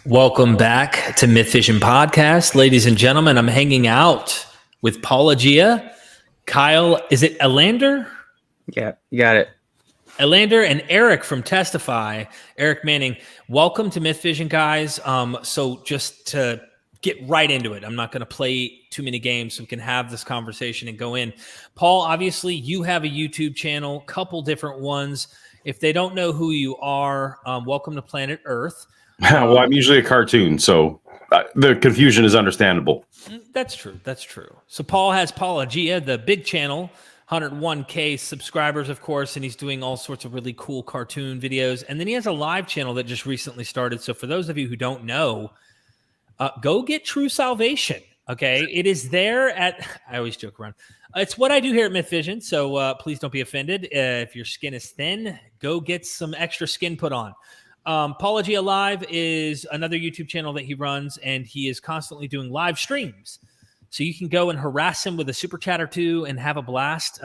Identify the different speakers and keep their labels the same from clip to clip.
Speaker 1: Welcome back to MythVision Podcast. Ladies and gentlemen, I'm hanging out with Paulogia, Kyle, is it Elander?
Speaker 2: Yeah, you got it.
Speaker 1: Elander and Erik from Testify, Erik Manning. Welcome to MythVision, guys. So just to get right into it, I'm not going to play too many games so we can have this conversation and go in. Paul, obviously, you have a YouTube channel, couple different ones. If they don't know who you are, welcome to Planet Earth.
Speaker 3: Well, I'm usually a cartoon, so the confusion is understandable.
Speaker 1: That's true. That's true. So Paul has Paulogia, the big channel, 101K subscribers, of course, and he's doing all sorts of really cool cartoon videos. And then he has a live channel that just recently started. So for those of you who don't know, go get True Salvation. Okay, it is there at, I always joke around. It's what I do here at MythVision, so please don't be offended. If your skin is thin, go get some extra skin put on. Paulogia Live is another YouTube channel that he runs, and he is constantly doing live streams. So you can go and harass him with a super chat or two and have a blast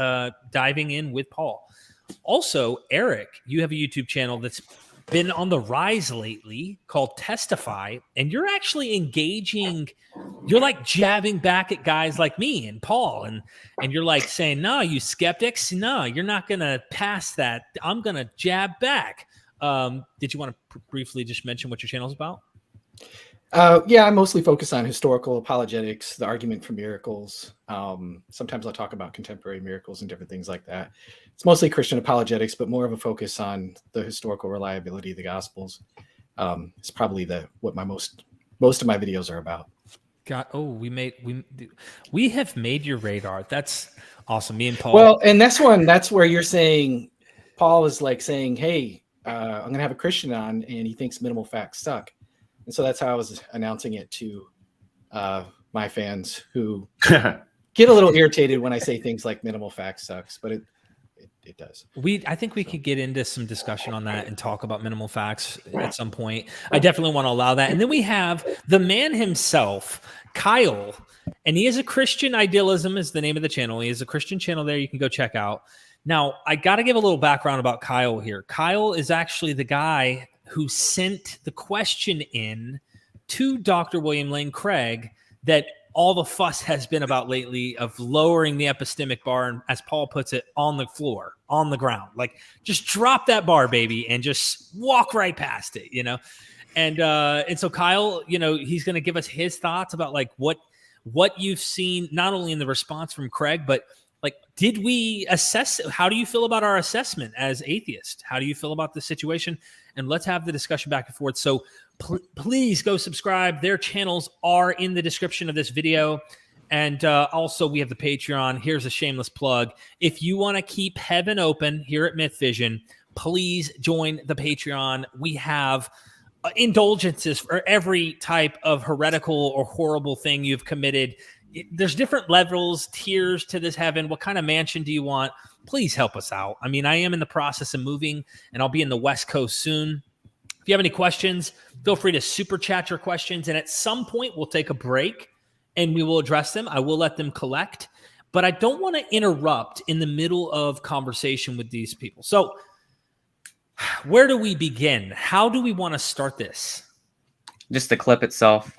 Speaker 1: diving in with Paul. Also, Erik, you have a YouTube channel that's been on the rise lately called Testify, and you're actually engaging, you're like jabbing back at guys like me and Paul, and you're like saying, no, you skeptics, no, you're not going to pass that. I'm going to jab back. Did you want to briefly just mention what your channel is about?
Speaker 4: Yeah, I mostly focus on historical apologetics, the argument for miracles. Sometimes I'll talk about contemporary miracles and different things like that. It's mostly Christian apologetics, but more of a focus on the historical reliability of the Gospels. It's probably what most of my videos are about. We have made your radar. That's awesome. Me and Paul. Well, and that's where you're saying, Paul is like saying, hey, I'm going to have a Christian on, and he thinks minimal facts suck. And so that's how I was announcing it to my fans who get a little irritated when I say things like minimal facts sucks, but it does.
Speaker 1: I think we could get into some discussion on that and talk about minimal facts at some point. I definitely want to allow that. And then we have the man himself, Kyle, and he is a Christian. Idealism is the name of the channel. He is a Christian channel there you can go check out. Now, I got to give a little background about Kyle here. Kyle is actually the guy who sent the question in to Dr. William Lane Craig that all the fuss has been about lately of lowering the epistemic bar, and as Paul puts it, on the floor, on the ground. Like, just drop that bar, baby, and just walk right past it, you know? And so Kyle, you know, he's going to give us his thoughts about like what you've seen, not only in the response from Craig, but like, did we assess? How do you feel about our assessment as atheists? How do you feel about the situation? And let's have the discussion back and forth. So please go subscribe. Their channels are in the description of this video. And also, we have the Patreon. Here's a shameless plug. If you want to keep heaven open here at MythVision, please join the Patreon. We have indulgences for every type of heretical or horrible thing you've committed. There's different levels, tiers to this heaven. What kind of mansion do you want? Please help us out. I mean, I am in the process of moving, and I'll be in the West Coast soon. If you have any questions, feel free to super chat your questions. And at some point, we'll take a break, and we will address them. I will let them collect. But I don't want to interrupt in the middle of conversation with these people. So where do we begin? How do we want to start this?
Speaker 2: Just the clip itself.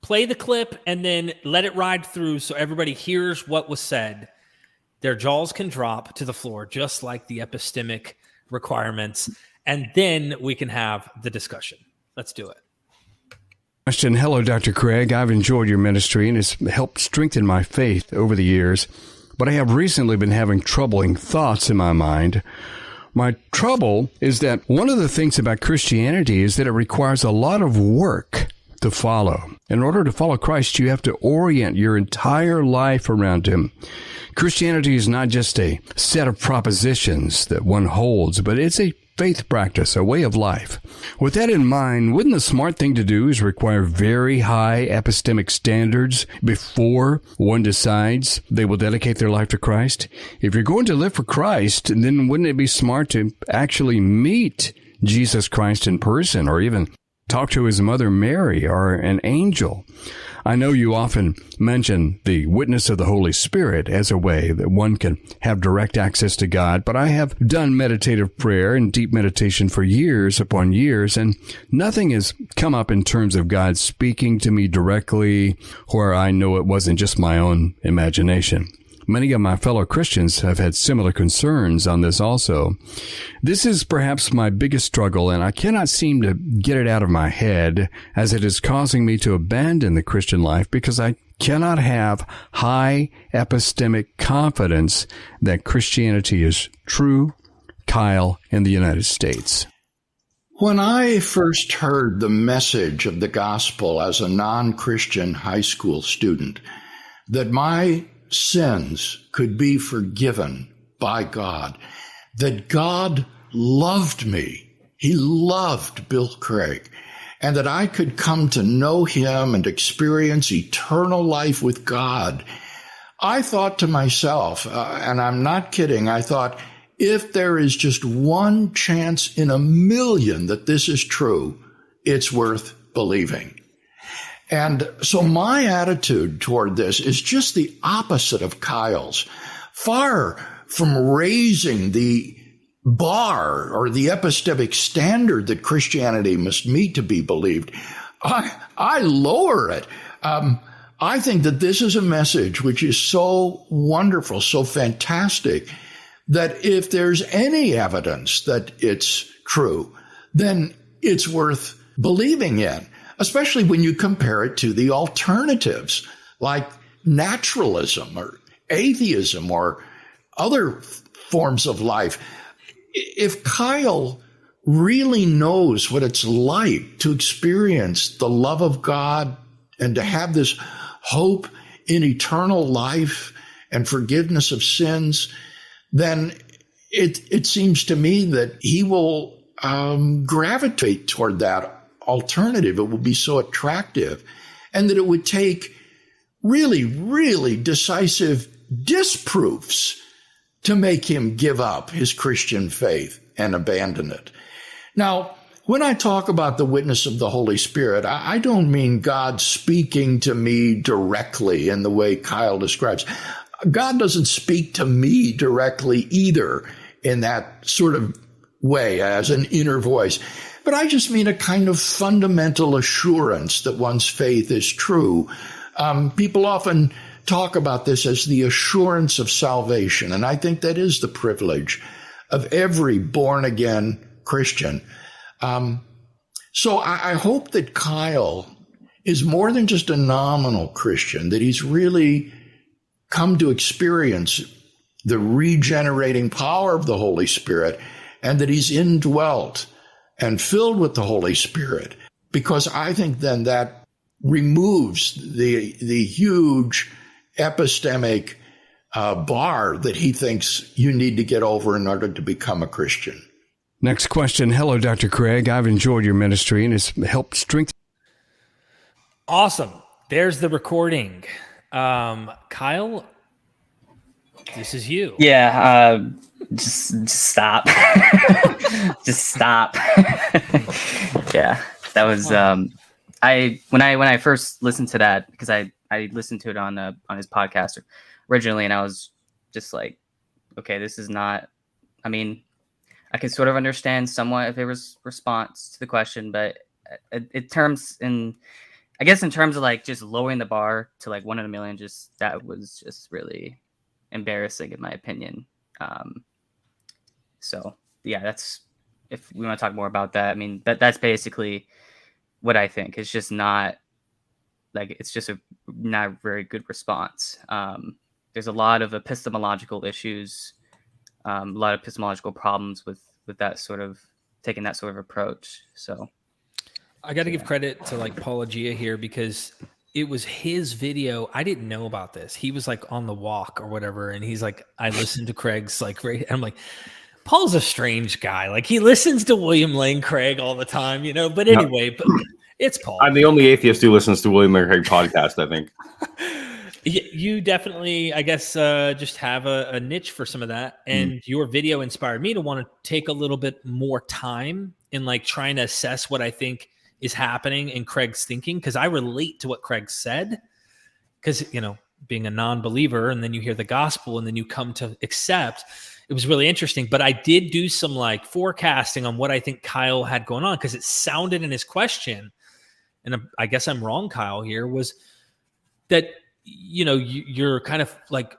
Speaker 1: Play the clip and then let it ride through so everybody hears what was said. Their jaws can drop to the floor, just like the epistemic requirements. And then we can have the discussion. Let's do it.
Speaker 5: Question. Hello, Dr. Craig. I've enjoyed your ministry and it's helped strengthen my faith over the years, but I have recently been having troubling thoughts in my mind. My trouble is that one of the things about Christianity is that it requires a lot of work to follow. In order to follow Christ, you have to orient your entire life around him. Christianity is not just a set of propositions that one holds, but it's a faith practice, a way of life. With that in mind, wouldn't the smart thing to do is require very high epistemic standards before one decides they will dedicate their life to Christ? If you're going to live for Christ, then wouldn't it be smart to actually meet Jesus Christ in person, or even talk to his mother Mary or an angel? I know you often mention the witness of the Holy Spirit as a way that one can have direct access to God, but I have done meditative prayer and deep meditation for years upon years, and nothing has come up in terms of God speaking to me directly where I know it wasn't just my own imagination. Many of my fellow Christians have had similar concerns on this also. This is perhaps my biggest struggle, and I cannot seem to get it out of my head, as it is causing me to abandon the Christian life because I cannot have high epistemic confidence that Christianity is true. Kyle in the United States.
Speaker 6: When I first heard the message of the gospel as a non-Christian high school student, that my sins could be forgiven by God, that God loved me, he loved Bill Craig, and that I could come to know him and experience eternal life with God, I thought to myself, and I'm not kidding, I thought, if there is just one chance in a million that this is true, it's worth believing. And so my attitude toward this is just the opposite of Kyle's. Far from raising the bar or the epistemic standard that Christianity must meet to be believed, I lower it. I think that this is a message which is so wonderful, so fantastic, that if there's any evidence that it's true, then it's worth believing in, especially when you compare it to the alternatives like naturalism or atheism or other forms of life. If Kyle really knows what it's like to experience the love of God and to have this hope in eternal life and forgiveness of sins, then it seems to me that he will gravitate toward that alternative. It will be so attractive, and that it would take really, really decisive disproofs to make him give up his Christian faith and abandon it. Now, when I talk about the witness of the Holy Spirit, I don't mean God speaking to me directly in the way Kyle describes. God doesn't speak to me directly either in that sort of way as an inner voice. But I just mean a kind of fundamental assurance that one's faith is true. People often talk about this as the assurance of salvation, and I think that is the privilege of every born-again Christian. So I hope that Kyle is more than just a nominal Christian, that he's really come to experience the regenerating power of the Holy Spirit, and that he's indwelt and filled with the Holy Spirit, because I think then that removes the huge epistemic bar that he thinks you need to get over in order to become a Christian.
Speaker 5: Next question. Hello, Dr. Craig. I've enjoyed your ministry and it's helped strengthen.
Speaker 1: Awesome. There's the recording. Kyle, this is you.
Speaker 2: Yeah, just stop. Just stop. Yeah, that was when I first listened to that, because I listened to it on his podcast originally, and I was just like, okay, this is not. I mean, I can sort of understand somewhat if it was response to the question, but in terms of like just lowering the bar to like 1 in a million, just that was just really embarrassing in my opinion. So yeah, that's, if we want to talk more about that, I mean, that's basically what I think. It's just not like, it's just a not very good response. There's a lot of epistemological issues, a lot of epistemological problems with that sort of taking that sort of approach. So
Speaker 1: I got to give credit to like Paulogia here, because it was his video. I didn't know about this. He was like on the walk or whatever, and he's like, I listened to Craig's like, I'm like, Paul's a strange guy. Like, he listens to William Lane Craig all the time, you know. But anyway, but it's Paul.
Speaker 3: I'm the only atheist who listens to William Lane Craig podcast, I think.
Speaker 1: You definitely, I guess, just have a niche for some of that. And your video inspired me to want to take a little bit more time in like trying to assess what I think is happening in Craig's thinking, because I relate to what Craig said, because, being a non-believer, and then you hear the gospel and then you come to accept. It was really interesting, but I did do some forecasting on what I think Kyle had going on, because it sounded in his question, and I guess I'm wrong, Kyle, here, was that you're kind of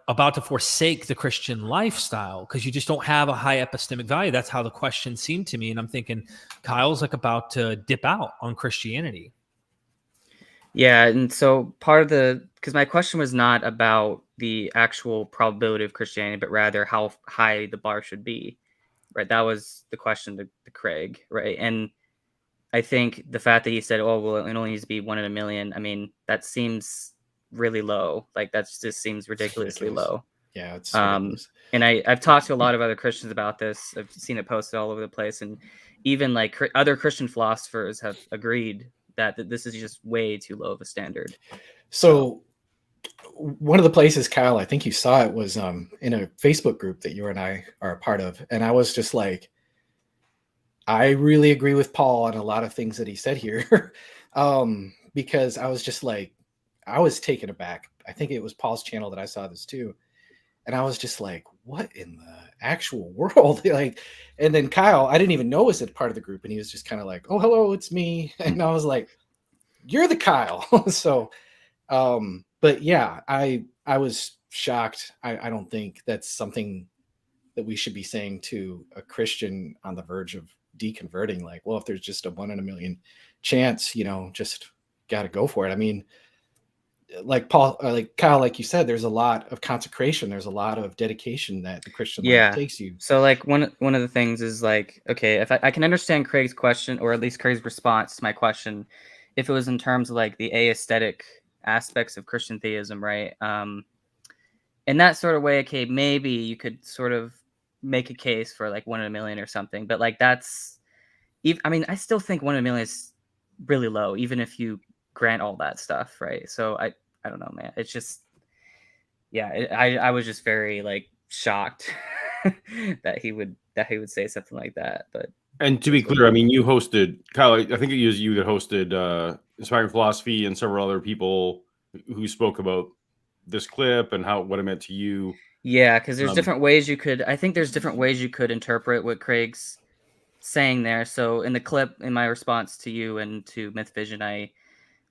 Speaker 1: about to forsake the Christian lifestyle because you just don't have a high epistemic value. That's how the question seemed to me. And I'm thinking Kyle's about to dip out on Christianity.
Speaker 2: Yeah. And so because my question was not about the actual probability of Christianity, but rather how high the bar should be, right? That was the question to Craig, right? And I think the fact that he said, oh, well, it only needs to be 1 in a million. I mean, that seems really low. That just seems ridiculously low.
Speaker 4: Yeah, it's ridiculous.
Speaker 2: And I've talked to a lot of other Christians about this. I've seen it posted all over the place, and even other Christian philosophers have agreed that this is just way too low of a standard.
Speaker 4: So one of the places, Kyle, I think you saw it, was in a Facebook group that you and I are a part of, and I was just I really agree with Paul on a lot of things that he said here, because I was just I was taken aback. I think it was Paul's channel that I saw this too. And I was just what in the actual world? And then Kyle, I didn't even know was a part of the group. And he was just kind of oh, hello, it's me. And I was you're the Kyle. So, but yeah, I was shocked. I don't think that's something that we should be saying to a Christian on the verge of deconverting. Well, if there's just a 1 in a million chance, just got to go for it. I mean, Paul, Kyle, like you said, there's a lot of consecration. There's a lot of dedication that the Christian life takes you.
Speaker 2: So one of the things is okay, if I can understand Craig's question, or at least Craig's response to my question, if it was in terms of the aesthetic aspects of Christian theism, right? In that sort of way, okay, maybe you could sort of make a case for 1 in a million or something, but that's, I mean, I still think 1 in a million is really low, even if you grant all that stuff, right? So I don't know, man. It's just, I was just very shocked that he would say something like that. But
Speaker 3: and to be clear, I mean, you hosted, Kyle, I think it was you that hosted Inspiring Philosophy and several other people who spoke about this clip and what it meant to you.
Speaker 2: Yeah, because there's different ways there's different ways you could interpret what Craig's saying there. So in the clip, in my response to you and to MythVision, I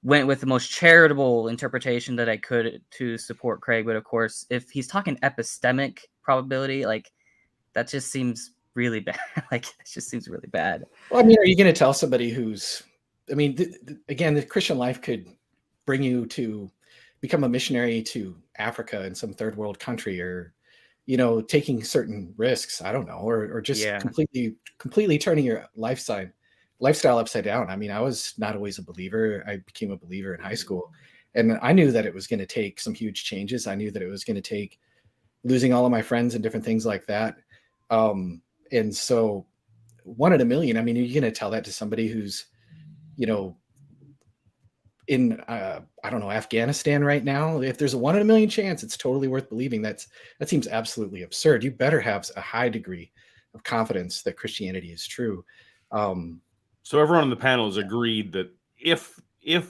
Speaker 2: went with the most charitable interpretation that I could to support Craig. But of course, if he's talking epistemic probability, that just seems really bad. It just seems really bad.
Speaker 4: Well, I mean, are you going to tell somebody who's, I mean, again, the Christian life could bring you to become a missionary to Africa in some third world country, or, taking certain risks, I don't know, or just completely turning your lifestyle upside down. I mean, I was not always a believer. I became a believer in high school, and I knew that it was going to take some huge changes. I knew that it was going to take losing all of my friends and different things like that. And so 1 in a million, I mean, are you going to tell that to somebody who's, in, I don't know, Afghanistan right now? If there's a 1 in a million chance, it's totally worth believing. That seems absolutely absurd. You better have a high degree of confidence that Christianity is true.
Speaker 3: So everyone on the panel has agreed that if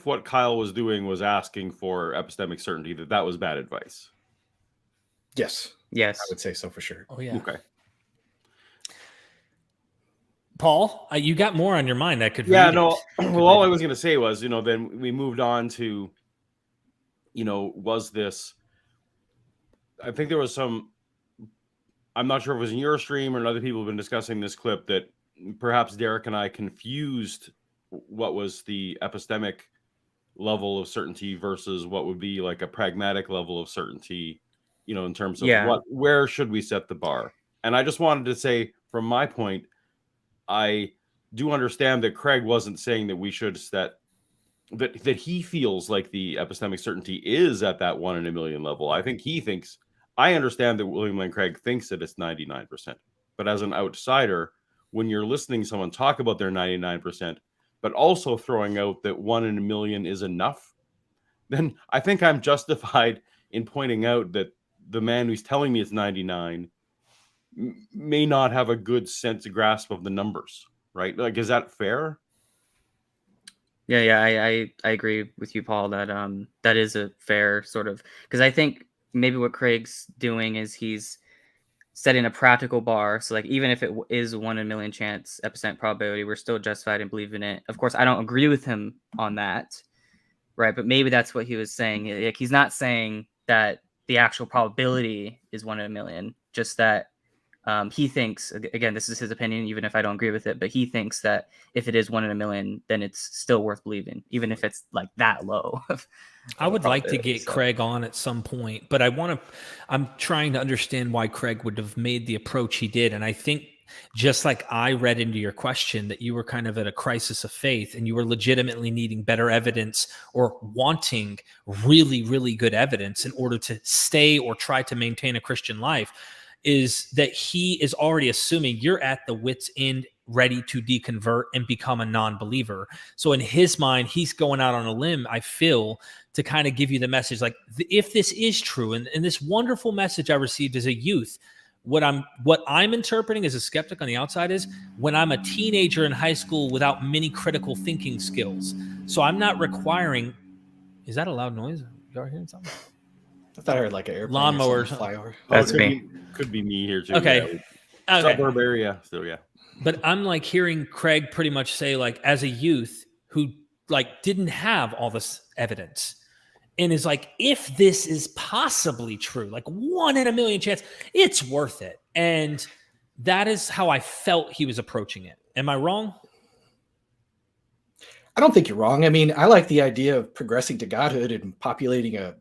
Speaker 3: what Kyle was doing was asking for epistemic certainty, that was bad advice.
Speaker 4: Yes. I would say so for sure.
Speaker 1: Oh yeah.
Speaker 3: Okay.
Speaker 1: Paul, you got more on your mind. I could.
Speaker 3: Yeah. No. Well, all I was going to say was, then we moved on to, was this? I think there was some. I'm not sure if it was in your stream or other people have been discussing this clip that perhaps Derek and I confused what was the epistemic level of certainty versus what would be a pragmatic level of certainty, in terms of where should we set the bar. And I just wanted to say, from my point, I do understand that Craig wasn't saying that we should set that he feels like the epistemic certainty is at that 1 in a million level. I think he thinks, I understand that William Lane Craig thinks that it's 99%, but as an outsider, when you're listening to someone talk about their 99%, but also throwing out that 1 in a million is enough, then I think I'm justified in pointing out that the man who's telling me it's 99 may not have a good sense of grasp of the numbers, right? Is that fair?
Speaker 2: I agree with you, Paul, that that is a fair sort of, because I think maybe what Craig's doing is he's setting a practical bar. So like, even if it is a 1 in a million chance epistemic probability, we're still justified in believing it. Of course, I don't agree with him on that, right? But maybe that's what he was saying. Like, he's not saying that the actual probability is 1 in a million, just that he thinks, again, this is his opinion, even if I don't agree with it, but he thinks that if it is 1 in a million, then it's still worth believing, even if it's like that low.
Speaker 1: I would like to get Craig on at some point, but I'm trying to understand why Craig would have made the approach he did. And I think, just like I read into your question, that you were kind of at a crisis of faith and you were legitimately needing better evidence or wanting really, really good evidence in order to stay or try to maintain a Christian life, is that he is already assuming you're at the wit's end, ready to deconvert and become a non-believer. So in his mind, he's going out on a limb, I feel, to kind of give you the message, like, if this is true, and this wonderful message I received as a youth, what I'm interpreting as a skeptic on the outside is when I'm a teenager in high school without many critical thinking skills. So I'm not requiring, is that a loud noise? Y'all hearing something?
Speaker 4: I thought I heard like an airplane
Speaker 1: Lawnmower
Speaker 4: or something fly over.
Speaker 2: That's me.
Speaker 3: Could be me here too.
Speaker 1: Okay.
Speaker 3: Yeah. Suburb area. So yeah.
Speaker 1: But I'm like hearing Craig pretty much say, like, as a youth who like didn't have all this evidence, and is like, if this is possibly true, like 1 in a million chance, it's worth it. And that is how I felt he was approaching it. Am I wrong?
Speaker 4: I don't think you're wrong. I mean, I like the idea of progressing to godhood and populating a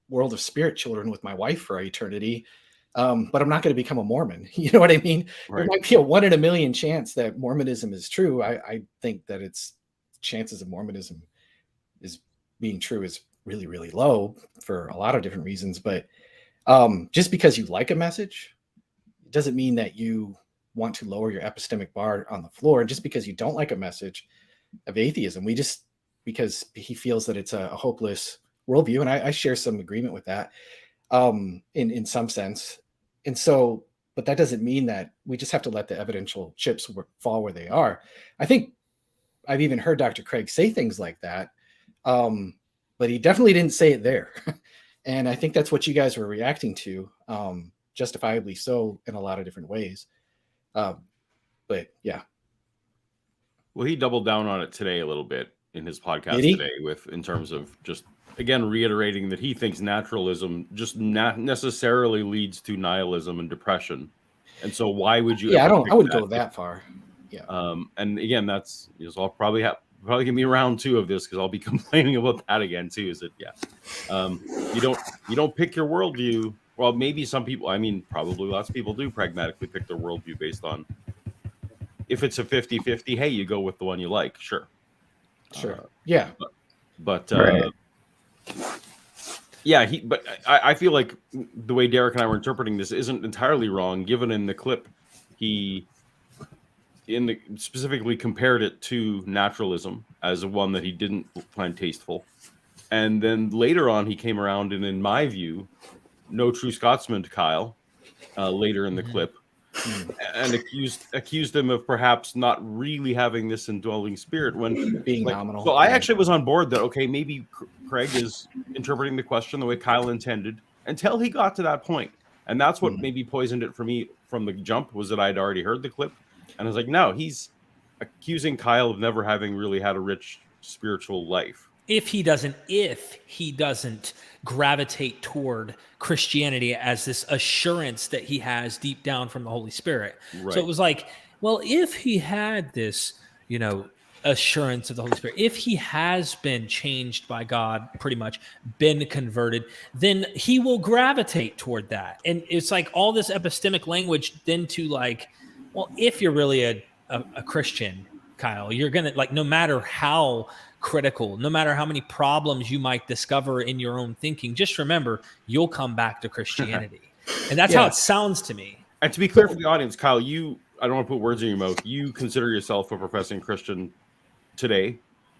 Speaker 4: world of spirit children with my wife for eternity. But I'm not going to become a Mormon. You know what I mean?
Speaker 3: Right.
Speaker 4: There might be a 1 in a million chance that Mormonism is true. I think that its chances of Mormonism is being true is really, really low for a lot of different reasons. But just because you like a message, it doesn't mean that you want to lower your epistemic bar on the floor. And just because you don't like a message of atheism, because he feels that it's a hopeless worldview. And I share some agreement with that in some sense. And so, but that doesn't mean that we just have to let the evidential chips fall where they are. I think I've even heard Dr. Craig say things like that. But he definitely didn't say it there. And I think that's what you guys were reacting to, justifiably so, in a lot of different ways. But yeah.
Speaker 3: Well, he doubled down on it today a little bit in his podcast today, in terms of just, again, reiterating that he thinks naturalism just not necessarily leads to nihilism and depression. And so why would you?
Speaker 4: Yeah, I wouldn't go that far. Yeah.
Speaker 3: And again, that's, so I'll probably give me round 2 of this, because I'll be complaining about that again too. Is that you don't pick your worldview. Well, maybe some people, I mean, probably lots of people do pragmatically pick their worldview based on, if it's a 50-50, hey, you go with the one you like. Sure.
Speaker 4: Yeah.
Speaker 3: But
Speaker 2: Right.
Speaker 3: Yeah, but I feel like the way Derek and I were interpreting this isn't entirely wrong, given in the clip he specifically compared it to naturalism as one that he didn't find tasteful. And then later on, he came around and, in my view, no true Scotsman to Kyle later in the clip, and accused him of perhaps not really having this indwelling spirit when
Speaker 4: being nominal.
Speaker 3: So I actually was on board that, okay, maybe Craig is interpreting the question the way Kyle intended until he got to that point. And that's what maybe poisoned it for me from the jump, was that I'd already heard the clip. And I was like, no, he's accusing Kyle of never having really had a rich spiritual life.
Speaker 1: If he doesn't gravitate toward Christianity as this assurance that he has deep down from the Holy Spirit.
Speaker 3: Right.
Speaker 1: So it was like, well, if he had this, assurance of the Holy Spirit, if he has been changed by God, pretty much been converted, then he will gravitate toward that. And it's like all this epistemic language then to like, well, if you're really a Christian, Kyle, you're going to, like, no matter how critical, no matter how many problems you might discover in your own thinking, just remember, you'll come back to Christianity. And that's how it sounds to me.
Speaker 3: And to be clear for the audience, Kyle, I don't want to put words in your mouth. You consider yourself a professing Christian today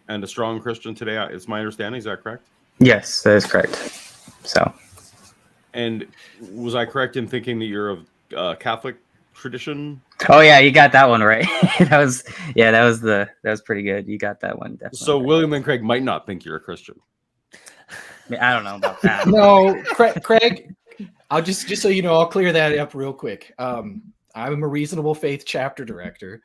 Speaker 3: and a strong Christian today. It's my understanding. Is that correct?
Speaker 2: Yes, that is correct. So.
Speaker 3: And was I correct in thinking that you're of Catholic tradition?
Speaker 2: Oh yeah, you got that one right. that was pretty good. You got that one definitely.
Speaker 3: So
Speaker 2: right.
Speaker 3: William and Craig might not think you're a Christian.
Speaker 2: I don't know about that.
Speaker 4: No, Craig, I'll just so you know, I'll clear that up real quick. I'm a reasonable faith chapter director.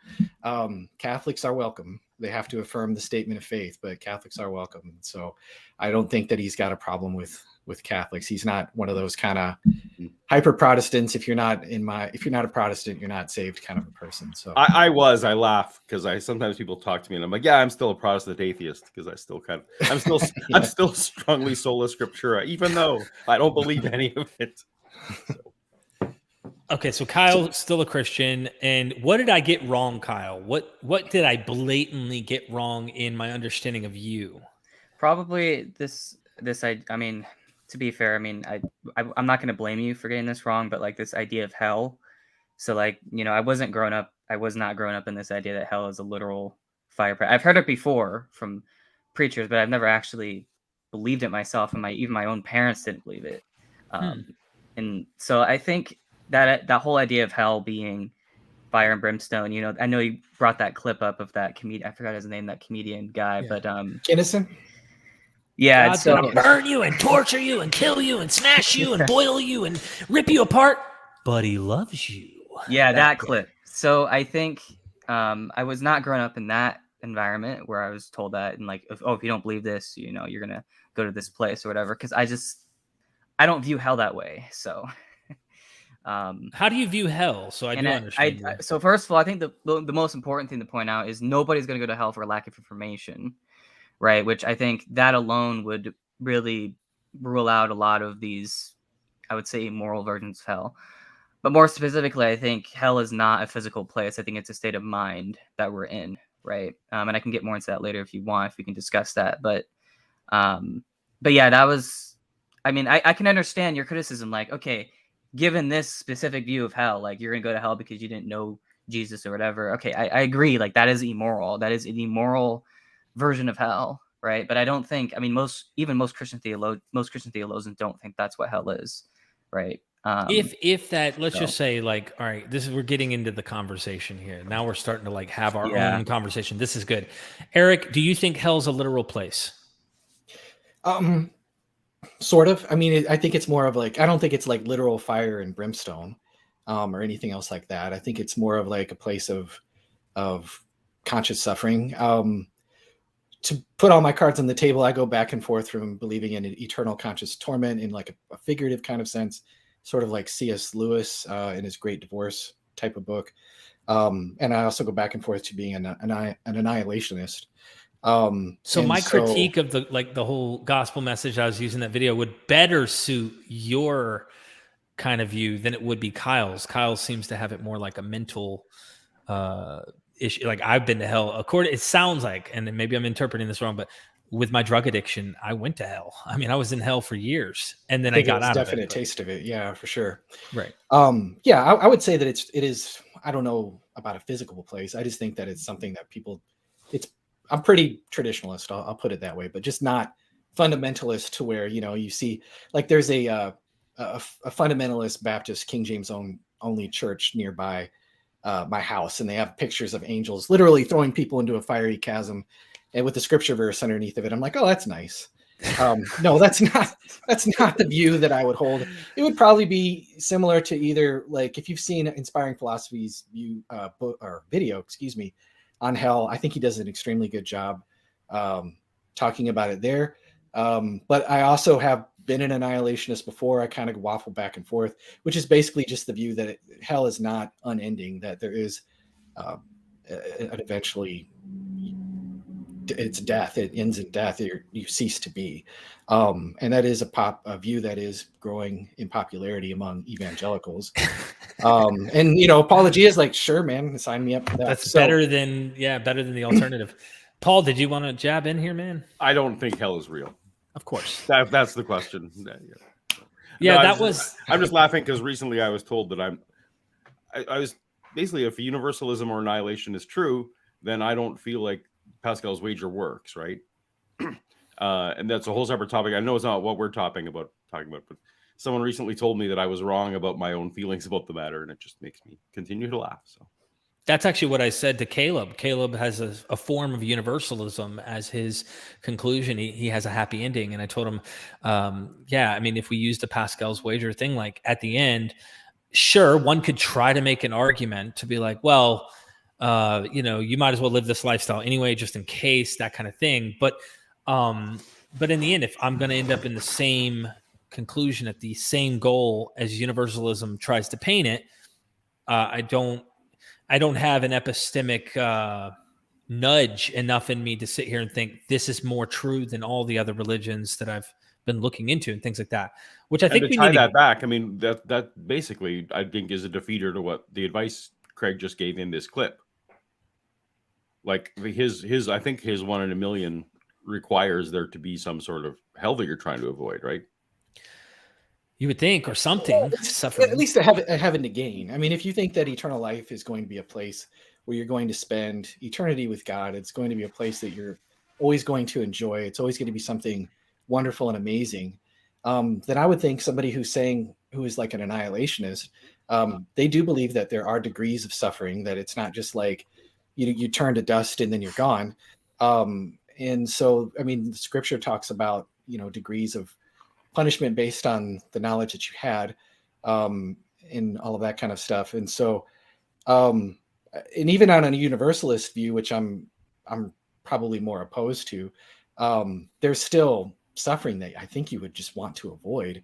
Speaker 4: Catholics are welcome. They have to affirm the statement of faith, but Catholics are welcome. So I don't think that he's got a problem with Catholics. He's not one of those kind of hyper Protestants. If you're not a Protestant, you're not saved kind of a person. So
Speaker 3: I laugh because sometimes people talk to me and I'm like, yeah, I'm still a Protestant atheist because I'm still strongly sola scriptura, even though I don't believe any of it.
Speaker 1: Okay, so Kyle's still a Christian, and what did I get wrong, Kyle? What did I blatantly get wrong in my understanding of you?
Speaker 2: Probably this. I mean, to be fair, I mean, I'm not going to blame you for getting this wrong, but like this idea of hell. So like, you know, I was not growing up in this idea that hell is a literal fire. I've heard it before from preachers, but I've never actually believed it myself, and even my own parents didn't believe it. And so I think that whole idea of hell being fire and brimstone, you know, I know you brought that clip up of that comedian. I forgot his name, that comedian guy, but
Speaker 4: Kinnison.
Speaker 2: Yeah,
Speaker 1: God's gonna burn you and torture you and kill you and smash you and boil you and rip you apart, but he loves you.
Speaker 2: Yeah, that clip. So I think I was not growing up in that environment where I was told that, and like, if you don't believe this, you know, you're gonna go to this place or whatever. Because I don't view hell that way. So
Speaker 1: how do you view hell? So I do understand.
Speaker 2: So first of all, I think the most important thing to point out is nobody's gonna go to hell for lack of information. Right, which I think that alone would really rule out a lot of these, I would say, immoral versions of hell. But more specifically, I think hell is not a physical place. I think it's a state of mind that we're in, right? And I can get more into that later if you want, if we can discuss that. But yeah, that was, I mean, I can understand your criticism. Like, okay, given this specific view of hell, like you're going to go to hell because you didn't know Jesus or whatever. Okay, I agree. Like that is immoral. That is an immoral version of hell, right? But I don't think, I mean, most Christian theologians don't think that's what hell is, right?
Speaker 1: If that, let's just say, like, all right, we're getting into the conversation here. Now we're starting to like have our own conversation. This is good. Erik, do you think hell's a literal place?
Speaker 4: Sort of. I mean, I think it's more of like, I don't think it's like literal fire and brimstone, or anything else like that. I think it's more of like a place of conscious suffering. To put all my cards on the table, I go back and forth from believing in an eternal conscious torment in like a figurative kind of sense, sort of like C.S. Lewis in his Great Divorce type of book. And I also go back and forth to being an annihilationist.
Speaker 1: So my critique of the whole gospel message I was using in that video would better suit your kind of view than it would be Kyle's. Kyle seems to have it more like a mental issue. Like I've been to hell. It sounds like, and maybe I'm interpreting this wrong, but with my drug addiction, I went to hell. I mean, I was in hell for years, and then I got out of it.
Speaker 4: Definite taste of it, yeah, for sure.
Speaker 1: Right.
Speaker 4: Yeah, I would say that it is. I don't know about a physical place. I just think that it's something that people. I'm pretty traditionalist. I'll put it that way, but just not fundamentalist to where you see like there's a fundamentalist Baptist King James only church nearby my house, and they have pictures of angels literally throwing people into a fiery chasm, and with the scripture verse underneath of it. I'm like, oh, that's nice. No, that's not the view that I would hold. It would probably be similar to either like if you've seen Inspiring Philosophy's book or video, on hell. I think he does an extremely good job talking about it there. But I also have been an annihilationist before. I kind of waffle back and forth, which is basically just the view that hell is not unending, that there is eventually it's death. It ends in death. You cease to be. And that is a view that is growing in popularity among evangelicals. And Apologia is like, sure, man, sign me up for that.
Speaker 1: That's better than the alternative. Paul, did you want to jab in here, man?
Speaker 3: I don't think hell is real.
Speaker 1: Of course.
Speaker 3: That's the question.
Speaker 1: Yeah,
Speaker 3: I'm just laughing because recently I was told that I was basically, if universalism or annihilation is true, then I don't feel like Pascal's wager works, right? And that's a whole separate topic. I know it's not what we're talking about, but someone recently told me that I was wrong about my own feelings about the matter, and it just makes me continue to laugh. So
Speaker 1: That's actually what I said to Caleb. Caleb has a form of universalism as his conclusion. He has a happy ending. And I told him, yeah, I mean, if we use the Pascal's wager thing, like at the end, sure, one could try to make an argument to be like, well, you might as well live this lifestyle anyway, just in case, that kind of thing. But in the end, if I'm going to end up in the same conclusion at the same goal as universalism tries to paint it, I don't have an epistemic nudge enough in me to sit here and think this is more true than all the other religions that I've been looking into and things like that. Which I think we
Speaker 3: tie
Speaker 1: need
Speaker 3: that back. I mean, that basically I think is a defeater to what the advice Craig just gave in this clip. Like his I think his 1 in a million requires there to be some sort of hell that you're trying to avoid, right?
Speaker 1: You would think, or something.
Speaker 4: Suffering. At least a heaven to gain. I mean, if you think that eternal life is going to be a place where you're going to spend eternity with God, it's going to be a place that you're always going to enjoy. It's always going to be something wonderful and amazing. Then I would think somebody who is like an annihilationist, they do believe that there are degrees of suffering, that it's not just like you turn to dust and then you're gone. And so, I mean, the scripture talks about, degrees of punishment based on the knowledge that you had, and all of that kind of stuff. And so, and even on a universalist view, which I'm probably more opposed to, there's still suffering that I think you would just want to avoid,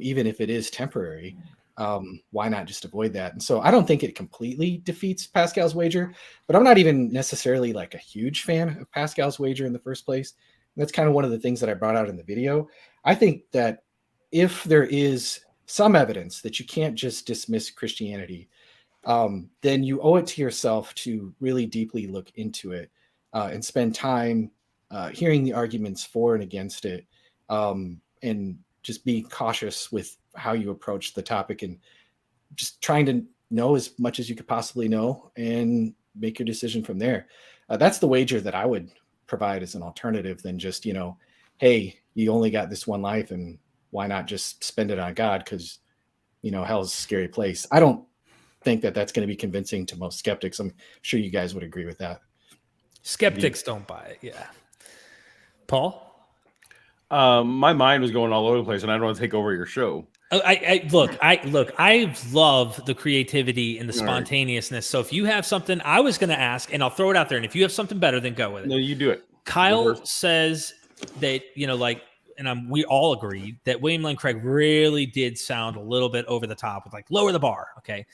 Speaker 4: even if it is temporary. Why not just avoid that? And so I don't think it completely defeats Pascal's wager, but I'm not even necessarily like a huge fan of Pascal's wager in the first place. And that's kind of one of the things that I brought out in the video. I think that if there is some evidence that you can't just dismiss Christianity, then you owe it to yourself to really deeply look into it, and spend time hearing the arguments for and against it, and just be cautious with how you approach the topic, and just trying to know as much as you could possibly know and make your decision from there. That's the wager that I would provide as an alternative than just, hey, you only got this one life and why not just spend it on God? Because, hell's a scary place. I don't think that that's going to be convincing to most skeptics. I'm sure you guys would agree with that.
Speaker 1: Skeptics don't buy it. Yeah. Paul?
Speaker 3: My mind was going all over the place, and I don't want to take over your show.
Speaker 1: I love the creativity and the spontaneousness. So if you have something, I was going to ask, and I'll throw it out there. And if you have something better, then go with it.
Speaker 3: No, you do it.
Speaker 1: Kyle says that, we all agree that William Lane Craig really did sound a little bit over the top with like lower the bar. Okay.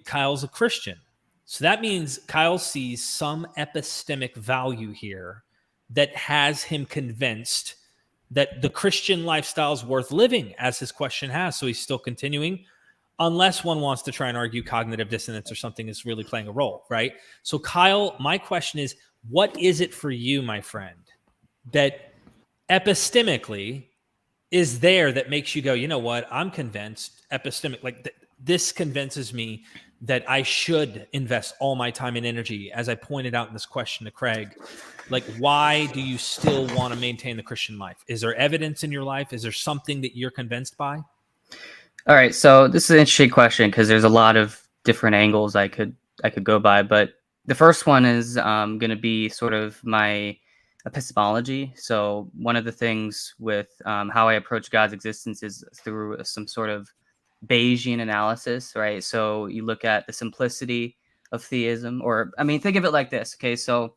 Speaker 1: Kyle's a Christian. So that means Kyle sees some epistemic value here that has him convinced that the Christian lifestyle is worth living, as his question has. So he's still continuing, unless one wants to try and argue cognitive dissonance or something is really playing a role, right? So Kyle, my question is, what is it for you, my friend, that epistemically is there that makes you go, you know what, I'm convinced, epistemic, like this convinces me that I should invest all my time and energy, as I pointed out in this question to Craig. Like, why do you still want to maintain the Christian life? Is there evidence in your life? Is there something that you're convinced by?
Speaker 2: All right, so this is an interesting question because there's a lot of different angles I could go by, but the first one is going to be sort of my epistemology. So one of the things with how I approach God's existence is through some sort of Bayesian analysis, right? So you look at the simplicity of theism, or think of it like this. Okay, so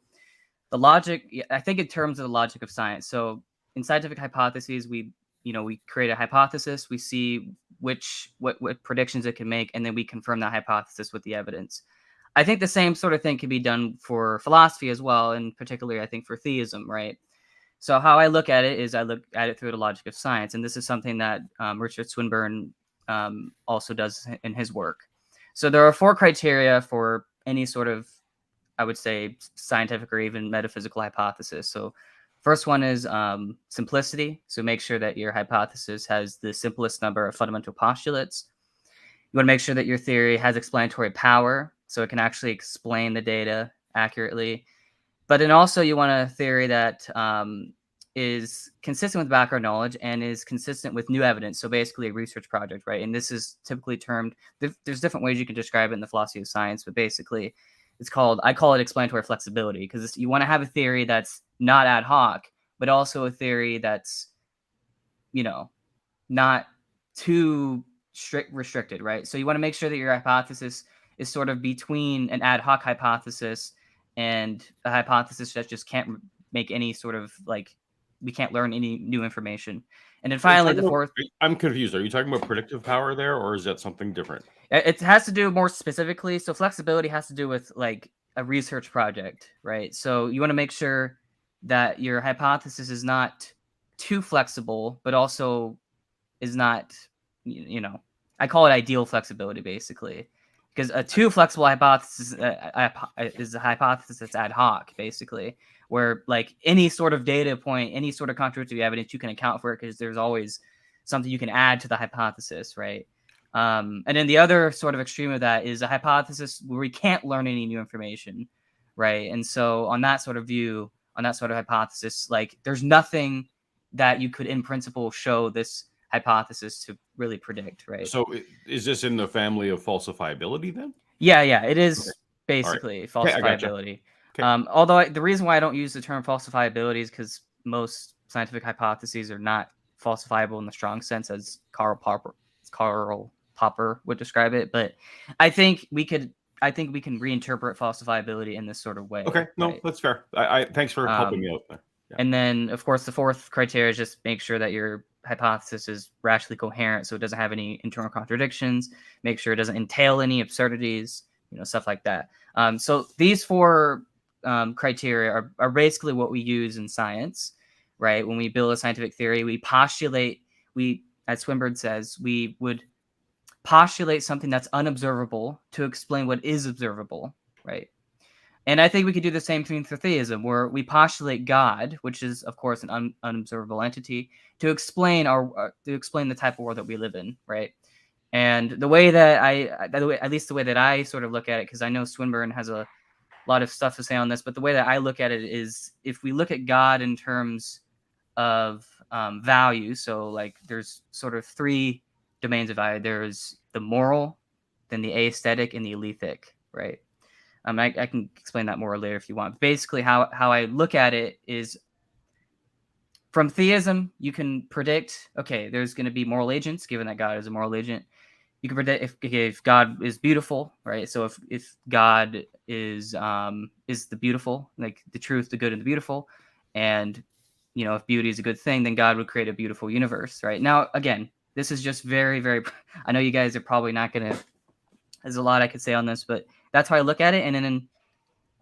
Speaker 2: the logic, I think in terms of the logic of science. So in scientific hypotheses, we create a hypothesis, we see what predictions it can make, and then we confirm that hypothesis with the evidence. I think the same sort of thing can be done for philosophy as well, and particularly I think for theism, right? So how I look at it is I look at it through the logic of science, and this is something that Richard Swinburne also does in his work. So there are 4 criteria for any sort of, I would say, scientific or even metaphysical hypothesis. So first one is simplicity. So make sure that your hypothesis has the simplest number of fundamental postulates. You want to make sure that your theory has explanatory power, so it can actually explain the data accurately. But then also you want a theory that is consistent with background knowledge and is consistent with new evidence. So basically a research project, right? And this is typically termed, there's different ways you can describe it in the philosophy of science, but basically I call it explanatory flexibility, because you want to have a theory that's not ad hoc, but also a theory that's, not too restricted, right? So you want to make sure that your hypothesis is sort of between an ad hoc hypothesis and a hypothesis that just can't make any sort of we can't learn any new information. And then finally, the fourth.
Speaker 3: I'm confused. Are you talking about predictive power there, or is that something different?
Speaker 2: It has to do more specifically. So flexibility has to do with a research project, right? So you want to make sure that your hypothesis is not too flexible, but also is not, I call it ideal flexibility, basically, because a too flexible hypothesis is a hypothesis that's ad hoc, basically, where any sort of data point, any sort of contradictory evidence, you can account for it because there's always something you can add to the hypothesis, right? And then the other sort of extreme of that is a hypothesis where we can't learn any new information, right? And so on that sort of view, on that sort of hypothesis, there's nothing that you could in principle show this hypothesis to really predict, right?
Speaker 3: So is this in the family of falsifiability then?
Speaker 2: Yeah, it is basically falsifiability.
Speaker 3: Okay.
Speaker 2: Although the reason why I don't use the term falsifiability is because most scientific hypotheses are not falsifiable in the strong sense as Karl Popper would describe it, but I think we can reinterpret falsifiability in this sort of way.
Speaker 3: Okay, no,
Speaker 2: right?
Speaker 3: that's fair. I thanks for helping me out there. Yeah.
Speaker 2: And then, of course, the fourth criteria is just make sure that your hypothesis is rationally coherent, so it doesn't have any internal contradictions. Make sure it doesn't entail any absurdities, stuff like that. So these four criteria are basically what we use in science, right? When we build a scientific theory, we postulate. As Swinburne says, we would postulate something that's unobservable to explain what is observable, right? And I think we could do the same thing for theism, where we postulate God, which is, of course, an unobservable entity, to explain the type of world that we live in, right? And the way that at least the way that I sort of look at it, because I know Swinburne has a lot of stuff to say on this, but the way that I look at it is, if we look at God in terms of value, so there's sort of three domains of value. There's the moral, then the aesthetic, and the elethic, right? I can explain that more later if you want. Basically, how I look at it is, from theism, you can predict, okay, there's going to be moral agents, given that God is a moral agent. You can predict if God is beautiful, right? So if God is the beautiful, the truth, the good, and the beautiful, and if beauty is a good thing, then God would create a beautiful universe, right? Now, again, this is just very, very. I know you guys are probably not going to. There's a lot I could say on this, but that's how I look at it. And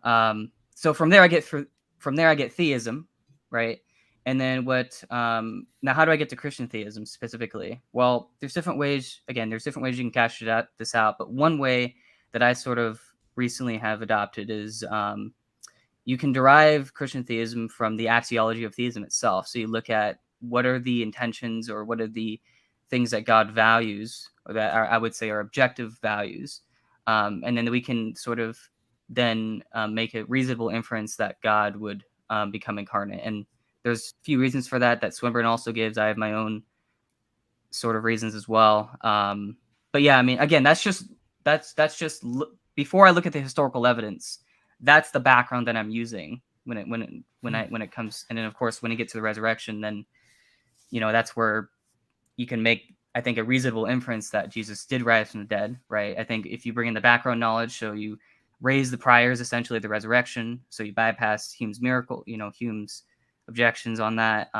Speaker 2: then, so from there I get theism, right? And then now how do I get to Christian theism specifically? Well, there's different ways. Again, there's different ways you can cash this out. But one way that I sort of recently have adopted is you can derive Christian theism from the axiology of theism itself. So you look at what are the intentions, or what are the things that God values, or that I would say are objective values. And then we can sort of then make a reasonable inference that God would become incarnate. And there's a few reasons for that Swinburne also gives. I have my own sort of reasons as well. But yeah, I mean, again, that's just before I look at the historical evidence, that's the background that I'm using when it comes. And then, of course, when you get to the resurrection, then that's where you can make, I think, a reasonable inference that Jesus did rise from the dead, right? I think if you bring in the background knowledge, so you raise the priors essentially at the resurrection, so you bypass Hume's miracle, Hume's objections on that,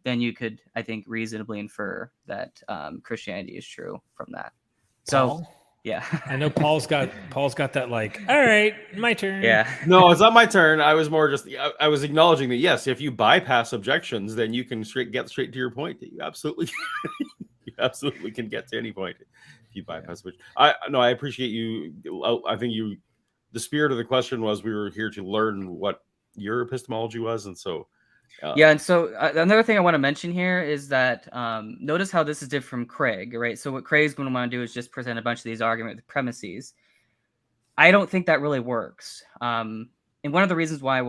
Speaker 2: then you could, I think, reasonably infer that Christianity is true from that. So, yeah.
Speaker 1: I know Paul's got that all right, my turn.
Speaker 2: Yeah.
Speaker 3: No, it's not my turn. I was more just, I was acknowledging that, yes, if you bypass objections, then you can get straight to your point. You absolutely can get to any point if you bypass which. I appreciate you. I think the spirit of the question was, we were here to learn what your epistemology was. And so,
Speaker 2: and so another thing I want to mention here is that notice how this is different from Craig, right? So what Craig's going to want to do is just present a bunch of these argument premises. I don't think that really works. And one of the reasons why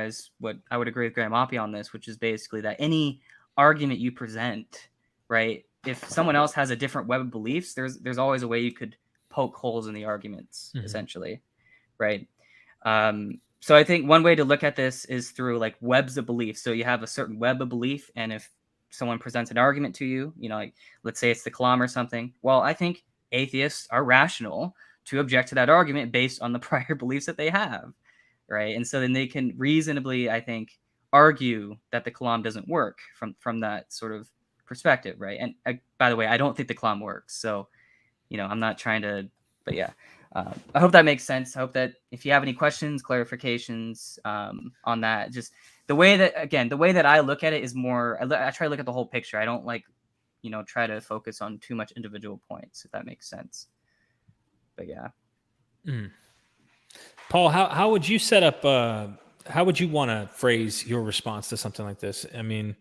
Speaker 2: is what I would agree with Graham Oppie on this, which is basically that any argument you present, right, if someone else has a different web of beliefs, there's always a way you could poke holes in the arguments, essentially. right? So I think one way to look at this is through like webs of belief. So you have a certain web of belief, and if someone presents an argument to you, like let's say it's the Kalam or something, well, I think atheists are rational to object to that argument based on the prior beliefs that they have, right? And so then they can reasonably, I think, argue that the Kalam doesn't work from that sort of perspective, right? And by the way, I don't think the Kalam works, so I'm not trying to, but yeah. I hope that makes sense. I hope that if you have any questions, clarifications on that, just the way that I look at it is more, I try to look at the whole picture. I don't like, try to focus on too much individual points, if that makes sense. But yeah.
Speaker 1: Paul, how would you set up, how would you want to phrase your response to something like this? I mean,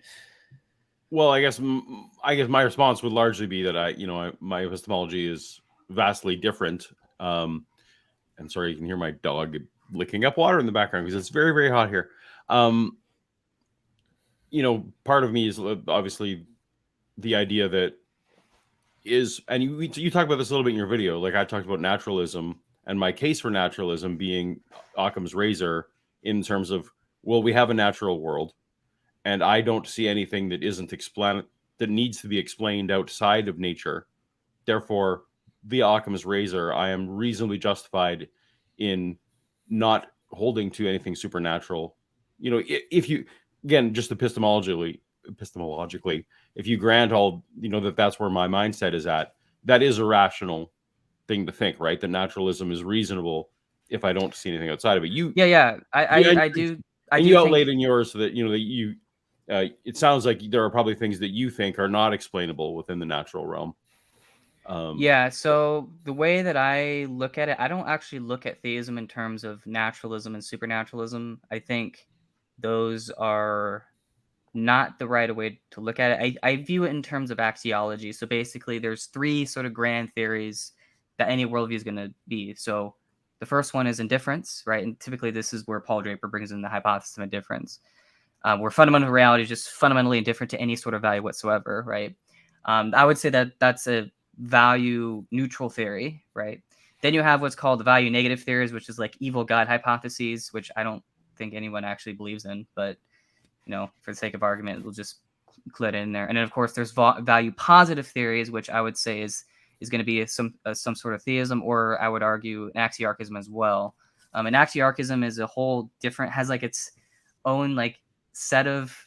Speaker 3: well, I guess my response would largely be that my epistemology is vastly different. And sorry, you can hear my dog licking up water in the background because it's very, very hot here. Part of me is obviously the idea that is, and you talk about this a little bit in your video. Like I talked about naturalism and my case for naturalism being Occam's razor in terms of, well, we have a natural world, and I don't see anything that isn't that needs to be explained outside of nature. Therefore, via Occam's razor, I am reasonably justified in not holding to anything supernatural. If you, again, just epistemologically, if you grant all, that's where my mindset is at, that is a rational thing to think, right? That naturalism is reasonable if I don't see anything outside of it. I do. You outlaid in yours so that, that you, it sounds like there are probably things that you think are not explainable within the natural realm.
Speaker 2: So the way that I look at it, I don't actually look at theism in terms of naturalism and supernaturalism. I think those are not the right way to look at it. I view it in terms of axiology. So basically there's three sort of grand theories that any worldview is going to be. So the first one is indifference, right? And typically this is where Paul Draper brings in the hypothesis of indifference, where fundamental reality is just fundamentally indifferent to any sort of value whatsoever, right? I would say that that's a value neutral theory, right? Then you have what's called the value negative theories, which is like evil God hypotheses, which I don't think anyone actually believes in, but for the sake of argument, we'll just include it in there. And then of course there's value positive theories, which I would say is going to be some sort of theism, or I would argue an axiarchism as well. An axiarchism is a whole different, has like its own like set of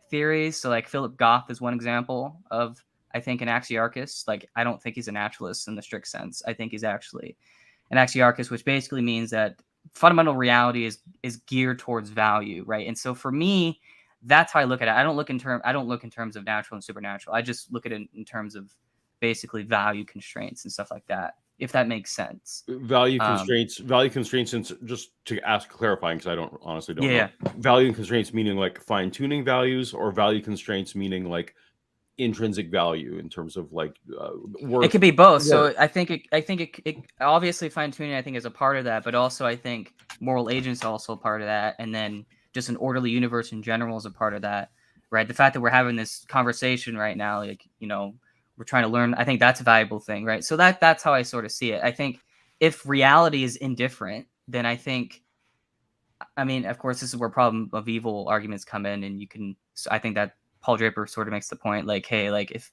Speaker 2: theories. So like Philip Goff is one example of, I think, an axiarchist. Like, I don't think he's a naturalist in the strict sense. I think he's actually an axiarchist, which basically means that fundamental reality is geared towards value, right? And so for me, that's how I look at it. I don't look in terms of natural and supernatural. I just look at it in terms of basically value constraints and stuff like that, if that makes sense.
Speaker 3: Value constraints, and just to ask clarifying, because I honestly don't know.
Speaker 2: Yeah.
Speaker 3: Value constraints meaning like fine-tuning values, or value constraints meaning like intrinsic value in terms of like worth.
Speaker 2: It could be both. So I think it obviously fine-tuning I think is a part of that, but also I think moral agents are also a part of that, and then just an orderly universe in general is a part of that, right? The fact that we're having this conversation right now, like we're trying to learn, I think that's a valuable thing, right? So that's how I sort of see it. I think if reality is indifferent, then I think, I mean, of course, this is where problem of evil arguments come in, and I think that Paul Draper sort of makes the point, like, hey, like if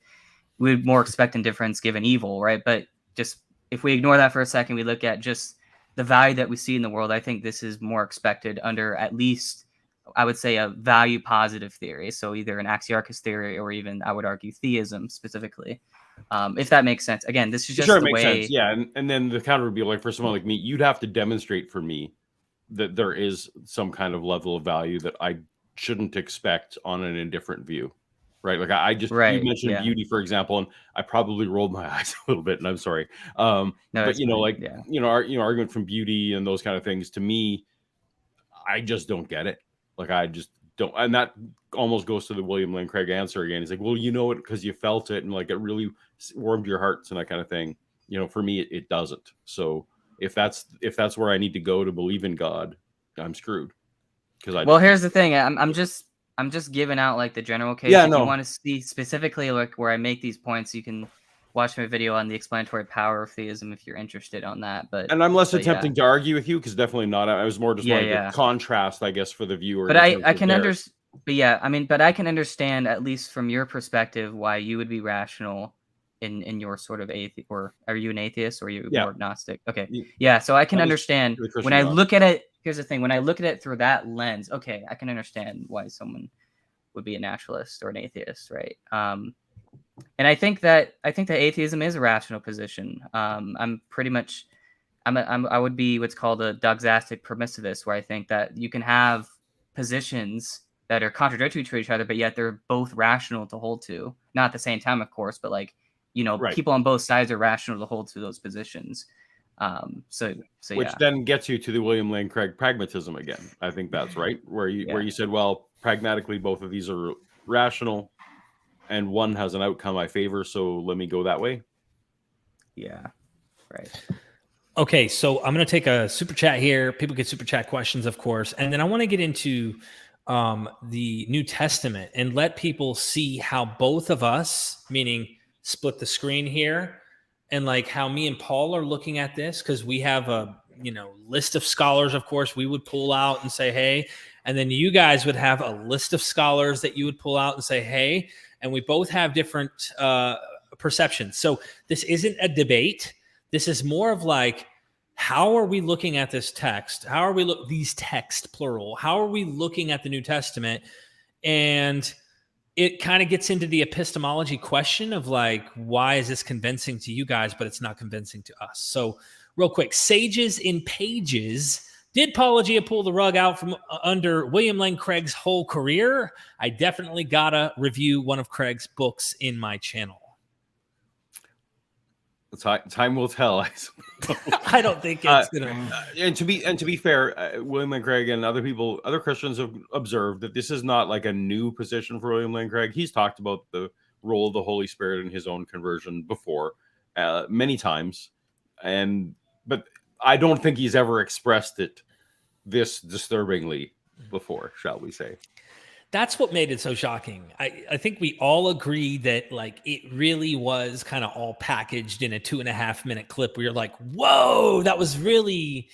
Speaker 2: we'd more expect indifference given evil, right? But just if we ignore that for a second, we look at just the value that we see in the world, I think this is more expected under at least, I would say, a value positive theory. So either an axiarchist theory or even, I would argue, theism specifically, if that makes sense. Again, this is just the way. Sense.
Speaker 3: Yeah, and then the counter would be like, for someone like me, you'd have to demonstrate for me that there is some kind of level of value that I shouldn't expect on an indifferent view, right? Like you mentioned beauty, for example, and I probably rolled my eyes a little bit, and I'm sorry. But argument from beauty and those kind of things, to me, I just don't get it. Like I just don't, and that almost goes to the William Lane Craig answer again. He's like, well, you know it because you felt it, and like it really warmed your hearts and that kind of thing. For me, it doesn't. So if that's where I need to go to believe in God, I'm screwed.
Speaker 2: Here's the thing. I'm just giving out like the general case. If you want to see specifically like where I make these points, you can watch my video on the explanatory power of theism if you're interested on that.
Speaker 3: And I'm less attempting to argue with you, because definitely not. I was more just wanting to contrast, I guess, for the viewer.
Speaker 2: But I can understand. But yeah, I mean, but I can understand, at least from your perspective, why you would be rational in your sort of atheist. Or are you an atheist, or are you more agnostic? Okay, yeah. So I can understand when I look at it. Here's the thing: when I look at it through that lens, okay, I can understand why someone would be a naturalist or an atheist, right? And I think that atheism is a rational position. I'm pretty much, I would be what's called a doxastic permissivist, where I think that you can have positions that are contradictory to each other, but yet they're both rational to hold to. Not at the same time, of course, but like, people on both sides are rational to hold to those positions. Which
Speaker 3: then gets you to the William Lane Craig pragmatism again. I think that's right, where you said, well, pragmatically, both of these are rational, and one has an outcome I favor, so let me go that way.
Speaker 2: Yeah, right.
Speaker 1: Okay, so I'm going to take a super chat here. People get super chat questions, of course, and then I want to get into the New Testament and let people see how both of us, meaning split the screen here, and like how me and Paul are looking at this, because we have a list of scholars, of course, we would pull out and say, hey, and then you guys would have a list of scholars that you would pull out and say, hey, and we both have different perceptions. So this isn't a debate. This is more of like, how are we looking at this text? How are we these texts, plural? How are we looking at the New Testament? And it kind of gets into the epistemology question of like, why is this convincing to you guys, but it's not convincing to us? So real quick, Sages in Pages. Did Paulogia pull the rug out from under William Lane Craig's whole career? I definitely gotta review one of Craig's books in my channel.
Speaker 3: Time will tell.
Speaker 1: I don't think it's gonna.
Speaker 3: And to be fair, William Lane Craig and other Christians have observed that this is not like a new position for William Lane Craig. He's talked about the role of the Holy Spirit in his own conversion before, many times, but I don't think he's ever expressed it this disturbingly before, shall we say.
Speaker 1: That's what made it so shocking. I think we all agreed that like it really was kind of all packaged in a 2.5 minute clip where you're like, whoa, that was really,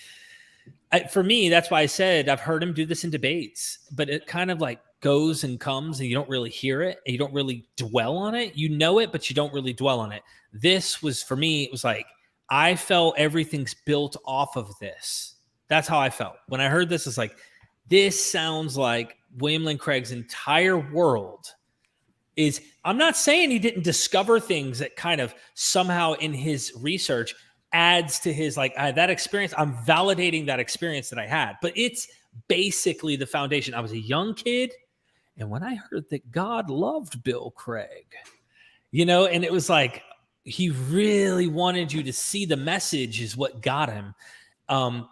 Speaker 1: for me, that's why I said I've heard him do this in debates, but it kind of like goes and comes and you don't really hear it and you don't really dwell on it. You know it, but you don't really dwell on it. This was, for me, it was like, I felt everything's built off of this. That's how I felt. When I heard this, it's like, this sounds like William Lane Craig's entire world is, I'm not saying he didn't discover things that kind of somehow in his research adds to his, like, that experience. I'm validating that experience that I had, but it's basically the foundation. I was a young kid, and when I heard that God loved Bill Craig, and it was like, he really wanted you to see the message is what got him.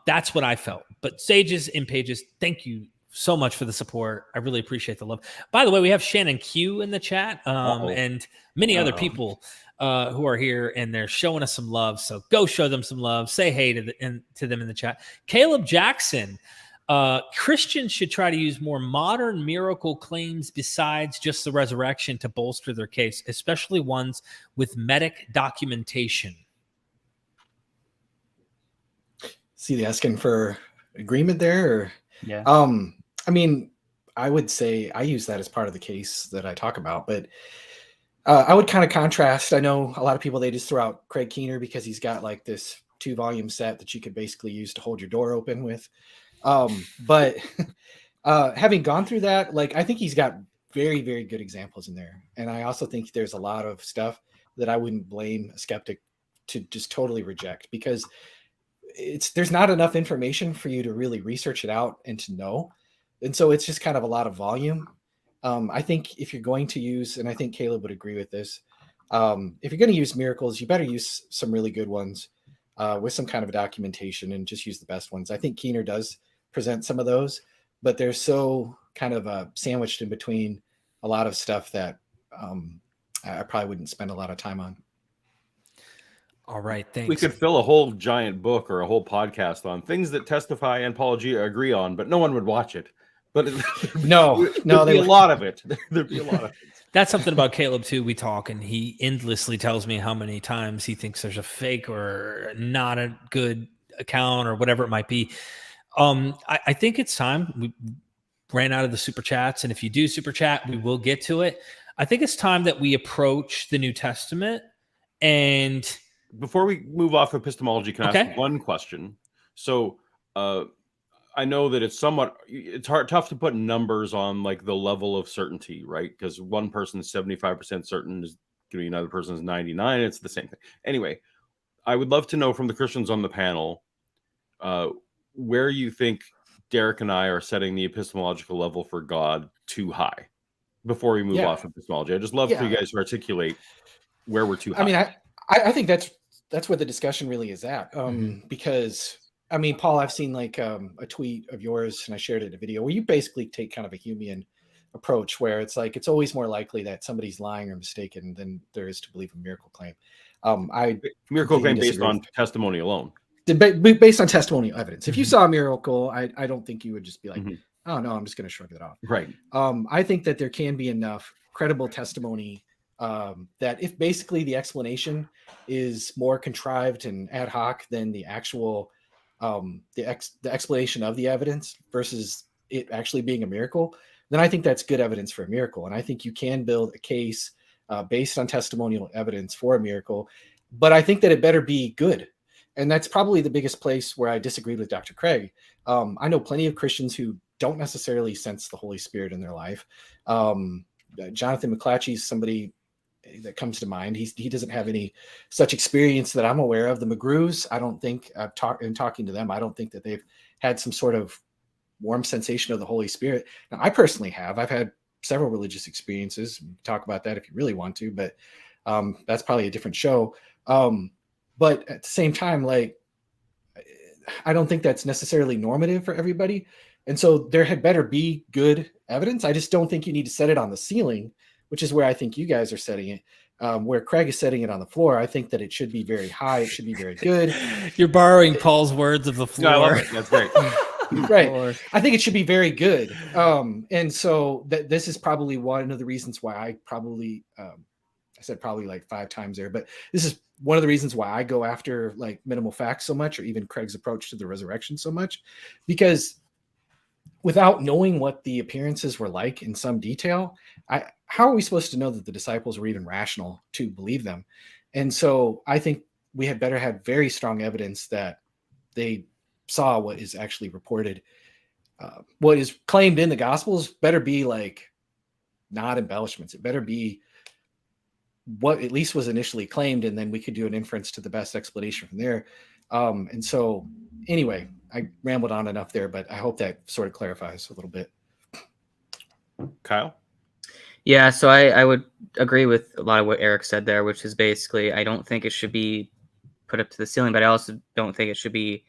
Speaker 1: That's what I felt. But Sages in Pages, thank you so much for the support. I really appreciate the love. By the way, we have Shannon Q in the chat, and many other people who are here, and they're showing us some love. So go show them some love. Say hey to them in the chat. Caleb Jackson, Christians should try to use more modern miracle claims besides just the resurrection to bolster their case, especially ones with medic documentation.
Speaker 4: See, they asking for agreement there? Or?
Speaker 2: Yeah.
Speaker 4: I mean, I would say I use that as part of the case that I talk about, but I would kind of contrast. I know a lot of people, they just throw out Craig Keener because he's got like this 2-volume set that you could basically use to hold your door open with. But having gone through that, like, I think he's got very, very good examples in there. And I also think there's a lot of stuff that I wouldn't blame a skeptic to just totally reject, because there's not enough information for you to really research it out and to know. And so it's just kind of a lot of volume. I think if you're going to use, and I think Caleb would agree with this, if you're going to use miracles, you better use some really good ones with some kind of documentation, and just use the best ones. I think Keener does present some of those, but they're so kind of sandwiched in between a lot of stuff that I probably wouldn't spend a lot of time on.
Speaker 1: All right, thanks.
Speaker 3: We could fill a whole giant book or a whole podcast on things that Testify and Paulogia agree on, but no one would watch it. But
Speaker 4: No,
Speaker 3: there'd be a lot of it. There'd be a lot of it.
Speaker 1: That's something about Caleb too. We talk, and he endlessly tells me how many times he thinks there's a fake or not a good account or whatever it might be. I think it's time. We ran out of the super chats, and if you do super chat, we will get to it. I think it's time that we approach the New Testament. And
Speaker 3: before we move off epistemology, can I ask one question? So, I know that it's tough to put numbers on like the level of certainty, right? Because one person is 75% certain is going to be another person is 99. It's the same thing. Anyway, I would love to know from the Christians on the panel where you think Derek and I are setting the epistemological level for God too high before we move off epistemology. I just love for you guys to articulate where we're too high.
Speaker 4: I mean, I think that's where the discussion really is at, because I mean, Paul, I've seen like a tweet of yours, and I shared it in a video where you basically take kind of a Humean approach, where it's like it's always more likely that somebody's lying or mistaken than there is to believe a miracle claim.
Speaker 3: Miracle claim based on testimony alone.
Speaker 4: Based on testimonial evidence. If you saw a miracle, I don't think you would just be like, oh no, I'm just going to shrug it off.
Speaker 3: Right.
Speaker 4: I think that there can be enough credible testimony that if basically the explanation is more contrived and ad hoc than the actual the explanation of the evidence versus it actually being a miracle, then I think that's good evidence for a miracle. And I think you can build a case based on testimonial evidence for a miracle, but I think that it better be good. And that's probably the biggest place where I disagreed with Dr. Craig. I know plenty of Christians who don't necessarily sense the Holy Spirit in their life. Jonathan McClatchy is somebody that comes to mind. He doesn't have any such experience that I'm aware of. The McGrews, I don't think, in talking to them, I don't think that they've had some sort of warm sensation of the Holy Spirit. Now, I personally have. I've had several religious experiences. We can talk about that if you really want to, but that's probably a different show. But at the same time, like, I don't think that's necessarily normative for everybody. And so there had better be good evidence. I just don't think you need to set it on the ceiling, which is where I think you guys are setting it. Where Craig is setting it on the floor, I think that it should be very high. It should be very good.
Speaker 1: You're borrowing Paul's words of the floor.
Speaker 3: No, I love it. That's great.
Speaker 4: Right. I think it should be very good. And so this is probably one of the reasons why I probably, I said probably like 5 times there, but this is one of the reasons why I go after like minimal facts so much, or even Craig's approach to the resurrection so much, because without knowing what the appearances were like in some detail, how are we supposed to know that the disciples were even rational to believe them? And so I think we had better have very strong evidence that they saw what is actually reported. What is claimed in the Gospels better be like not embellishments. It better be what at least was initially claimed, and then we could do an inference to the best explanation from there. And so anyway, I rambled on enough there, but I hope that sort of clarifies a little bit.
Speaker 3: Kyle?
Speaker 2: Yeah, so I would agree with a lot of what Erik said there, which is basically I don't think it should be put up to the ceiling, but I also don't think it should be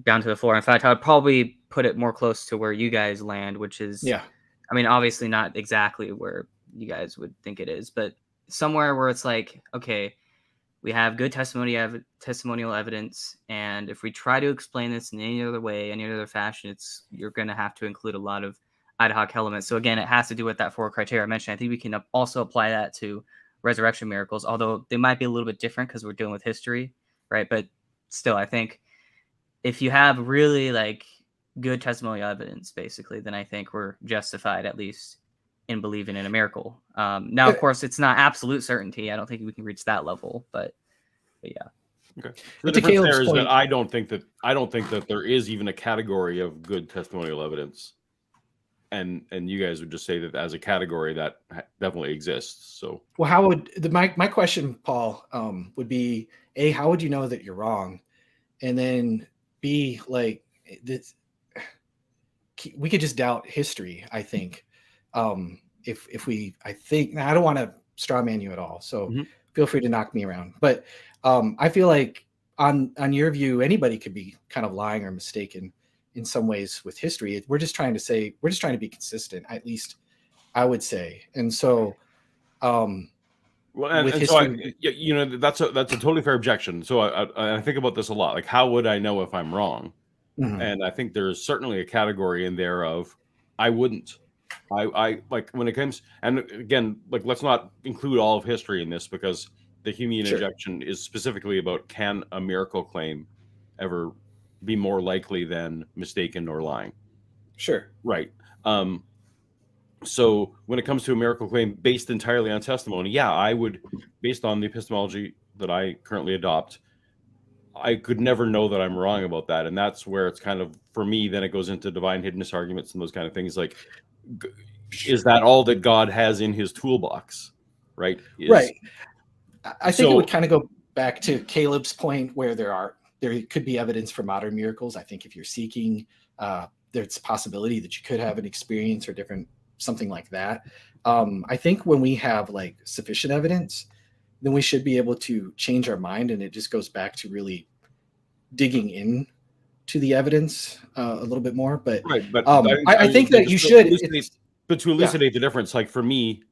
Speaker 2: down to the floor. In fact, I would probably put it more close to where you guys land, which is, I mean, obviously not exactly where you guys would think it is, but somewhere where it's like, okay, we have good testimonial evidence, and if we try to explain this in any other way, any other fashion, you're going to have to include a lot of ad hoc elements. So again, it has to do with that 4 criteria I mentioned. I think we can also apply that to resurrection miracles, although they might be a little bit different because we're dealing with history, right? But still, I think if you have really like good testimonial evidence, basically, then I think we're justified at least in believing in a miracle. Now, of course, it's not absolute certainty. I don't think we can reach that level, but yeah.
Speaker 3: Okay. The difference there is that I don't think that there is even a category of good testimonial evidence, and you guys would just say that as a category that definitely exists. So,
Speaker 4: well, how would my question, Paul, would be A, how would you know that you're wrong, and then B, like this, we could just doubt history. I think. I think I don't want to straw man you at all, so feel free to knock me around. But I feel like on your view, anybody could be kind of lying or mistaken in some ways with history. We're just trying to be consistent, at least I would say. And so,
Speaker 3: well, and history, so that's a totally fair objection. So I think about this a lot. Like, how would I know if I'm wrong? And I think there's certainly a category in there of I wouldn't. I like when it comes, and again, like let's not include all of history in this because the Humean injection is specifically about can a miracle claim ever be more likely than mistaken or lying?
Speaker 4: Sure.
Speaker 3: Right. So when it comes to a miracle claim based entirely on testimony, yeah, I would, based on the epistemology that I currently adopt, I could never know that I'm wrong about that. And that's where it's kind of, for me, then it goes into divine hiddenness arguments and those kind of things. Like, is that all that God has in his toolbox? Right.
Speaker 4: Right. I think it would kind of go back to Caleb's point where there could be evidence for modern miracles. I think if you're seeking, there's a possibility that you could have an experience or something like that. I think when we have like sufficient evidence, then we should be able to change our mind. And it just goes back to really digging in to the evidence a little bit more. But,
Speaker 3: right, but
Speaker 4: I think that you should.
Speaker 3: But to elucidate the difference, like for me,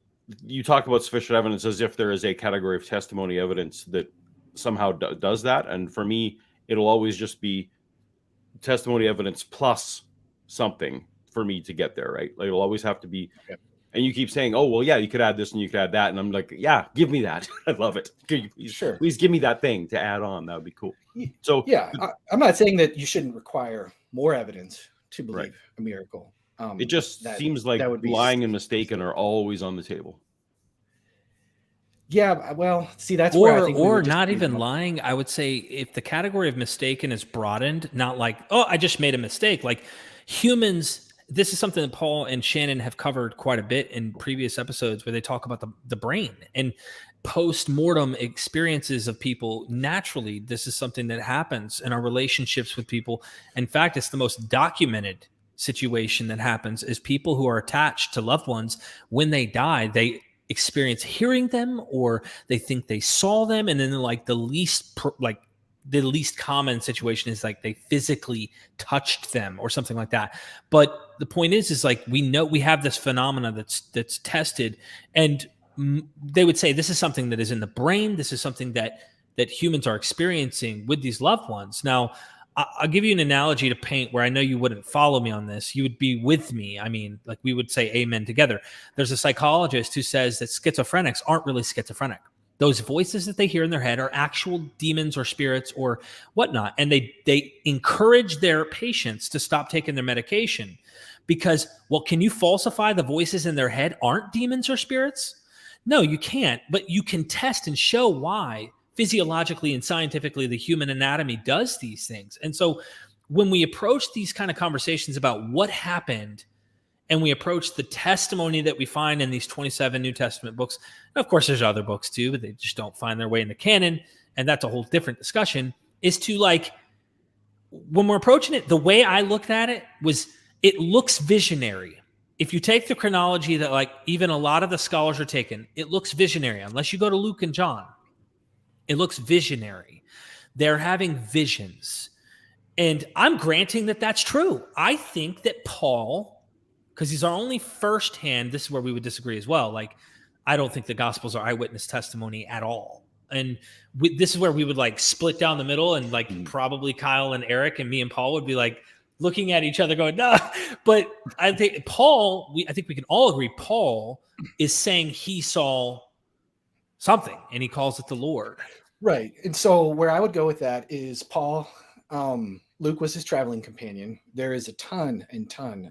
Speaker 3: you talk about sufficient evidence as if there is a category of testimony evidence that somehow does that. And for me, it'll always just be testimony evidence plus something for me to get there, right? Like it'll always have to be. Okay. And you keep saying, oh, well, yeah, you could add this and you could add that. And I'm like, yeah, give me that. I love it. Please give me that thing to add on. That would be cool. So
Speaker 4: yeah, I'm not saying that you shouldn't require more evidence to believe a miracle.
Speaker 3: It just seems like lying and mistaken are always on the table.
Speaker 4: Yeah, well, see, that's where I think
Speaker 1: or not even lying. I would say if the category of mistaken is broadened, not like, oh, I just made a mistake. Like humans, this is something that Paul and Shannon have covered quite a bit in previous episodes where they talk about the brain and post-mortem experiences of people. Naturally, this is something that happens in our relationships with people. In fact, it's the most documented situation that happens is people who are attached to loved ones. When they die, they experience hearing them or they think they saw them. And then like the least common situation is like they physically touched them or something like that. But the point is like, we know we have this phenomena that's tested, and they would say this is something that is in the brain. This is something that humans are experiencing with these loved ones. Now, I'll give you an analogy to paint where I know you wouldn't follow me on this. You would be with me. I mean, like we would say amen together. There's a psychologist who says that schizophrenics aren't really schizophrenic. Those voices that they hear in their head are actual demons or spirits or whatnot. And they encourage their patients to stop taking their medication because, well, can you falsify the voices in their head aren't demons or spirits? No, you can't. But you can test and show why physiologically and scientifically the human anatomy does these things. And so when we approach these kind of conversations about what happened and we approach the testimony that we find in these 27 New Testament books, and of course there's other books too, but they just don't find their way in the canon, and that's a whole different discussion, is to like, when we're approaching it, the way I looked at it was it looks visionary. If you take the chronology that like even a lot of the scholars are taking, it looks visionary, unless you go to Luke and John. It looks visionary. They're having visions. And I'm granting that that's true. I think that Paul, because he's our only firsthand, this is where we would disagree as well. Like, I don't think the Gospels are eyewitness testimony at all. And this is where we would like split down the middle, and like probably Kyle and Erik and me and Paul would be like looking at each other going, no. But I think Paul, I think we can all agree, Paul is saying he saw something and he calls it the Lord.
Speaker 4: Right. And so where I would go with that is Paul, Luke was his traveling companion. There is a ton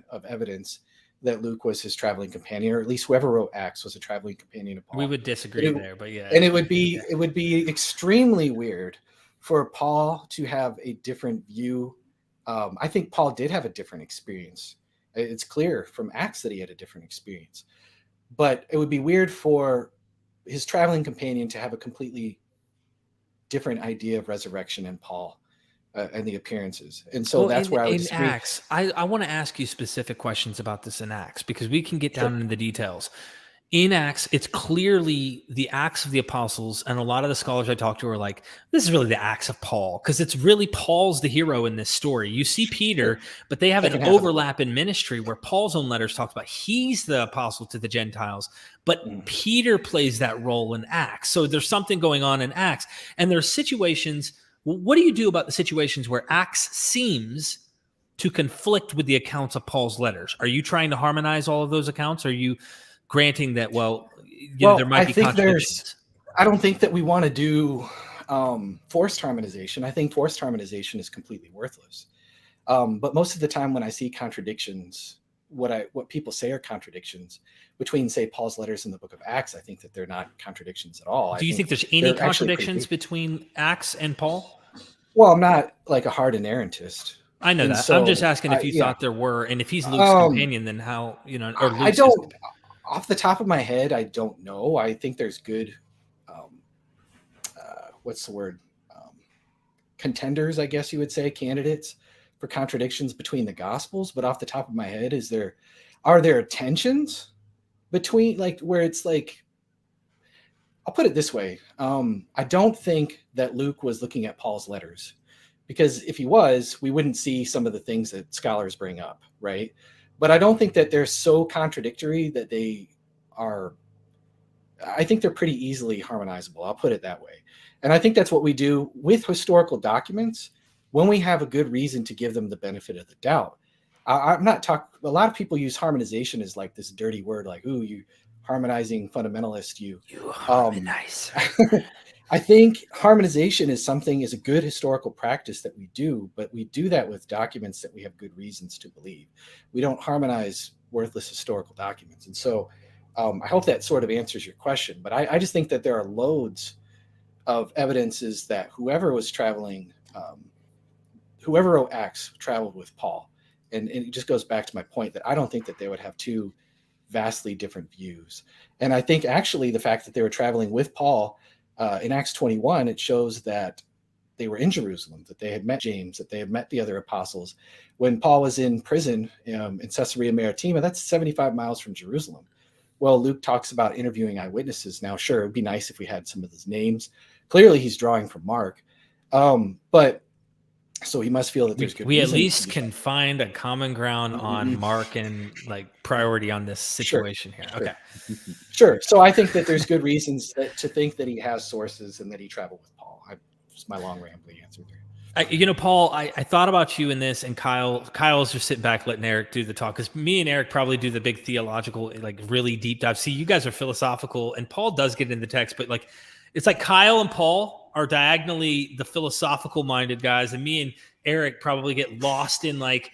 Speaker 4: of evidence that Luke was his traveling companion, or at least whoever wrote Acts was a traveling companion of Paul.
Speaker 1: We would disagree there, but yeah.
Speaker 4: And it would be extremely weird for Paul to have a different view. I think Paul did have a different experience. It's clear from Acts that he had a different experience. But it would be weird for his traveling companion to have a completely different idea of resurrection in Paul and the appearances. And so that's where I would disagree.
Speaker 1: Acts, I want to ask you specific questions about this in Acts, because we can get down into the details. In Acts, it's clearly the Acts of the Apostles, and a lot of the scholars I talked to are like, this is really the Acts of Paul, because it's really Paul's the hero in this story. You see Peter, but they have an overlap in ministry where Paul's own letters talk about he's the apostle to the Gentiles, but Peter plays that role in Acts. So there's something going on in Acts, and there's situations. What do you do about the situations where Acts seems to conflict with the accounts of Paul's letters? Are you trying to harmonize all of those accounts? Are you granting that, there might be contradictions?
Speaker 4: I don't think that we want to do forced harmonization. I think forced harmonization is completely worthless. But most of the time when I see contradictions, what people say are contradictions between, say, Paul's letters and the book of Acts, I think that they're not contradictions at all.
Speaker 1: Do you think there's any contradictions between Acts and Paul?
Speaker 4: Well, I'm not like a hard inerrantist.
Speaker 1: I know that. So I'm just asking if you thought there were, and if he's Luke's companion, then how, or Luke's
Speaker 4: I don't, off the top of my head, I don't know. I think there's good, what's the word? Contenders, I guess you would say, candidates for contradictions between the Gospels. But off the top of my head, are there tensions between, like, where it's like, I'll put it this way. I don't think that Luke was looking at Paul's letters, because if he was, we wouldn't see some of the things that scholars bring up, right? But I don't think that they're so contradictory that I think they're pretty easily harmonizable. I'll put it that way. And I think that's what we do with historical documents when we have a good reason to give them the benefit of the doubt. I'm not talking, a lot of people use harmonization as like this dirty word, like, ooh, you harmonizing fundamentalist, you
Speaker 1: harmonize.
Speaker 4: I think harmonization is a good historical practice that we do, but we do that with documents that we have good reasons to believe. We don't harmonize worthless historical documents. And so I hope that sort of answers your question, but I just think that there are loads of evidences that whoever wrote Acts traveled with Paul. And it just goes back to my point that I don't think that they would have two vastly different views. And I think actually the fact that they were traveling with Paul in Acts 21, it shows that they were in Jerusalem, that they had met James, that they had met the other apostles. When Paul was in prison in Caesarea Maritima, that's 75 miles from Jerusalem. Well, Luke talks about interviewing eyewitnesses. Now, sure, it'd be nice if we had some of his names. Clearly, he's drawing from Mark. But so he must feel that there's good
Speaker 1: we
Speaker 4: reason
Speaker 1: at least can find a common ground on Mark and like priority on this situation here. Okay.
Speaker 4: Sure. So I think that there's good reasons to think that he has sources and that he traveled with Paul. Just my long rambling answer there.
Speaker 1: Paul, I thought about you in this, and Kyle's just sitting back letting Erik do the talk, because me and Erik probably do the big theological, like really deep dive. See, you guys are philosophical, and Paul does get into text, but like it's like Kyle and Paul are diagonally the philosophical minded guys, and me and Erik probably get lost in like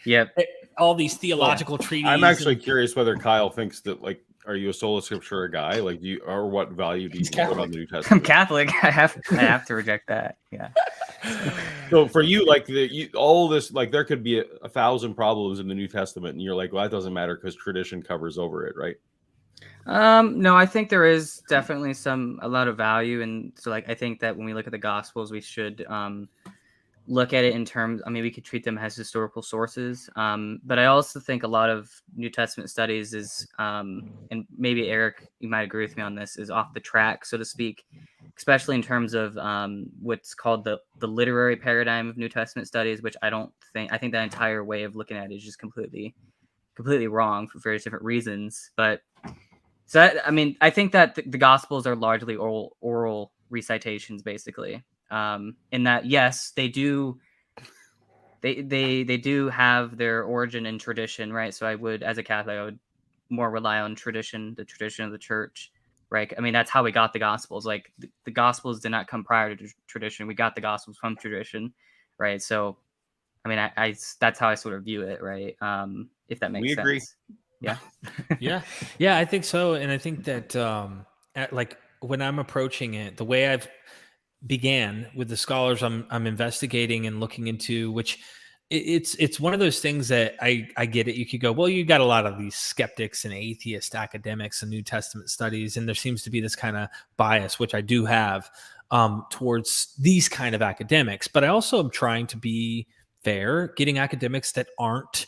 Speaker 1: all these theological treatises.
Speaker 3: I'm actually curious whether Kyle thinks that, like, are you a sola scriptura guy? Like, or what value do you put on the New Testament?
Speaker 2: I'm Catholic. I have to reject that. Yeah.
Speaker 3: So for you, like all this, like there could be a 1,000 problems in the New Testament, and you're like, well, that doesn't matter because tradition covers over it, right?
Speaker 2: No, I think there is definitely a lot of value, and so like I think that when we look at the Gospels, we should look at it in terms. I mean, we could treat them as historical sources, but I also think a lot of New Testament studies is, and maybe Erik, you might agree with me on this, is off the track, so to speak, especially in terms of what's called the literary paradigm of New Testament studies, which I think that entire way of looking at it is just completely wrong for various different reasons. But so I think that the Gospels are largely oral recitations, basically. In that, yes, they do have their origin in tradition, right? So as a Catholic, I would more rely on tradition, the tradition of the church, right? I mean, that's how we got the Gospels. Like the Gospels did not come prior to tradition. We got the Gospels from tradition, right? So, I mean, I that's how I sort of view it, right? If that makes sense. We agree. Yeah.
Speaker 1: Yeah, I think so. And I think that like when I'm approaching it, the way I've began with the scholars I'm investigating and looking into, which it's one of those things that I get it. You could go, well, you got a lot of these skeptics and atheist academics and New Testament studies, and there seems to be this kind of bias, which I do have towards these kind of academics. But I also am trying to be fair, getting academics that aren't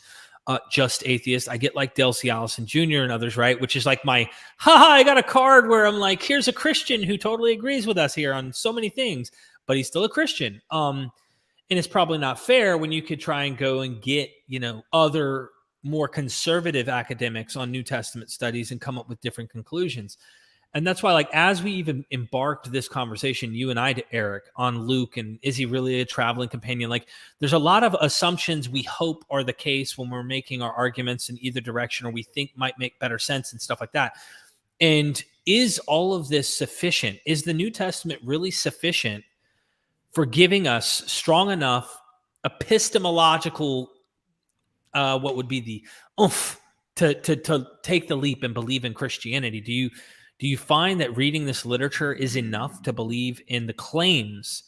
Speaker 1: just atheists. I get like Del C. Allison Jr. and others, right? Which is like my, I got a card where I'm like, here's a Christian who totally agrees with us here on so many things, but he's still a Christian. And it's probably not fair when you could try and go and get, other more conservative academics on New Testament studies and come up with different conclusions. And that's why, like, as we even embarked this conversation, you and I, to Erik, on Luke, and is he really a traveling companion? Like, there's a lot of assumptions we hope are the case when we're making our arguments in either direction, or we think might make better sense and stuff like that. And is all of this sufficient? Is the New Testament really sufficient for giving us strong enough epistemological, what would be the oomph to take the leap and believe in Christianity? Do you find that reading this literature is enough to believe in the claims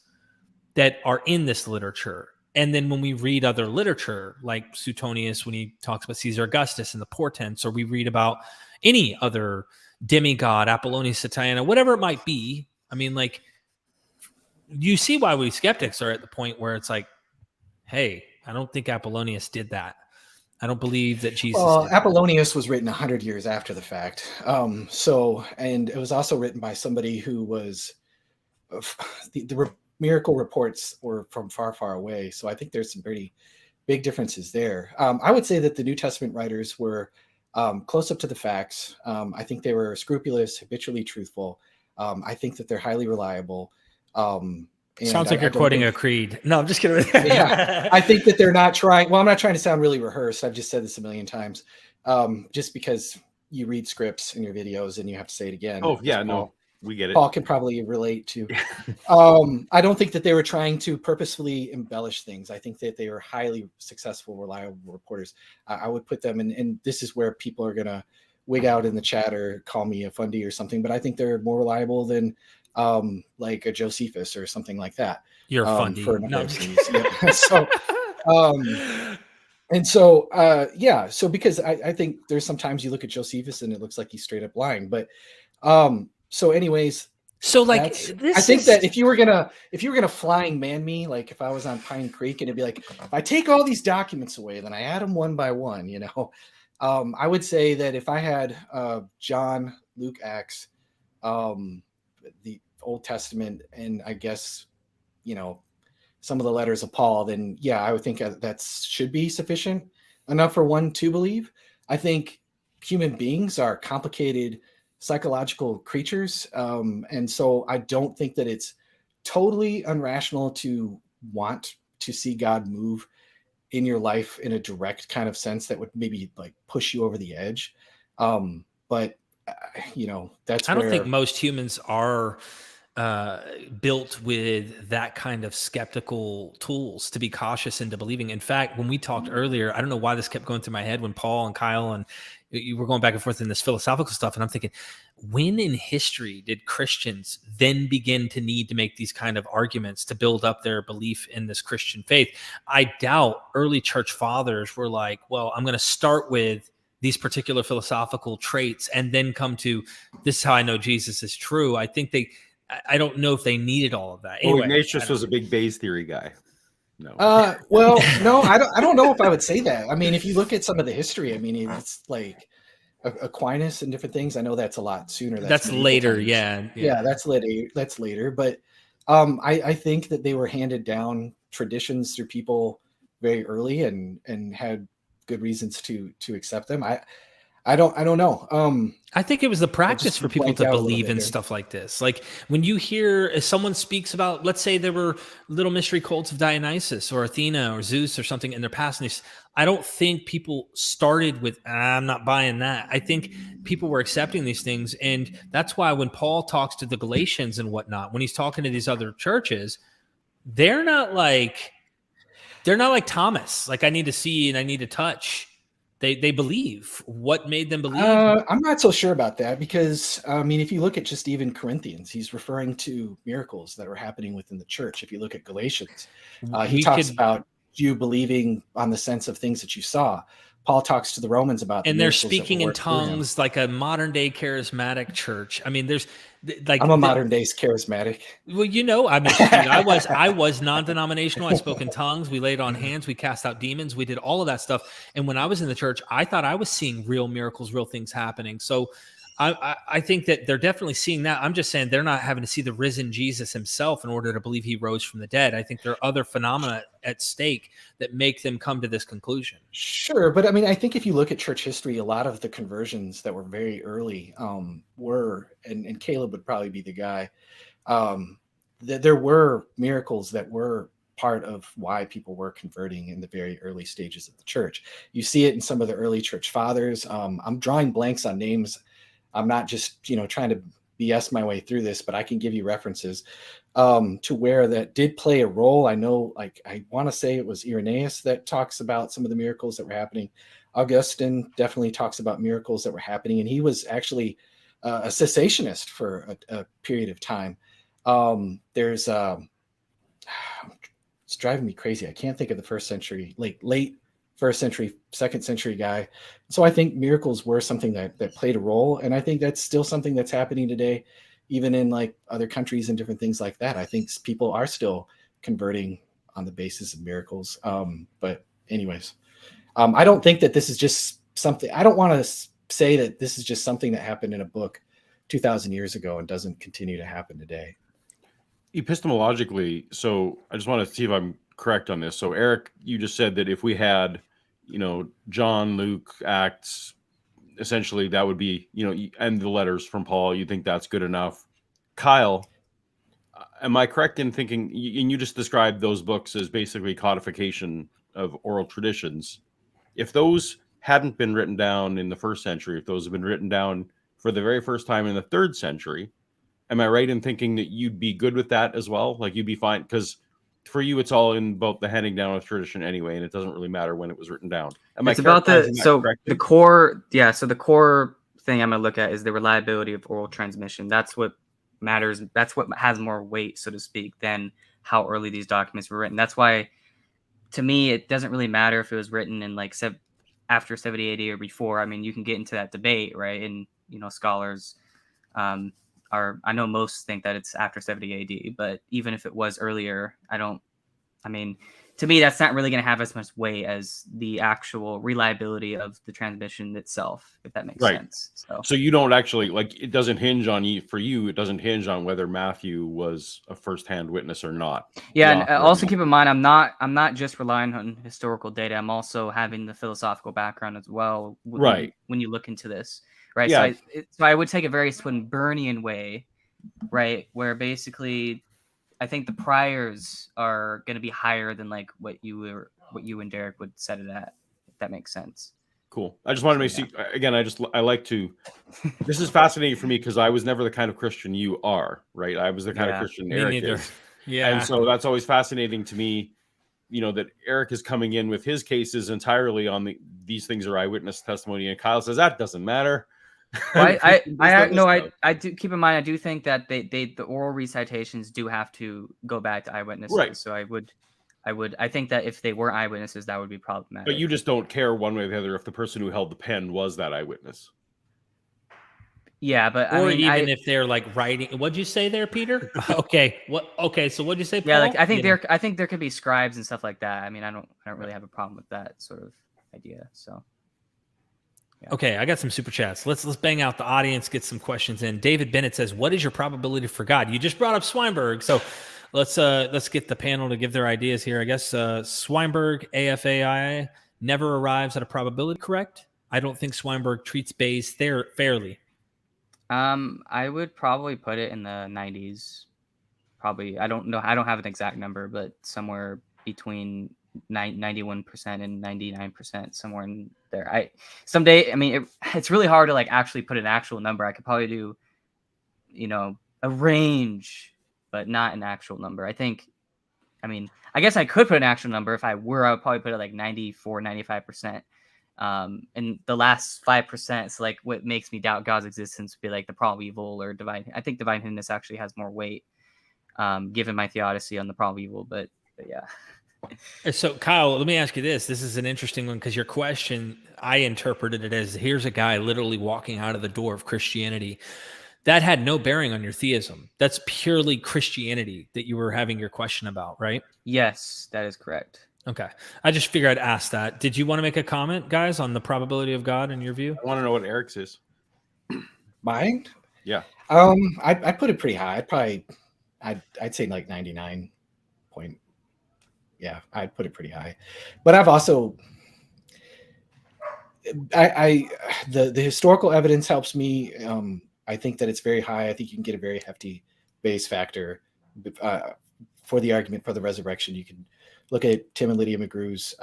Speaker 1: that are in this literature? And then when we read other literature, like Suetonius, when he talks about Caesar Augustus and the portents, or we read about any other demigod, Apollonius Satiana, whatever it might be, I mean, like, you see why we skeptics are at the point where it's like, hey, I don't think Apollonius did that. I don't believe that Jesus.
Speaker 4: Well, Apollonius was written 100 years after the fact. And it was also written by somebody who was the miracle reports were from far, far away. So I think there's some pretty big differences there. I would say that the New Testament writers were close up to the facts. I think they were scrupulous, habitually truthful. I think that they're highly reliable.
Speaker 1: Sounds like you're quoting a creed. No, I'm just kidding.
Speaker 4: Yeah, I think that they're not trying. Well, I'm not trying to sound really rehearsed. I've just said this a million times. Just because you read scripts in your videos and you have to say it again.
Speaker 3: Oh yeah, no, we get it.
Speaker 4: Paul can probably relate to. I don't think that they were trying to purposefully embellish things. I think that they were highly successful, reliable reporters. I would put them in, and this is where people are going to wig out in the chat or call me a fundy or something, but I think they're more reliable than like a Josephus or something like that.
Speaker 1: You're funny.
Speaker 4: Yeah. So because I think there's sometimes you look at Josephus and it looks like he's straight up lying. But so anyways,
Speaker 1: so like
Speaker 4: I think that if you were gonna flying man me, like if I was on Pine Creek and it'd be like, if I take all these documents away, then I add them one by one, you know. I would say that if I had John, Luke, Acts, the Old Testament, and I guess, you know, some of the letters of Paul, then yeah, I would think that should be sufficient enough for one to believe. I think human beings are complicated psychological creatures, and so I don't think that it's totally irrational to want to see God move in your life in a direct kind of sense that would maybe like push you over the edge. But you know, that's
Speaker 1: I don't think most humans are built with that kind of skeptical tools to be cautious into believing. In fact, when we talked earlier, I don't know why this kept going through my head when Paul and Kyle and you were going back and forth in this philosophical stuff. And I'm thinking, when in history did Christians then begin to need to make these kind of arguments to build up their belief in this Christian faith? I doubt early church fathers were like, well, I'm going to start with these particular philosophical traits and then come to, this is how I know Jesus is true. I don't know if they needed all of that. Anyway,
Speaker 3: Ignatius was a big Bayes theory guy. No.
Speaker 4: Well, no, I don't know if I would say that. I mean, if you look at some of the history, I mean, it's like Aquinas and different things. I know that's a lot sooner.
Speaker 1: That's later. Yeah,
Speaker 4: that's later. But I think that they were handed down traditions through people very early and had good reasons to accept them. I don't know.
Speaker 1: I think it was the practice for people to believe in stuff like this. Like when you hear if someone speaks about, let's say there were little mystery cults of Dionysus or Athena or Zeus or something, and they're passing this. I don't think people started with, I'm not buying that. I think people were accepting these things. And that's why when Paul talks to the Galatians and whatnot, when he's talking to these other churches, they're not like Thomas. Like, I need to see and I need to touch. They believe. What made them believe?
Speaker 4: I'm not so sure about that because, I mean, if you look at just even Corinthians, he's referring to miracles that are happening within the church. If you look at Galatians, he talks about you believing on the sense of things that you saw. Paul talks to the Romans about,
Speaker 1: and they're speaking in tongues like a modern day charismatic church. I mean, there's like,
Speaker 4: I'm a modern day charismatic.
Speaker 1: Well, you know, I mean, I was non-denominational. I spoke in tongues. We laid on hands. We cast out demons. We did all of that stuff. And when I was in the church, I thought I was seeing real miracles, real things happening. So I think that they're definitely seeing that. I'm just saying they're not having to see the risen Jesus himself in order to believe he rose from the dead. I think there are other phenomena at stake that make them come to this conclusion.
Speaker 4: Sure, but I mean, I think if you look at church history, a lot of the conversions that were very early were, and Caleb would probably be the guy, that there were miracles that were part of why people were converting in the very early stages of the church. You see it in some of the early church fathers. I'm drawing blanks on names. I'm not just, trying to BS my way through this, but I can give you references to where that did play a role. I know, I want to say it was Irenaeus that talks about some of the miracles that were happening. Augustine definitely talks about miracles that were happening, and he was actually a cessationist for a period of time. It's driving me crazy. I can't think of the first century, late first century, second century guy. So I think miracles were something that played a role. And I think that's still something that's happening today, even in other countries and different things like that. I think people are still converting on the basis of miracles. But anyways, I don't think that this is just something, I don't want to say that this is just something that happened in a book 2,000 years ago and doesn't continue to happen today.
Speaker 3: Epistemologically, so I just want to see if I'm correct on this. So Erik, you just said that if we had, John, Luke, Acts, essentially that would be, and the letters from Paul, you think that's good enough. Kyle, am I correct in thinking, and you just described those books as basically codification of oral traditions. If those hadn't been written down in the first century, if those have been written down for the very first time in the 3rd century, am I right in thinking that you'd be good with that as well? Like you'd be fine, because for you, it's all in about the handing down of tradition anyway, and it doesn't really matter when it was written down.
Speaker 2: It's about the core. Yeah. So the core thing I'm going to look at is the reliability of oral transmission. That's what matters. That's what has more weight, so to speak, than how early these documents were written. That's why, to me, it doesn't really matter if it was written in after 70 AD or before. I mean, you can get into that debate, right? And scholars I know most think that it's after 70 AD, but even if it was earlier, to me, that's not really going to have as much weight as the actual reliability of the transmission itself, if that makes sense.
Speaker 3: So you don't actually, it doesn't hinge on you, for you, it doesn't hinge on whether Matthew was a firsthand witness or not.
Speaker 2: Yeah. And also keep in mind, I'm not just relying on historical data. I'm also having the philosophical background as well. When you look into this. Right. Yeah. So I would take a very Swinburnian way, right, where basically I think the priors are going to be higher than what you and Derek would set it at, if that makes sense.
Speaker 3: Cool. I just wanted to again, I like to, this is fascinating for me because I was never the kind of Christian you are, right? I was the kind of Christian Erik is.
Speaker 1: Yeah.
Speaker 3: And so that's always fascinating to me, that Erik is coming in with his cases entirely on these things are eyewitness testimony, and Kyle says that doesn't matter.
Speaker 2: Well, I do keep in mind. I do think that the oral recitations do have to go back to eyewitnesses.
Speaker 3: Right.
Speaker 2: So I think that if they were eyewitnesses, that would be problematic.
Speaker 3: But you just don't care one way or the other if the person who held the pen was that eyewitness.
Speaker 2: Yeah, but
Speaker 1: if they're writing. What'd you say there, Peter? Okay. Okay. So what'd you say, Paul?
Speaker 2: Yeah, I think there could be scribes and stuff like that. I mean, I don't really have a problem with that sort of idea. So.
Speaker 1: Yeah. Okay, I got some super chats. Let's bang out the audience, get some questions in. David Bennett says, "What is your probability for God?" You just brought up Swinburne, so let's get the panel to give their ideas here. I guess Swinburne AFAI never arrives at a probability. Correct? I don't think Swinburne treats bays fairly.
Speaker 2: I would probably put it in the 90s. Probably, I don't know. I don't have an exact number, but somewhere between 91% and 99%, somewhere in there. It's really hard to actually put an actual number. I could probably do, a range, but not an actual number. I guess I could put an actual number if I would probably put it 94, 95%. And the last 5%, so what makes me doubt God's existence would be the probable evil or divine. I think divine hiddenness actually has more weight, given my theodicy on the probable evil, but yeah.
Speaker 1: So, Kyle, let me ask you this. This is an interesting one because your question, I interpreted it as here's a guy literally walking out of the door of Christianity. That had no bearing on your theism. That's purely Christianity that you were having your question about, right?
Speaker 2: Yes, that is correct.
Speaker 1: Okay. I just figured I'd ask that. Did you want to make a comment, guys, on the probability of God in your view?
Speaker 3: I want to know what Erik's is.
Speaker 4: Mine?
Speaker 3: Yeah.
Speaker 4: I put it pretty high. I'd say like 99 point. Yeah, I'd put it pretty high. But I've also the historical evidence helps me. I think that it's very high. I think you can get a very hefty base factor for the argument for the resurrection. You can look at Tim and Lydia McGrew's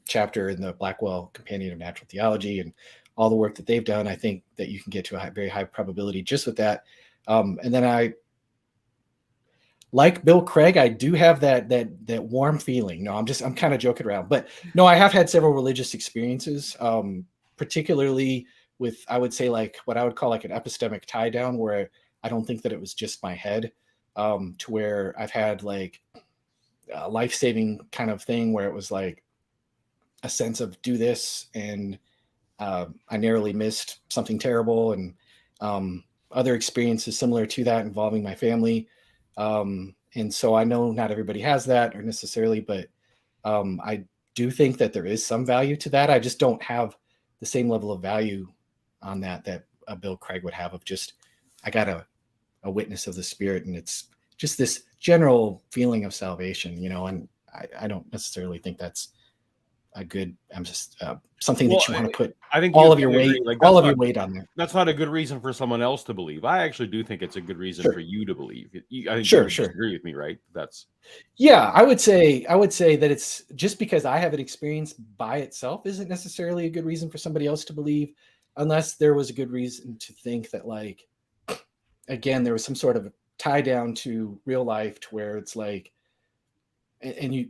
Speaker 4: chapter in the Blackwell Companion of Natural Theology and all the work that they've done. I think that you can get to a very high probability just with that. And then I, like Bill Craig, I do have that warm feeling. No, I'm kind of joking around, but no, I have had several religious experiences, particularly with, I would say, like what I would call like an epistemic tie down, where I don't think that it was just my head, to where I've had like a life-saving kind of thing where it was like a sense of do this, and I narrowly missed something terrible, and other experiences similar to that involving my family. And so I know not everybody has that or necessarily, but I do think that there is some value to that. I just don't have the same level of value on that Bill Craig would have, of just, I got a witness of the Spirit, and it's just this general feeling of salvation, and I don't necessarily think that's a good, I'm just something that you want to put
Speaker 3: I think
Speaker 4: all of your weight, your weight on there.
Speaker 3: That's not a good reason for someone else to believe. I actually do think it's a good reason for you to believe. I think you agree with me, right?
Speaker 4: Yeah, I would say that it's just because I have an experience by itself isn't necessarily a good reason for somebody else to believe, unless there was a good reason to think that, like, again, there was some sort of tie down to real life, to where it's like, and you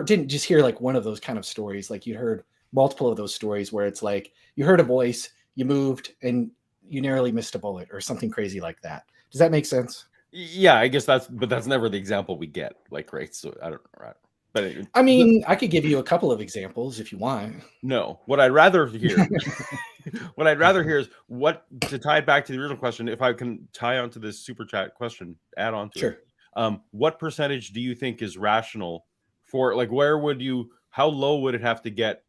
Speaker 4: didn't just hear like one of those kind of stories, like you heard multiple of those stories where it's like you heard a voice, you moved, and you narrowly missed a bullet or something crazy like that. Does that make sense?
Speaker 3: Yeah, I guess that's never the example we get, like, right? So I don't know, right? But
Speaker 4: I mean, I could give you a couple of examples if you want.
Speaker 3: No, what I'd rather hear, is what, to tie it back to the original question, if I can tie onto this super chat question, add on to it. What percentage do you think is rational for, like, how low would it have to get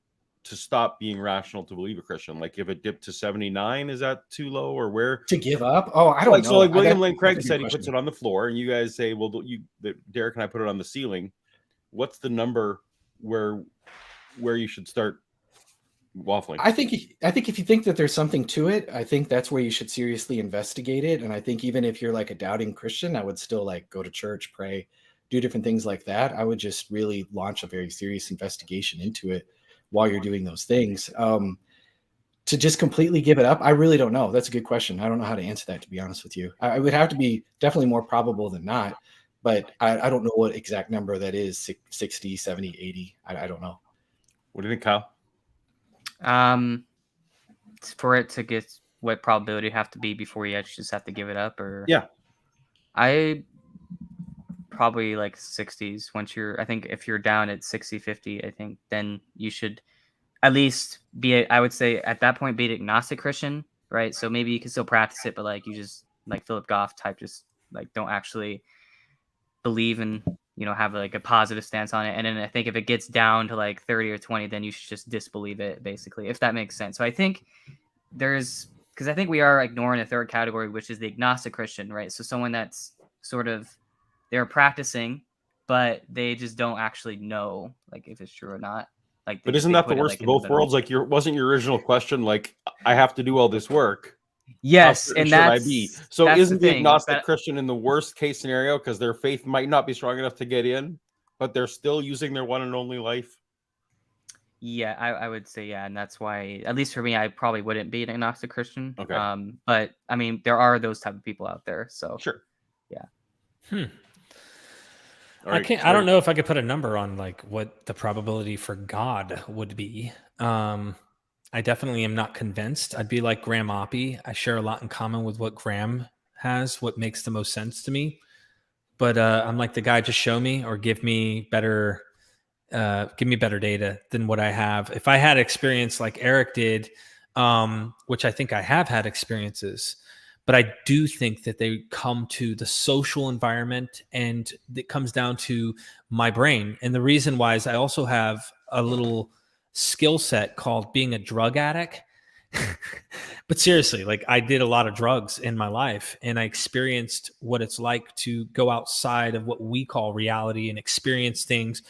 Speaker 3: to stop being rational to believe a Christian? Like, if it dipped to 79, is that too low, or where
Speaker 4: to give up? Oh, I don't know.
Speaker 3: So like William Lane Craig said, he puts it on the floor, and you guys say, well, Derek and I put it on the ceiling. What's the number where you should start waffling?
Speaker 4: I think if you think that there's something to it, I think that's where you should seriously investigate it. And I think even if you're like a doubting Christian, I would still like go to church, pray, do different things like that. I would just really launch a very serious investigation into it while you're doing those things. To just completely give it up, I really don't know. That's a good question. I don't know how to answer that, to be honest with you. I would have to be definitely more probable than not, but I don't know what exact number that is, 60, 70, 80. I don't know.
Speaker 3: What do you think, Kyle?
Speaker 2: For it to get, what probability have to be before you actually just have to give it up? Or
Speaker 3: yeah,
Speaker 2: I probably like 60s. I think if you're down at 60-50, I think then you should at least be I would say at that point be an agnostic Christian, right? So maybe you can still practice it, but like you just like Philip Goff type, just like don't actually believe and have like a positive stance on it. And then I think if it gets down to like 30 or 20, then you should just disbelieve it, basically, if that makes sense. So I think because I think we are ignoring a third category, which is the agnostic Christian, right? So someone that's sort of, they're practicing, but they just don't actually know like if it's true or not. Like,
Speaker 3: but isn't that the worst of both worlds? Like, wasn't your original question like, I have to do all this work?
Speaker 2: Yes, and that's
Speaker 3: I be? So isn't the agnostic Christian in the worst case scenario, because their faith might not be strong enough to get in, but they're still using their one and only life?
Speaker 2: Yeah, I would say, yeah, and that's why, at least for me, I probably wouldn't be an agnostic Christian.
Speaker 3: Okay.
Speaker 2: But I mean, there are those type of people out there. So
Speaker 3: sure.
Speaker 2: Yeah.
Speaker 1: Right, I don't know if I could put a number on like what the probability for God would be. I definitely am not convinced. I'd be like Graham Oppie. I share a lot in common with what Graham has, what makes the most sense to me. But I'm like the guy, just show me or give me better data than what I have. If I had experience like Erik did, which I think I have had experiences, but I do think that they come to the social environment, and it comes down to my brain. And the reason why is I also have a little skill set called being a drug addict. But seriously, like I did a lot of drugs in my life, and I experienced what it's like to go outside of what we call reality and experience things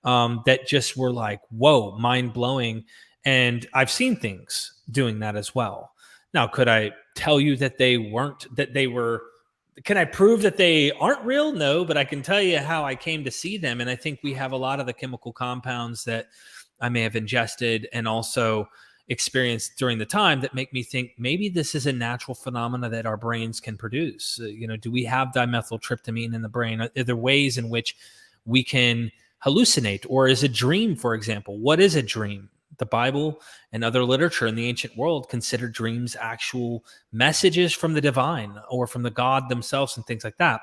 Speaker 1: that just were like, whoa, mind blowing. And I've seen things doing that as well. Now, could I tell you that they weren't, that they were, can I prove that they aren't real? No, but I can tell you how I came to see them. And I think we have a lot of the chemical compounds that I may have ingested and also experienced during the time that make me think maybe this is a natural phenomena that our brains can produce. Do we have dimethyltryptamine in the brain? Are there ways in which we can hallucinate? Or is a dream, for example? What is a dream? The Bible and other literature in the ancient world consider dreams actual messages from the divine or from the God themselves and things like that.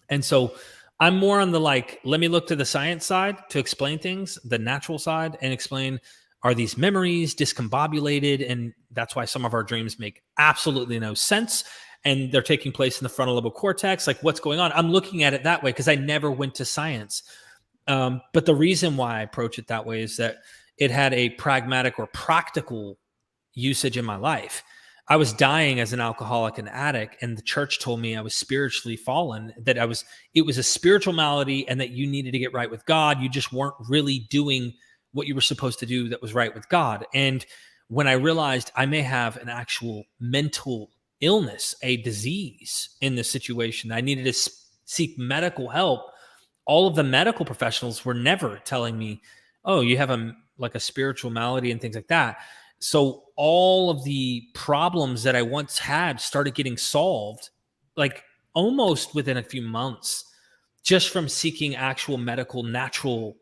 Speaker 1: And so I'm more on the like, let me look to the science side to explain things, the natural side, and explain, are these memories discombobulated? And that's why some of our dreams make absolutely no sense. And they're taking place in the frontal lobe cortex. Like, what's going on? I'm looking at it that way because I never went to science. But the reason why I approach it that way is that it had a pragmatic or practical usage in my life. I was dying as an alcoholic and addict, and the church told me I was spiritually fallen, that it was a spiritual malady and that you needed to get right with God. You just weren't really doing what you were supposed to do that was right with God. And when I realized I may have an actual mental illness, a disease in this situation, I needed to seek medical help. All of the medical professionals were never telling me, oh, you have a spiritual malady and things like that. So all of the problems that I once had started getting solved, like almost within a few months, just from seeking actual medical, natural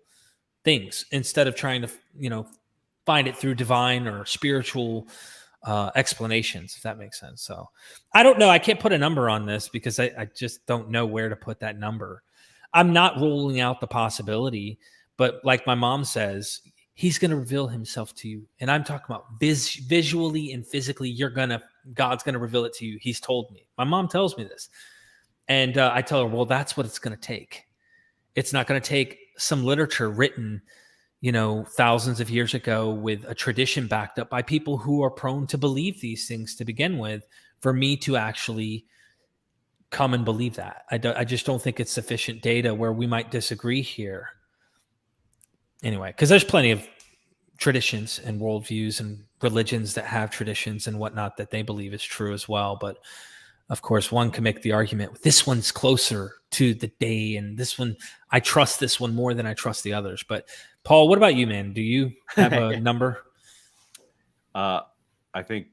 Speaker 1: things instead of trying to, find it through divine or spiritual explanations, if that makes sense. So I don't know. I can't put a number on this because I just don't know where to put that number. I'm not ruling out the possibility, but like my mom says, he's going to reveal himself to you. And I'm talking about visually and physically. God's going to reveal it to you. He's told me. My mom tells me this. And I tell her, well, that's what it's going to take. It's not going to take some literature written, thousands of years ago with a tradition backed up by people who are prone to believe these things to begin with for me to actually come and believe that. I just don't think it's sufficient data where we might disagree here. Anyway, because there's plenty of traditions and worldviews and religions that have traditions and whatnot that they believe is true as well. But of course, one can make the argument, this one's closer to the day, and this one, I trust this one more than I trust the others. But Paul, what about you, man? Do you have a number?
Speaker 3: I think,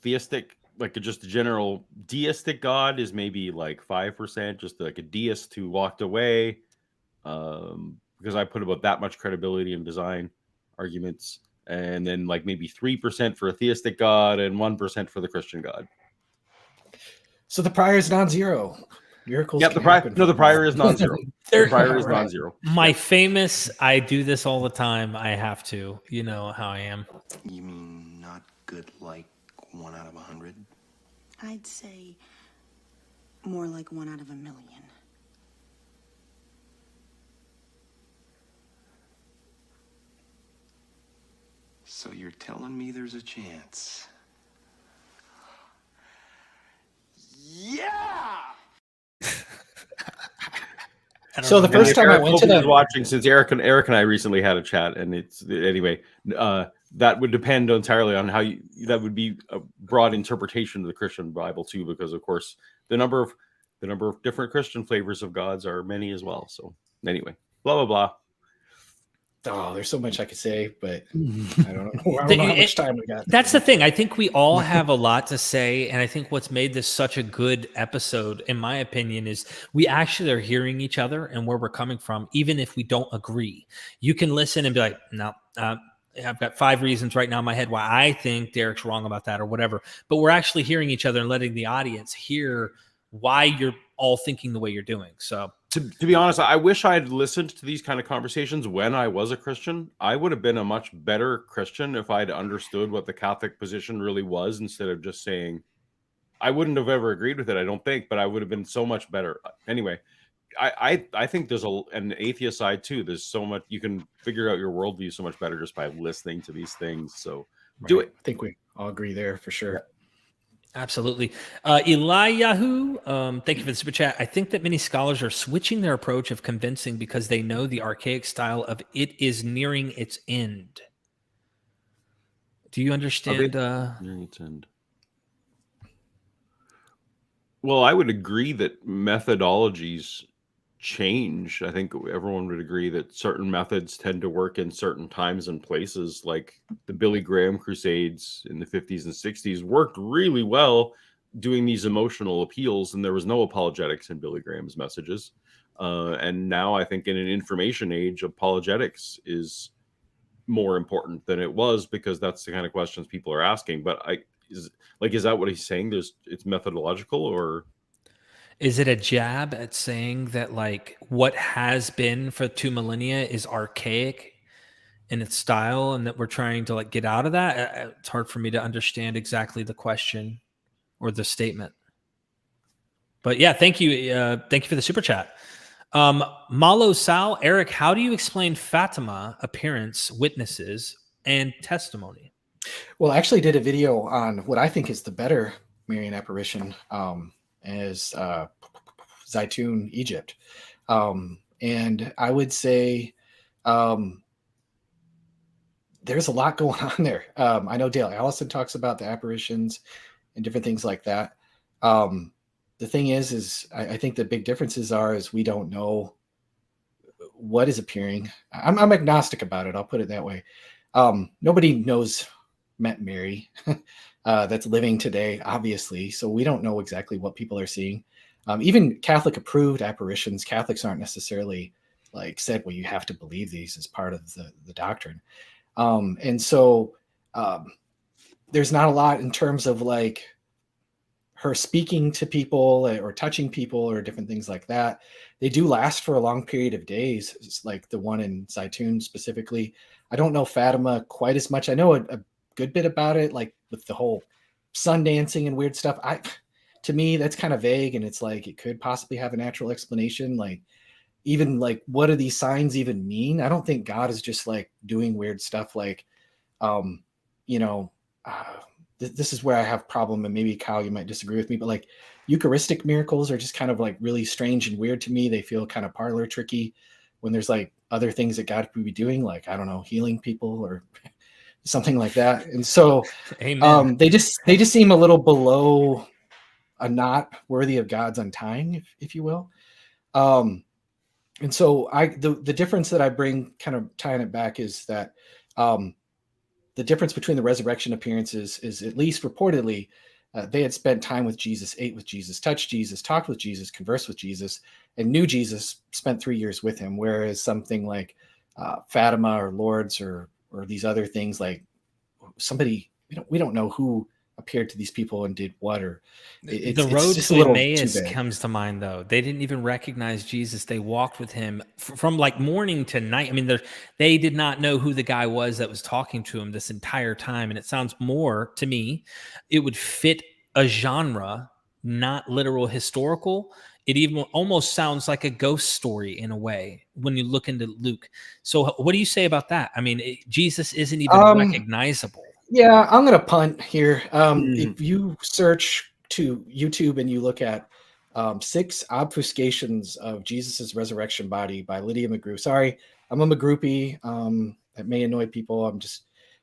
Speaker 3: theistic, like just a general deistic God is maybe like 5%, just like a deist who walked away. Because I put about that much credibility in design arguments, and then like maybe 3% for a theistic God and 1% for the Christian God.
Speaker 4: So the prior is non-zero. Miracles.
Speaker 3: Yep, the prior is non-zero. The prior is non-zero.
Speaker 1: My famous, I do this all the time. I have to. You know how I am.
Speaker 7: You mean not good like 1 out of 100?
Speaker 8: I'd say more like 1 out of 1 million.
Speaker 7: So you're telling me there's a chance? Yeah!
Speaker 4: So the first time I went to the
Speaker 3: watching, since Erik and I recently had a chat, and it's anyway, that would depend entirely on how that would be a broad interpretation of the Christian Bible too, because of course the number of different Christian flavors of gods are many as well. So anyway, blah blah blah.
Speaker 4: Oh, there's so much I could say, but I don't know how much time we got.
Speaker 1: That's the thing. I think we all have a lot to say. And I think what's made this such a good episode, in my opinion, is we actually are hearing each other and where we're coming from, even if we don't agree. You can listen and be like, no, I've got 5 reasons right now in my head why I think Derek's wrong about that or whatever. But we're actually hearing each other and letting the audience hear why you're all thinking the way you're doing. So
Speaker 3: to be honest, I wish I had listened to these kind of conversations when I was a Christian. I would have been a much better Christian if I'd understood what the Catholic position really was, instead of just saying, I wouldn't have ever agreed with it, I don't think, but I would have been so much better. Anyway, I think there's an atheist side too. There's so much you can figure out your worldview so much better just by listening to these things. So do it.
Speaker 4: I think we all agree there for sure.
Speaker 3: Yeah.
Speaker 1: Absolutely. Eliyahu, thank you for the super chat. I think that many scholars are switching their approach of convincing because they know the archaic style of it is nearing its end. Do you understand?
Speaker 3: Nearing its end. Well, I would agree that methodologies change. I think everyone would agree that certain methods tend to work in certain times and places, like the Billy Graham Crusades in the 50s and 60s worked really well doing these emotional appeals, and there was no apologetics in Billy Graham's messages. And now I think in an information age, apologetics is more important than it was because that's the kind of questions people are asking. But is that what he's saying? It's methodological, or
Speaker 1: is it a jab at saying that like what has been for 2 millennia is archaic in its style and that we're trying to like get out of that? It's hard for me to understand exactly the question or the statement. But yeah, thank you. Thank you for the super chat. Malo Sal, Erik, how do you explain Fatima, appearance, witnesses, and testimony?
Speaker 4: Well, I actually did a video on what I think is the better Marian apparition, as Zaytun, Egypt. And I would say there's a lot going on there. I know Dale Allison talks about the apparitions and different things like that. The thing is I think the big differences is we don't know what is appearing. I'm agnostic about it. I'll put it that way. Nobody met Mary that's living today, obviously. So we don't know exactly what people are seeing. Even Catholic approved apparitions, Catholics aren't necessarily like said, well, you have to believe these as part of the doctrine. And so there's not a lot in terms of like her speaking to people or touching people or different things like that. They do last for a long period of days. It's like the one in Zaytun specifically. I don't know Fatima quite as much. I know a good bit about it, like with the whole sun dancing and weird stuff. To me, that's kind of vague, and it's like it could possibly have a natural explanation. Like, even like, what do these signs even mean? I don't think God is just like doing weird stuff. Like, this is where I have problem, and maybe Kyle, you might disagree with me, but like Eucharistic miracles are just kind of like really strange and weird to me. They feel kind of parlor tricky when there's like other things that God could be doing, like, I don't know, healing people or something like that. And so they just seem a little below not worthy of God's untying, if you will. And so the difference that I bring, kind of tying it back, is that the difference between the resurrection appearances is, at least reportedly, they had spent time with Jesus, ate with Jesus, touched Jesus, talked with Jesus, conversed with Jesus, and knew Jesus, spent 3 years with him. Whereas something like Fatima or Lourdes or these other things, like somebody, we don't know who appeared to these people and did what, or
Speaker 1: the road to Emmaus comes to mind, though. They didn't even recognize Jesus. They walked with him from like morning to night. I mean, they did not know who the guy was that was talking to him this entire time. And it sounds more to me, it would fit a genre, not literal historical. It even almost sounds like a ghost story in a way when you look into Luke. So what do you say about that? I mean, Jesus isn't even recognizable.
Speaker 4: Yeah, I'm going to punt here. If you search to YouTube and you look at 6 obfuscations of Jesus's resurrection body by Lydia McGrew. Sorry, I'm a McGroupie. That may annoy people.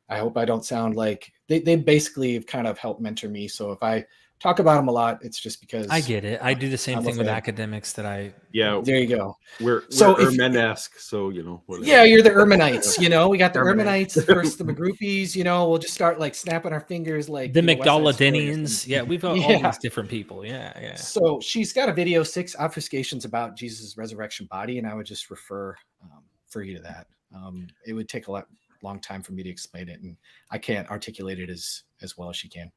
Speaker 4: I hope I don't sound like they basically have kind of helped mentor me. So if I talk about them a lot, it's just because
Speaker 1: I get it. I do the same thing with academics there
Speaker 4: you go.
Speaker 3: We're Ehrman-esque, so whatever.
Speaker 4: Yeah, you're the Ehrmanites. We got the Ehrmanites versus the McGroupies. We'll just start like snapping our fingers, like
Speaker 1: the McDowellinians. Yeah, we've got all these different people. Yeah.
Speaker 4: So she's got a video, 6 obfuscations about Jesus' resurrection body, and I would just refer you to that. It would take a long time for me to explain it, and I can't articulate it as well as she can.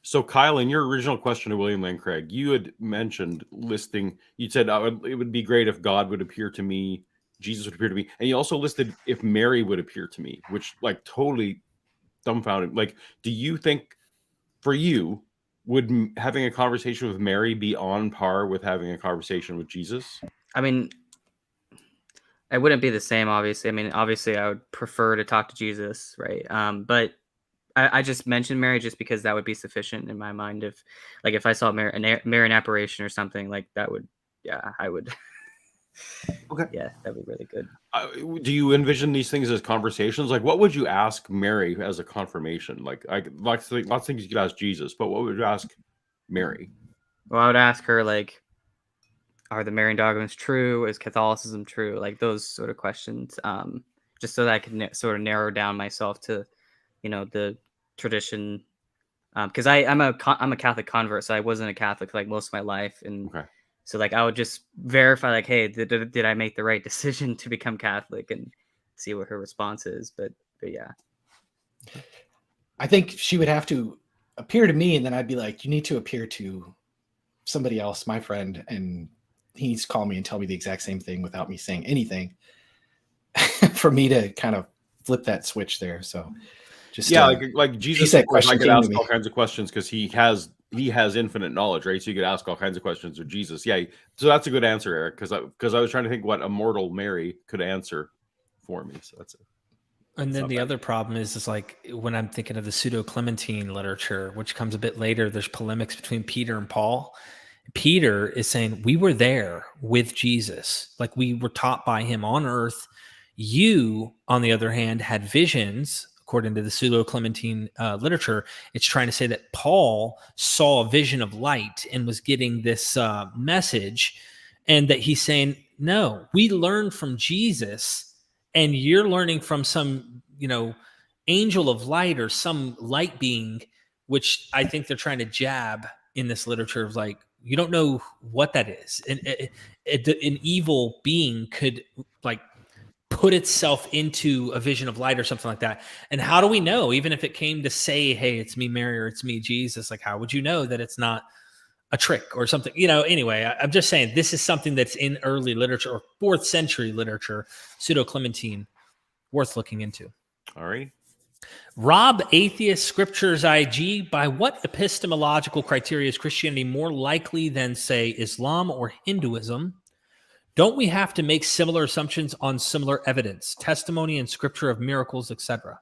Speaker 3: So, Kyle, in your original question to William Lane Craig, you had mentioned listing. You said it would be great if God would appear to me, Jesus would appear to me, and you also listed if Mary would appear to me, which like totally dumbfounded. Like, do you think, for you, would having a conversation with Mary be on par with having a conversation with Jesus?
Speaker 2: I mean, it wouldn't be the same, obviously. I mean, obviously, I would prefer to talk to Jesus, right? But I just mentioned Mary just because that would be sufficient in my mind. If I saw Mary in apparition or something like that, I would.
Speaker 3: Okay.
Speaker 2: Yeah, that'd be really good.
Speaker 3: Do you envision these things as conversations? Like, what would you ask Mary as a confirmation? Like lots of things you could ask Jesus, but what would you ask Mary?
Speaker 2: Well, I would ask her, like, are the Marian dogmas true? Is Catholicism true? Like those sort of questions, just so that I can sort of narrow down myself to, the tradition. Because I'm a Catholic convert, so I wasn't a Catholic like most of my life, and so like I would just verify, like, hey, did I make the right decision to become Catholic, and see what her response is. But yeah,
Speaker 4: I think she would have to appear to me, and then I'd be like, you need to appear to somebody else, my friend, and he needs to call me and tell me the exact same thing without me saying anything for me to kind of flip that switch there. So just
Speaker 3: like Jesus, I could ask all kinds of questions because he has infinite knowledge, right? So you could ask all kinds of questions of Jesus. Yeah, so that's a good answer, Erik, because I was trying to think what a mortal Mary could answer for me. So that's it.
Speaker 1: And then the other problem is like when I'm thinking of the pseudo-Clementine literature, which comes a bit later, there's polemics between Peter and Paul. Peter is saying, we were there with Jesus, like we were taught by him on earth. You, on the other hand, had visions. According to the pseudo-Clementine literature, it's trying to say that Paul saw a vision of light and was getting this message, and that he's saying, no, we learned from Jesus, and you're learning from some, angel of light or some light being, which I think they're trying to jab in this literature of like, you don't know what that is. An evil being could like put itself into a vision of light or something like that. And how do we know, even if it came to say, hey, it's me, Mary, or it's me, Jesus, like, how would you know that it's not a trick or something? Anyway, I'm just saying this is something that's in early literature or 4th century literature, pseudo-Clementine, worth looking into.
Speaker 3: All right.
Speaker 1: Rob Atheist Scriptures IG, by what epistemological criteria is Christianity more likely than, say, Islam or Hinduism? Don't we have to make similar assumptions on similar evidence, testimony and scripture of miracles, etc.?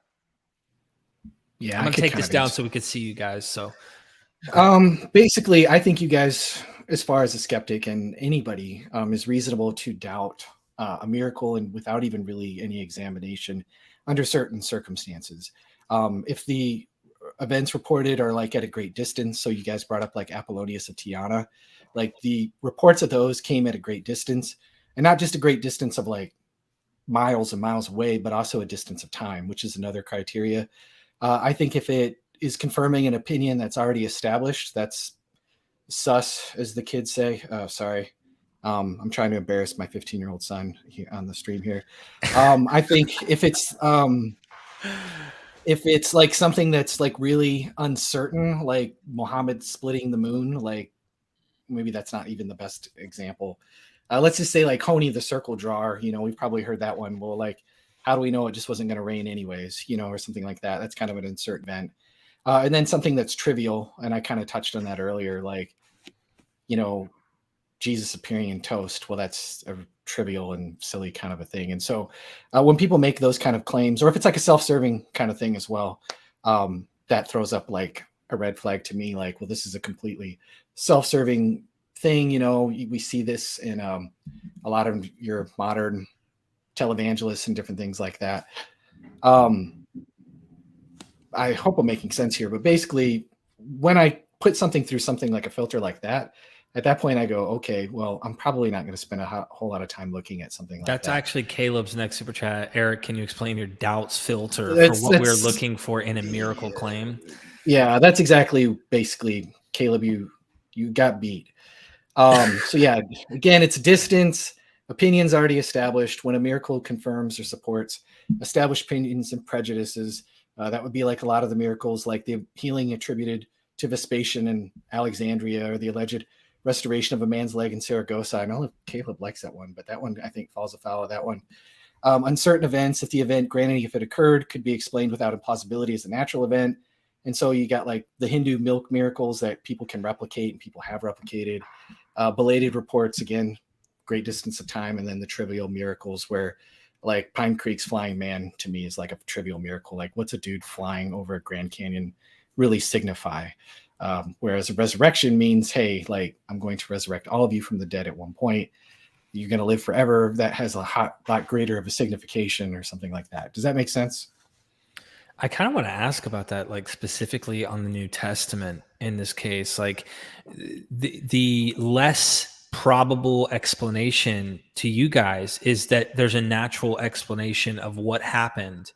Speaker 4: Yeah,
Speaker 1: I'm going to take this down so we could see you guys. So,
Speaker 4: basically, I think you guys, as far as a skeptic and anybody, is reasonable to doubt a miracle and without even really any examination under certain circumstances. If the events reported are like at a great distance, so you guys brought up like Apollonius of Tyana, like the reports of those came at a great distance, and not just a great distance of like miles and miles away, but also a distance of time, which is another criteria. I think if it is confirming an opinion that's already established, that's sus, as the kids say. Sorry. I'm trying to embarrass my 15-year-old son here on the stream here. I think if it's like something that's like really uncertain, like Muhammad splitting the moon, like maybe that's not even the best example. Let's just say like Honey the circle drawer, we've probably heard that one. Well, like, how do we know it just wasn't going to rain anyways, or something like that? That's kind of an insert event. And then something that's trivial, and I kind of touched on that earlier, like, Jesus appearing in toast. Well, that's a trivial and silly kind of a thing. And so when people make those kind of claims, or if it's like a self-serving kind of thing as well, that throws up like a red flag to me, like, well, this is a completely self-serving thing. We see this in a lot of your modern televangelists and different things like that. I hope I'm making sense here, but basically when I put something through something like a filter like that, at that point I go, okay, well, I'm probably not going to spend a whole lot of time looking at something like that.
Speaker 1: That's actually Caleb's next super chat. Erik, can you explain your doubts filter for what we're looking for in a miracle claim?
Speaker 4: Yeah, that's exactly, basically, Caleb, you got beat. So yeah, again, it's distance, opinions already established. When a miracle confirms or supports established opinions and prejudices, that would be like a lot of the miracles, like the healing attributed to Vespasian in Alexandria, or the alleged restoration of a man's leg in Saragossa. I know Caleb likes that one, but that one I think falls afoul of that one. Uncertain events, if the event, granted if it occurred, could be explained without implausibility as a natural event. And so you got like the Hindu milk miracles that people can replicate and people have replicated. Belated reports, again, great distance of time, and then the trivial miracles where like Pine Creek's flying man to me is like a trivial miracle. Like what's a dude flying over a Grand Canyon really signify? Whereas a resurrection means, hey, like I'm going to resurrect all of you from the dead at one point. You're going to live forever. That has a lot greater of a signification or something like that. Does that make sense?
Speaker 1: I kind of want to ask about that, like specifically on the New Testament in this case, like the less probable explanation to you guys is that there's a natural explanation of what happened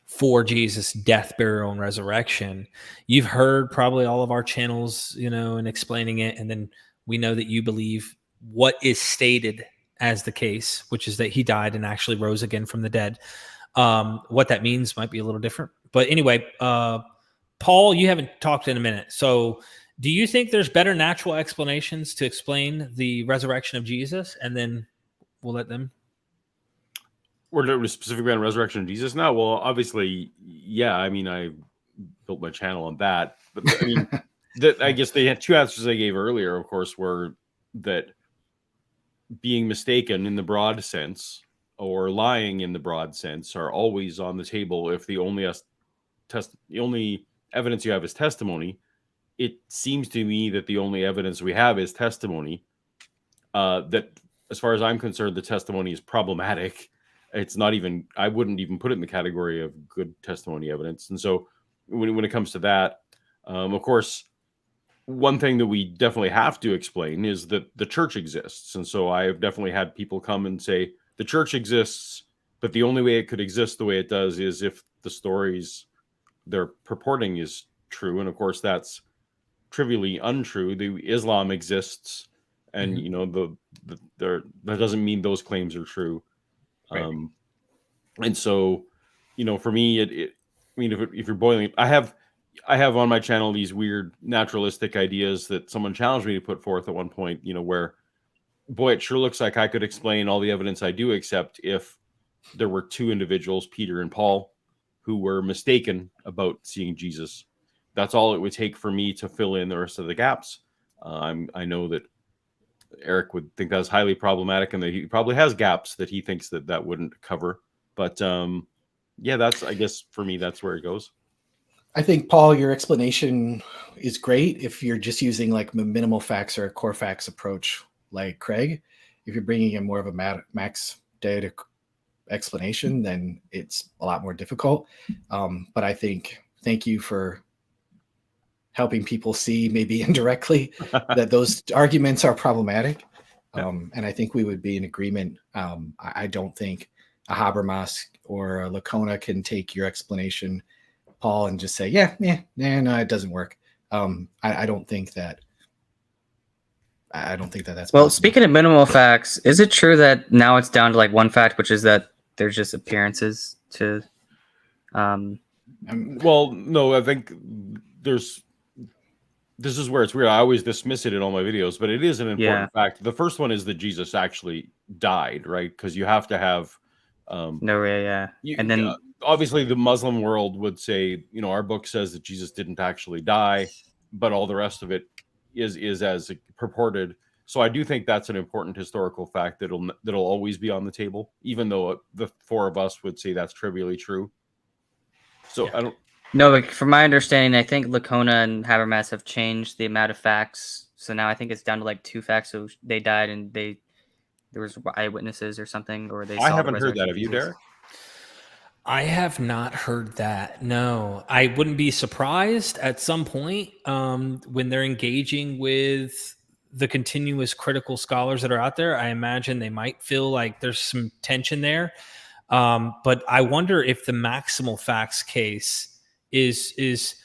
Speaker 1: for Jesus' death, burial, and resurrection. You've heard probably all of our channels, and explaining it. And then we know that you believe what is stated as the case, which is that he died and actually rose again from the dead. What that means might be a little different. But anyway, Paul, you haven't talked in a minute. So do you think there's better natural explanations to explain the resurrection of Jesus? And then we'll let them.
Speaker 3: We're specifically on resurrection of Jesus now? Well, obviously, yeah. I mean, I built my channel on that. But I mean, I guess the two answers I gave earlier, of course, were that being mistaken in the broad sense or lying in the broad sense are always on the table if the only evidence you have is testimony. It seems to me that the only evidence we have is testimony. That, as far as I'm concerned, the testimony is problematic. It's not even, I wouldn't even put it in the category of good testimony evidence. And so when it comes to that, of course, one thing that we definitely have to explain is that the church exists. And so I've definitely had people come and say, the church exists, but the only way it could exist the way it does is if the stories they're purporting is true. And of course, that's trivially untrue. The Islam exists, and that doesn't mean those claims are true. Right. And so, for me, if you're boiling, I have on my channel these weird naturalistic ideas that someone challenged me to put forth at one point, where, boy, it sure looks like I could explain all the evidence I do, except if there were two individuals, Peter and Paul, who were mistaken about seeing Jesus. That's all it would take for me to fill in the rest of the gaps. I know that Erik would think that's highly problematic, and that he probably has gaps that he thinks that wouldn't cover. But that's, I guess, for me, that's where it goes.
Speaker 4: I think, Paul, your explanation is great if you're just using like minimal facts or a core facts approach like Craig. If you're bringing in more of a max data explanation, then it's a lot more difficult. But I think, thank you for helping people see, maybe indirectly, that those arguments are problematic. And I think we would be in agreement. I don't think a Habermas or a Licona can take your explanation, Paul, and just say, no, it doesn't work. I don't think that. I don't think that's
Speaker 2: well.
Speaker 4: Possible.
Speaker 2: Speaking of minimal facts, is it true that now it's down to like one fact, which is that there's just appearances to?
Speaker 3: Well, no, I think this is where it's weird. I always dismiss it in all my videos, but it is an important fact. The first one is that Jesus actually died, right? Because you have to have. And
Speaker 2: then
Speaker 3: obviously the Muslim world would say, our book says that Jesus didn't actually die, but all the rest of it is as purported. So I do think that's an important historical fact that'll always be on the table, even though the four of us would say that's trivially true. So I don't.
Speaker 2: No, but from my understanding, I think Licona and Habermas have changed the amount of facts. So now I think it's down to like two facts. So they died and there was eyewitnesses or something, or they.
Speaker 3: I haven't heard that. Have you, Derek?
Speaker 1: I have not heard that. No, I wouldn't be surprised at some point when they're engaging with the continuous critical scholars that are out there. I imagine they might feel like there's some tension there. But I wonder if the maximal facts case is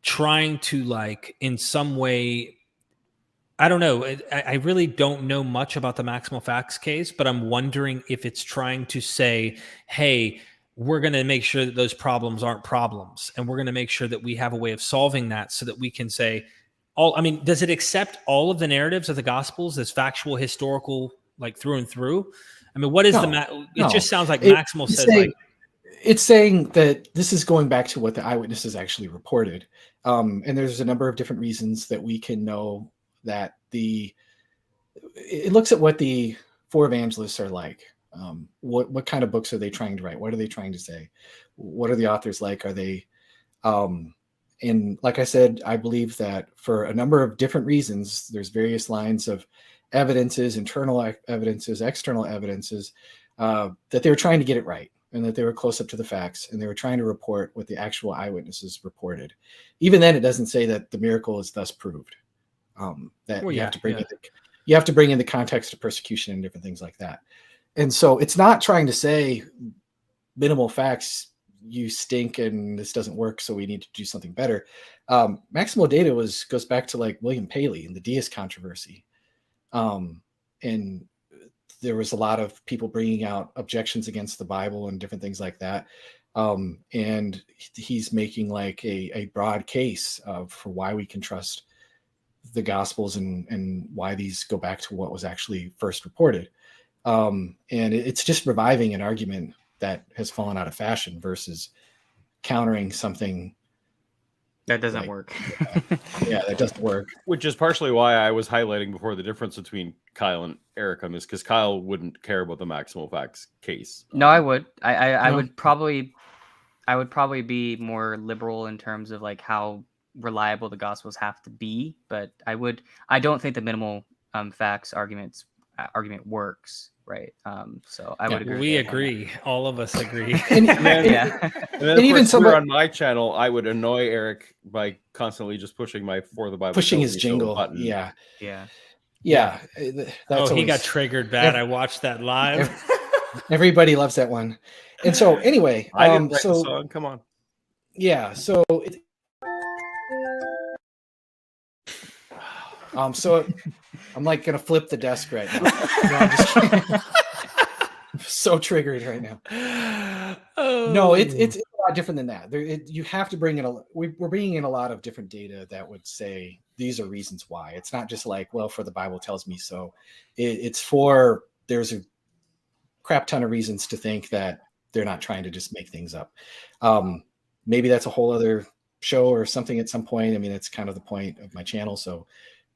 Speaker 1: trying to, like, in some way, I don't know. I really don't know much about the maximal facts case, but I'm wondering if it's trying to say, hey, we're going to make sure that those problems aren't problems. And we're going to make sure that we have a way of solving that so that we can say does it accept all of the narratives of the Gospels as factual, historical, like through and through? I mean, what is it just sounds like maximal says
Speaker 4: it's saying that this is going back to what the eyewitnesses actually reported. And there's a number of different reasons that we can know that it looks at what the four evangelists are like. What kind of books are they trying to write? What are they trying to say? What are the authors like? Are they, and like I said, I believe that for a number of different reasons, there's various lines of evidences, internal evidences, external evidences, that they were trying to get it right, and that they were close up to the facts, and they were trying to report what the actual eyewitnesses reported. Even then, it doesn't say that the miracle is thus proved. That you have to bring you have to bring in the context of persecution and different things like that. And so it's not trying to say minimal facts, you stink and this doesn't work, so we need to do something better. Maximal data goes back to like William Paley and the deist controversy. And there was a lot of people bringing out objections against the Bible and different things like that. And he's making like a broad case for why we can trust the Gospels and why these go back to what was actually first reported. And it's just reviving an argument that has fallen out of fashion versus countering something
Speaker 2: that doesn't work.
Speaker 4: Yeah, that doesn't work.
Speaker 3: Which is partially why I was highlighting before the difference between Kyle and Erik on this, because Kyle wouldn't care about the maximal facts case.
Speaker 2: No, I would. I would probably be more liberal in terms of like how reliable the Gospels have to be, but I don't think the minimal facts argument works, right? So I would agree.
Speaker 1: We agree. All of us agree.
Speaker 3: And then even somewhere on my channel, I would annoy Erik by constantly just pushing my For the Bible,
Speaker 4: pushing his jingle button. Yeah.
Speaker 1: That's he got triggered bad. I watched that live.
Speaker 4: Everybody loves that one. And so anyway,
Speaker 3: I didn't write the song. Come on.
Speaker 4: Yeah. So so I'm like gonna flip the desk right now. No, I'm just kidding. I'm so triggered right now. No, it's a lot different than that. You have to bring in we're bringing in a lot of different data that would say these are reasons why. It's not just like, well, for the Bible tells me so. There's a crap ton of reasons to think that they're not trying to just make things up. Maybe that's a whole other show or something at some point. I mean, it's kind of the point of my channel. So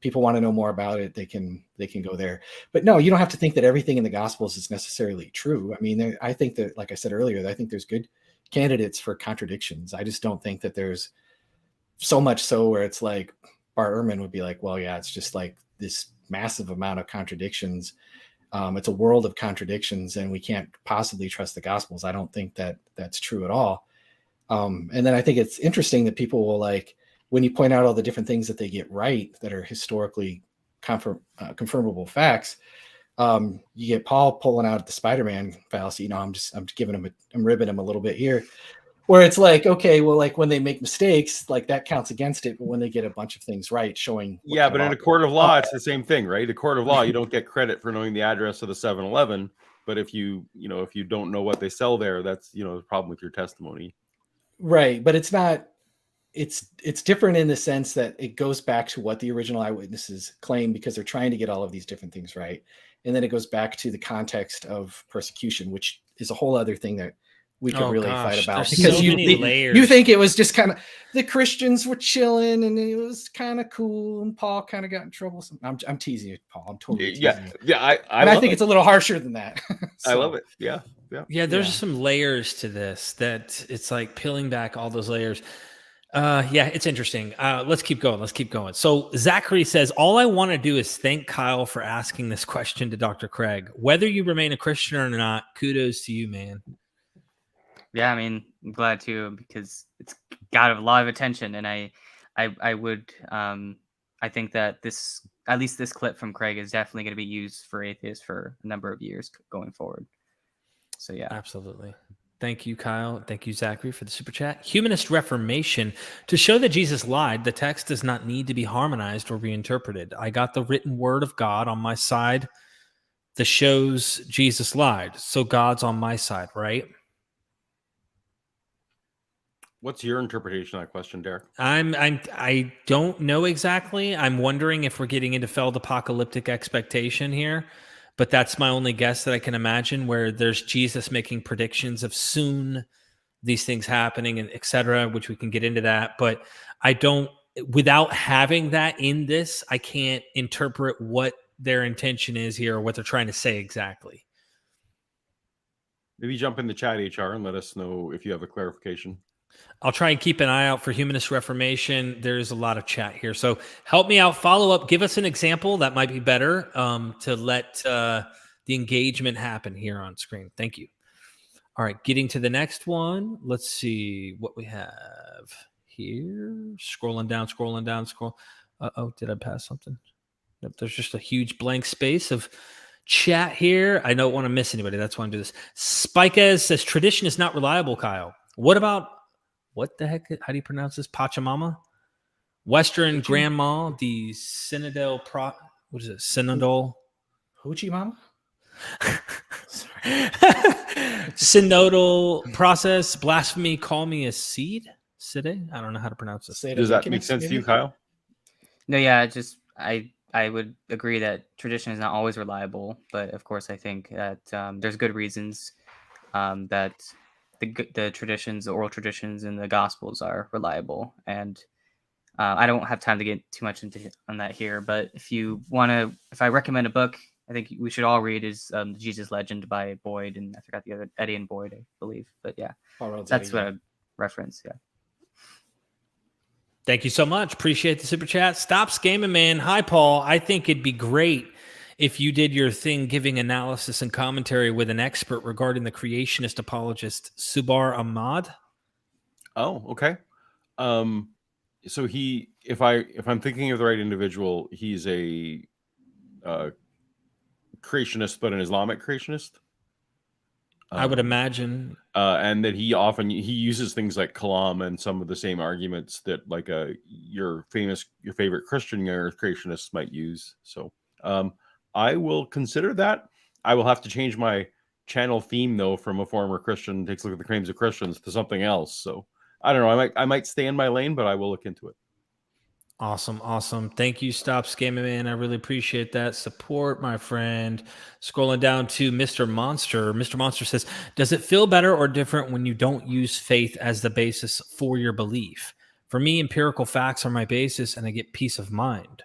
Speaker 4: people want to know more about it, they can go there. But no, you don't have to think that everything in the Gospels is necessarily true. I mean, I think that, like I said earlier, I think there's good candidates for contradictions. I just don't think that there's so much so where it's like Bart Ehrman would be like, well, yeah, it's just like this massive amount of contradictions. It's a world of contradictions and we can't possibly trust the Gospels. I don't think that that's true at all. And then I think it's interesting that people will like, when you point out all the different things that they get right that are historically confirmable facts, you get Paul pulling out the Spider-Man fallacy. I'm ribbing him a little bit here, where it's like, okay, well, like when they make mistakes, like that counts against it, but when they get a bunch of things right, showing.
Speaker 3: Yeah, but in a court of law, it's the same thing, right? A court of law, you don't get credit for knowing the address of the 7-Eleven, but if you don't know what they sell there, that's the problem with your testimony.
Speaker 4: Right, but it's not. It's different in the sense that it goes back to what the original eyewitnesses claim because they're trying to get all of these different things right. And then it goes back to the context of persecution, which is a whole other thing that we could fight about. Because you think it was just kind of the Christians were chilling and it was kind of cool and Paul kind of got in trouble. I'm teasing you, Paul. I'm totally teasing you.
Speaker 3: Yeah.
Speaker 4: I think it's a little harsher than that.
Speaker 3: I love it. Yeah.
Speaker 1: There's some layers to this that it's like peeling back all those layers. It's interesting. Let's keep going. So Zachary says, all I want to do is thank Kyle for asking this question to Dr. Craig. Whether you remain a Christian or not, kudos to you, man.
Speaker 2: Yeah, I mean, I'm glad to, because it's got a lot of attention. And I think that at least this clip from Craig is definitely going to be used for atheists for a number of years going forward. So yeah.
Speaker 1: Absolutely. Thank you, Kyle. Thank you, Zachary, for the super chat. Humanist Reformation. To show that Jesus lied, the text does not need to be harmonized or reinterpreted. I got the written word of God on my side that shows Jesus lied. So God's on my side, right?
Speaker 3: What's your interpretation of that question, Derek?
Speaker 1: I don't know exactly. I'm wondering if we're getting into failed apocalyptic expectation here. But that's my only guess that I can imagine, where there's Jesus making predictions of soon these things happening and et cetera, which we can get into that. But without having that in this, I can't interpret what their intention is here or what they're trying to say exactly.
Speaker 3: Maybe jump in the chat, HR, and let us know if you have a clarification.
Speaker 1: I'll try and keep an eye out for Humanist Reformation. There's a lot of chat here. So help me out, follow up, give us an example. That might be better to let the engagement happen here on screen. Thank you. All right, getting to the next one. Let's see what we have here. Scrolling down. Uh-oh, did I pass something? Nope, there's just a huge blank space of chat here. I don't want to miss anybody. That's why I'm doing this. Spikez says, tradition is not reliable, Kyle. What about, what the heck? How do you pronounce this? Pachamama? Western Grandma, the Synodal what is it? Synodal?
Speaker 4: Hoochie Mama?
Speaker 1: Synodal process, blasphemy, call me a seed? Side? I don't know how to pronounce this.
Speaker 3: Does that make sense to you, Kyle?
Speaker 2: No, yeah, I would agree that tradition is not always reliable, but of course I think that there's good reasons that the traditions, the oral traditions in the Gospels are reliable. And I don't have time to get too much on that here, but if I recommend a book, I think we should all read is Jesus Legend by Boyd, and I forgot the other, Eddie and Boyd, I believe. But yeah, that's what I reference, yeah.
Speaker 1: Thank you so much. Appreciate the super chat. Stop scamming, man. Hi, Paul. I think it'd be great if you did your thing giving analysis and commentary with an expert regarding the creationist apologist, Subar Ahmad.
Speaker 3: Oh, okay. So if I'm thinking of the right individual, he's a creationist, but an Islamic creationist.
Speaker 1: I would imagine.
Speaker 3: And that he uses things like kalam and some of the same arguments that like your favorite Christian creationists might use. So I will consider that. I will have to change my channel theme though from a former Christian takes a look at the claims of Christians to something else. So I don't know. I might stay in my lane, but I will look into it.
Speaker 1: Awesome. Thank you, Stop Scamming Man. I really appreciate that support, my friend. Scrolling down to Mr. Monster. Mr. Monster says, does it feel better or different when you don't use faith as the basis for your belief? For me, empirical facts are my basis and I get peace of mind.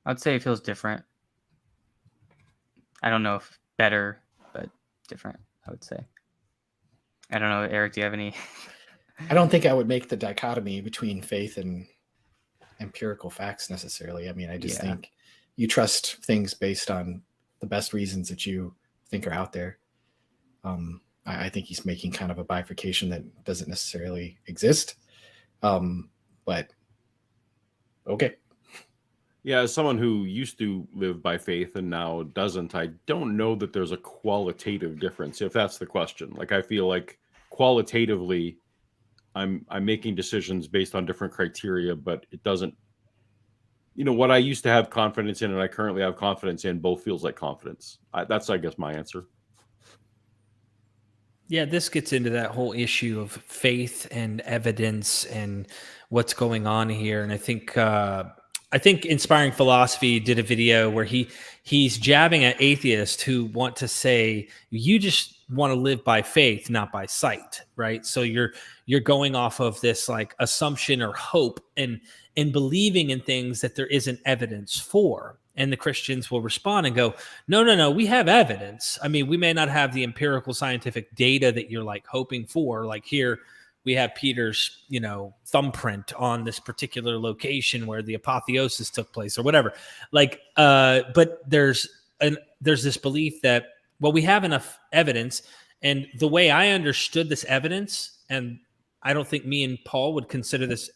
Speaker 2: I'd say it feels different. I don't know if better, but different, I would say. I don't know, Erik, do you have any?
Speaker 4: I don't think I would make the dichotomy between faith and empirical facts necessarily. I mean, I just think you trust things based on the best reasons that you think are out there. I think he's making kind of a bifurcation that doesn't necessarily exist. But okay.
Speaker 3: Yeah, as someone who used to live by faith and now doesn't, I don't know that there's a qualitative difference, if that's the question. Like, I feel like qualitatively, I'm making decisions based on different criteria, but it doesn't, what I used to have confidence in and I currently have confidence in both feels like confidence. That's, I guess, my answer.
Speaker 1: Yeah, this gets into that whole issue of faith and evidence and what's going on here. And I think Inspiring Philosophy did a video where he's jabbing at atheists who want to say, you just want to live by faith, not by sight, right? So you're going off of this like assumption or hope and believing in things that there isn't evidence for. And the Christians will respond and go, no, we have evidence. I mean, we may not have the empirical scientific data that you're like hoping for. Like here, we have Peter's, thumbprint on this particular location where the apotheosis took place or whatever. Like, but there's this belief that, well, we have enough evidence. And the way I understood this evidence, and I don't think me and Paul would consider this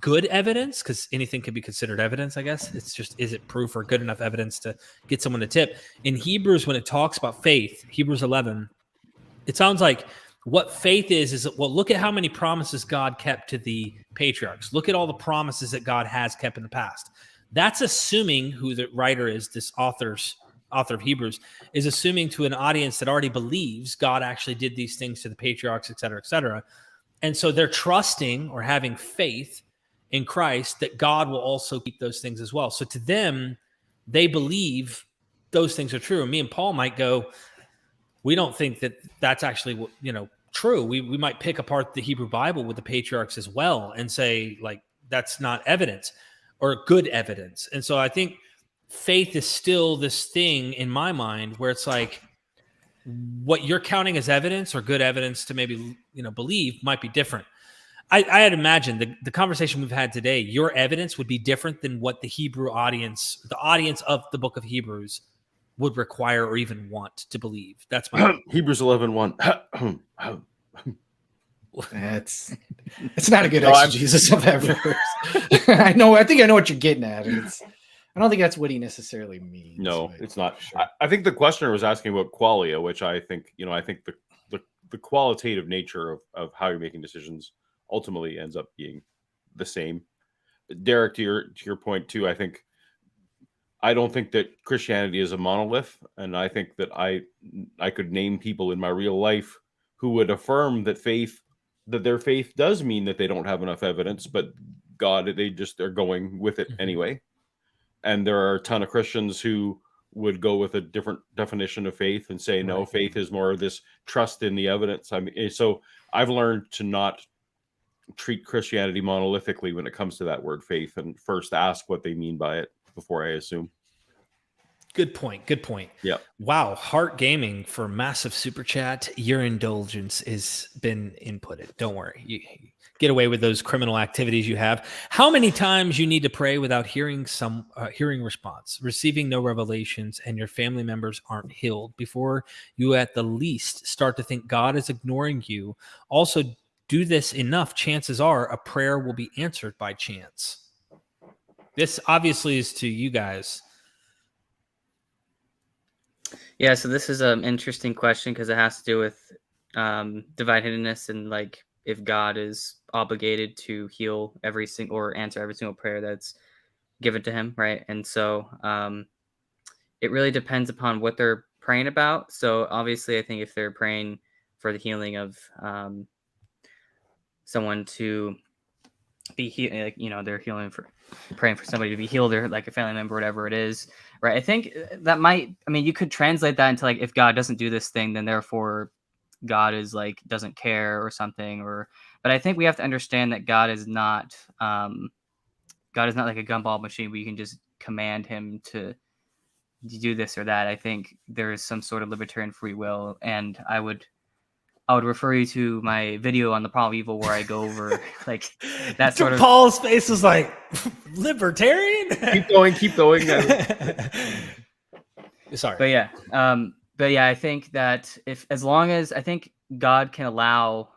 Speaker 1: good evidence, because anything could be considered evidence, I guess. It's just, is it proof or good enough evidence to get someone to tip? In Hebrews, when it talks about faith, Hebrews 11, it sounds like what faith is, well, look at how many promises God kept to the patriarchs. Look at all the promises that God has kept in the past. That's assuming who the writer is, this author of Hebrews, is assuming to an audience that already believes God actually did these things to the patriarchs, et cetera, et cetera. And so they're trusting or having faith in Christ that God will also keep those things as well. So to them, they believe those things are true. And me and Paul might go, we don't think that that's actually, true. We might pick apart the Hebrew Bible with the patriarchs as well and say, like, that's not evidence or good evidence. And so I think faith is still this thing in my mind where it's like what you're counting as evidence or good evidence to maybe, believe might be different. I had imagined the conversation we've had today, your evidence would be different than what the Hebrew audience, the audience of the book of Hebrews would require or even want to believe. That's my
Speaker 3: Hebrews 11:1.
Speaker 4: It's not a good exegesis of that verse. I think I know what you're getting at. I don't think that's what he necessarily means.
Speaker 3: No, it's not. Sure. I think the questioner was asking about qualia, which I think, I think the qualitative nature of how you're making decisions ultimately ends up being the same. Derek, to your point too, I don't think that Christianity is a monolith, and I think that I could name people in my real life who would affirm that their faith does mean that they don't have enough evidence, but God, they just are going with it anyway. And there are a ton of Christians who would go with a different definition of faith and say, no, faith is more of this trust in the evidence. So I've learned to not treat Christianity monolithically when it comes to that word faith, and first ask what they mean by it before I assume.
Speaker 1: Good point.
Speaker 3: Yeah.
Speaker 1: Wow. Heart Gaming for massive super chat. Your indulgence has been inputted. Don't worry. You get away with those criminal activities you have. How many times you need to pray without hearing response, receiving no revelations, and your family members aren't healed before you at the least start to think God is ignoring you? Also, do this enough, chances are a prayer will be answered by chance. This obviously is to you guys.
Speaker 2: Yeah, so this is an interesting question because it has to do with divine hiddenness and like if God is obligated to heal every single or answer every single prayer that's given to him, right? And so it really depends upon what they're praying about. So obviously, I think if they're praying for the healing of someone to be healed, they're praying for somebody to be healed or like a family member, whatever it is, right? I think that you could translate that into like, if God doesn't do this thing, then therefore God is like, doesn't care or something, but I think we have to understand that God is not like a gumball machine where you can just command him to do this or that. I think there is some sort of libertarian free will, and I would refer you to my video on the problem of evil where I go over like that sort of.
Speaker 1: Paul's face is like libertarian.
Speaker 3: Keep going.
Speaker 1: Sorry,
Speaker 2: but yeah, I think that as long as I think God can allow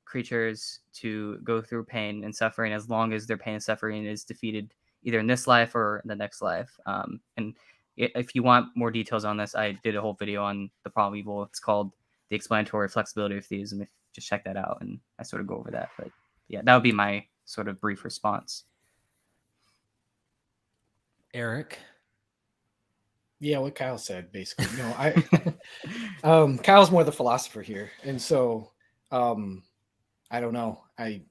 Speaker 2: creatures to go through pain and suffering, as long as their pain and suffering is defeated either in this life or in the next life. And if you want more details on this, I did a whole video on the problem of evil. It's called The Explanatory Flexibility of Theism. Just check that out, and I sort of go over that. But yeah, that would be my sort of brief response.
Speaker 1: Eric.
Speaker 4: Yeah, what Kyle said basically. Kyle's more the philosopher here, and so I don't know. I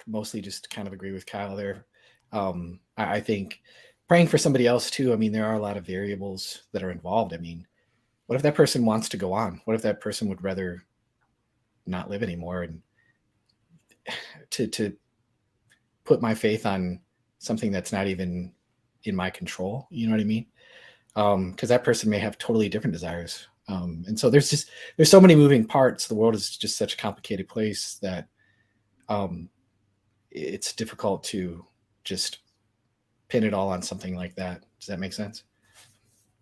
Speaker 4: mostly just kind of agree with Kyle there. I think praying for somebody else too. There are a lot of variables that are involved. What if that person wants to go on? What if that person would rather not live anymore? And to put my faith on something that's not even in my control, you know what I mean? Because that person may have totally different desires. And so there's so many moving parts. The world is just such a complicated place that it's difficult to just pin it all on something like that. Does that make sense?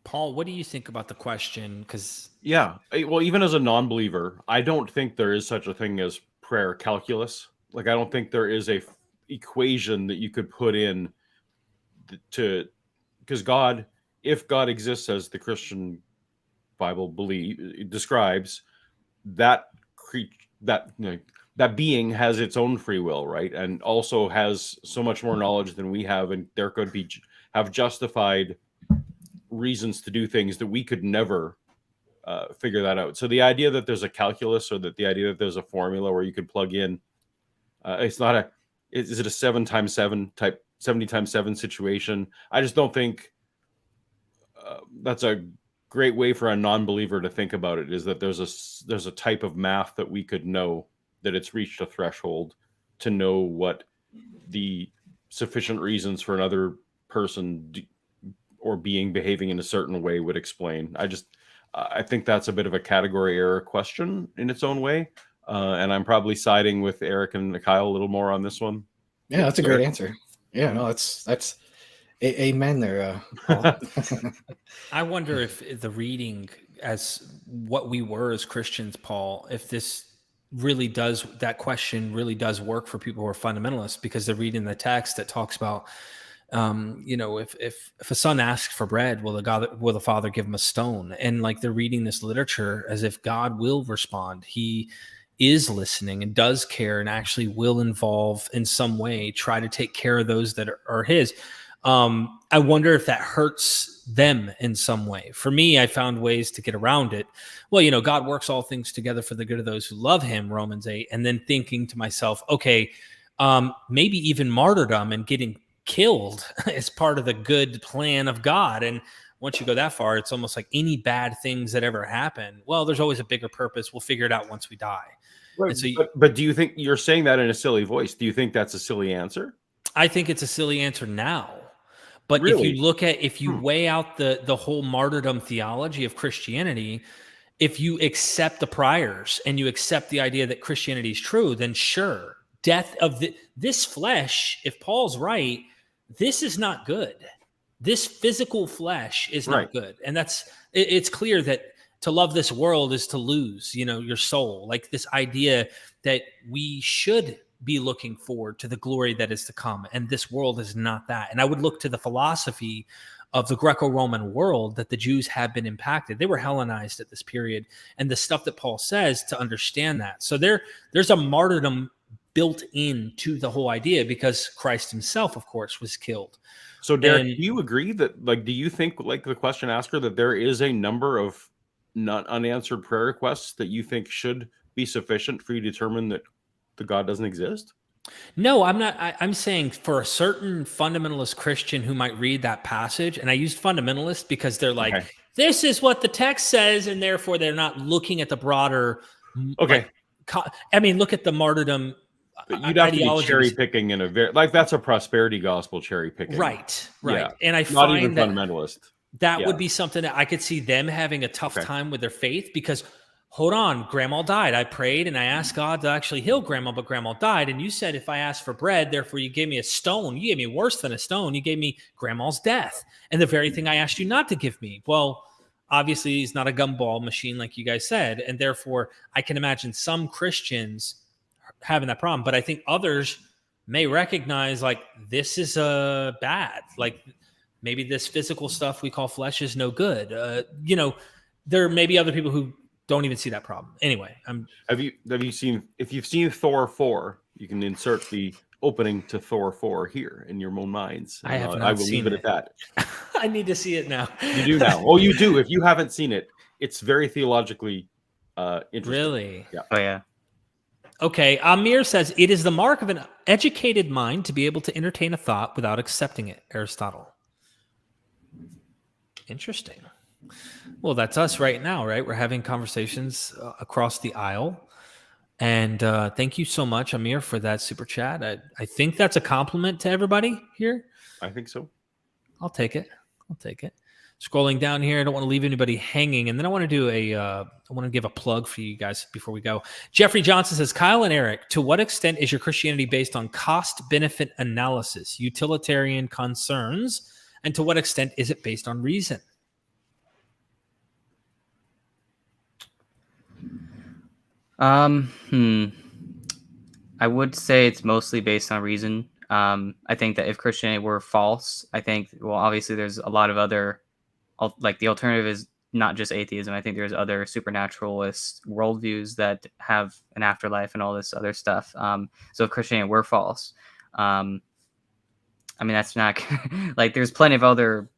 Speaker 1: Paul, what do you think about the question?
Speaker 3: Well, even as a non-believer, I don't think there is such a thing as prayer calculus. Like, I don't think there is a equation that you could put in because God, if God exists as the Christian Bible describes, that being has its own free will, right? And also has so much more knowledge than we have, and there could have justified reasons to do things that we could never figure that out. So the idea that there's a calculus, or that the idea that there's a formula where you could plug in, is it a 7 times 7 type 70 times 7 situation? I just don't think that's a great way for a non-believer to think about it, is that there's a type of math that we could know that it's reached a threshold to know what the sufficient reasons for another person or being behaving in a certain way would explain. I think that's a bit of a category error question in its own way. And I'm probably siding with Erik and Kyle a little more on this one.
Speaker 4: Yeah, that's a great answer. Yeah, no, that's amen there, Paul.
Speaker 1: I wonder if the reading as what we were as Christians, Paul, if this really does, that question really does work for people who are fundamentalists, because they're reading the text that talks about, if a son asks for bread, will the father give him a stone? And like they're reading this literature as if God will respond. He is listening and does care and actually will involve in some way, try to take care of those that are his. I wonder if that hurts them in some way. For me, I found ways to get around it. Well, God works all things together for the good of those who love him, Romans 8. And then thinking to myself, okay, maybe even martyrdom and getting killed is part of the good plan of God. And once you go that far, it's almost like any bad things that ever happen, well, there's always a bigger purpose. We'll figure it out once we die.
Speaker 3: Right.
Speaker 1: So
Speaker 3: but do you think you're saying that in a silly voice? Do you think that's a silly answer?
Speaker 1: I think it's a silly answer now. But
Speaker 3: Really?
Speaker 1: if you weigh out the whole martyrdom theology of Christianity, if you accept the priors and you accept the idea that Christianity is true, then sure, death of this flesh, if Paul's right, this is not good. This physical flesh is not good. And it's clear that to love this world is to lose, your soul. Like this idea that we should be looking forward to the glory that is to come. And this world is not that. And I would look to the philosophy of the Greco-Roman world that the Jews have been impacted. They were Hellenized at this period. And the stuff that Paul says to understand that. So there's a martyrdom built into the whole idea because Christ himself, of course, was killed.
Speaker 3: So Derek, do you agree that, do you think, like the question asker, that there is a number of not unanswered prayer requests that you think should be sufficient for you to determine that the God doesn't exist?
Speaker 1: No, I'm not. I'm saying for a certain fundamentalist Christian who might read that passage, and I used fundamentalist because they're like, this is what the text says, and therefore they're not looking at the broader.
Speaker 3: Okay.
Speaker 1: Look at the martyrdom.
Speaker 3: You'd have to be cherry picking in a very, that's a prosperity gospel cherry picking.
Speaker 1: Right.
Speaker 3: Yeah.
Speaker 1: And I
Speaker 3: not
Speaker 1: find
Speaker 3: even fundamentalist.
Speaker 1: That would be something that I could see them having a tough time with their faith because, hold on, grandma died. I prayed and I asked God to actually heal grandma, but grandma died. And you said, if I asked for bread, therefore you gave me a stone. You gave me worse than a stone. You gave me grandma's death. And the very thing I asked you not to give me. Well, obviously he's not a gumball machine like you guys said. And therefore I can imagine some Christians having that problem, but I think others may recognize like, this is bad. Like maybe this physical stuff we call flesh is no good. There may be other people who don't even see that problem. Anyway,
Speaker 3: have you seen, if you've seen Thor 4, you can insert the opening to Thor 4 here in your own minds.
Speaker 1: I have not
Speaker 3: I will
Speaker 1: seen
Speaker 3: leave it at that.
Speaker 1: I need to see it now.
Speaker 3: You do now. Oh, you do. If you haven't seen it, it's very theologically interesting.
Speaker 1: Really?
Speaker 3: Yeah.
Speaker 2: Oh yeah.
Speaker 1: Okay. Amir says it is the mark of an educated mind to be able to entertain a thought without accepting it. Aristotle. Interesting. Well, that's us right now, right? We're having conversations across the aisle. And thank you so much, Amir, for that super chat. I think that's a compliment to everybody here.
Speaker 3: I think so.
Speaker 1: I'll take it. Scrolling down here, I don't want to leave anybody hanging. And then I want to do I want to give a plug for you guys before we go. Jeffrey Johnson says, Kyle and Erik, to what extent is your Christianity based on cost-benefit analysis, utilitarian concerns, and to what extent is it based on reason?
Speaker 2: I would say it's mostly based on reason. I think that if Christianity were false, I think, well, obviously there's a lot of other, like the alternative is not just atheism. I think there's other supernaturalist worldviews that have an afterlife and all this other stuff. So if Christianity were false, that's not like there's plenty of other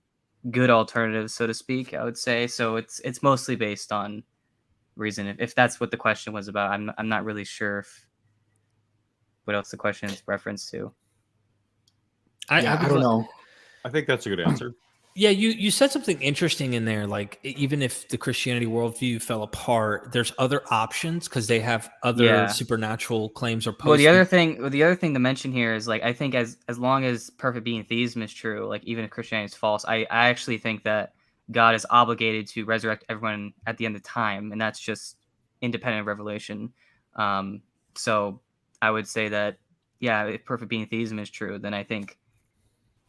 Speaker 2: good alternatives, so to speak, I would say. So it's mostly based on reason. If that's what the question was about, I'm not really sure what else the question is reference to.
Speaker 4: I don't know.
Speaker 3: I think that's a good answer.
Speaker 1: Yeah, you said something interesting in there. Like even if the Christianity worldview fell apart, there's other options because they have other
Speaker 2: Yeah.
Speaker 1: supernatural claims or
Speaker 2: Well,
Speaker 1: post.
Speaker 2: the other thing to mention here is like I think as long as perfect being theism is true, like even if Christianity is false, I actually think that God is obligated to resurrect everyone at the end of time, and that's just independent of revelation. So I would say that yeah, if perfect being theism is true, then I think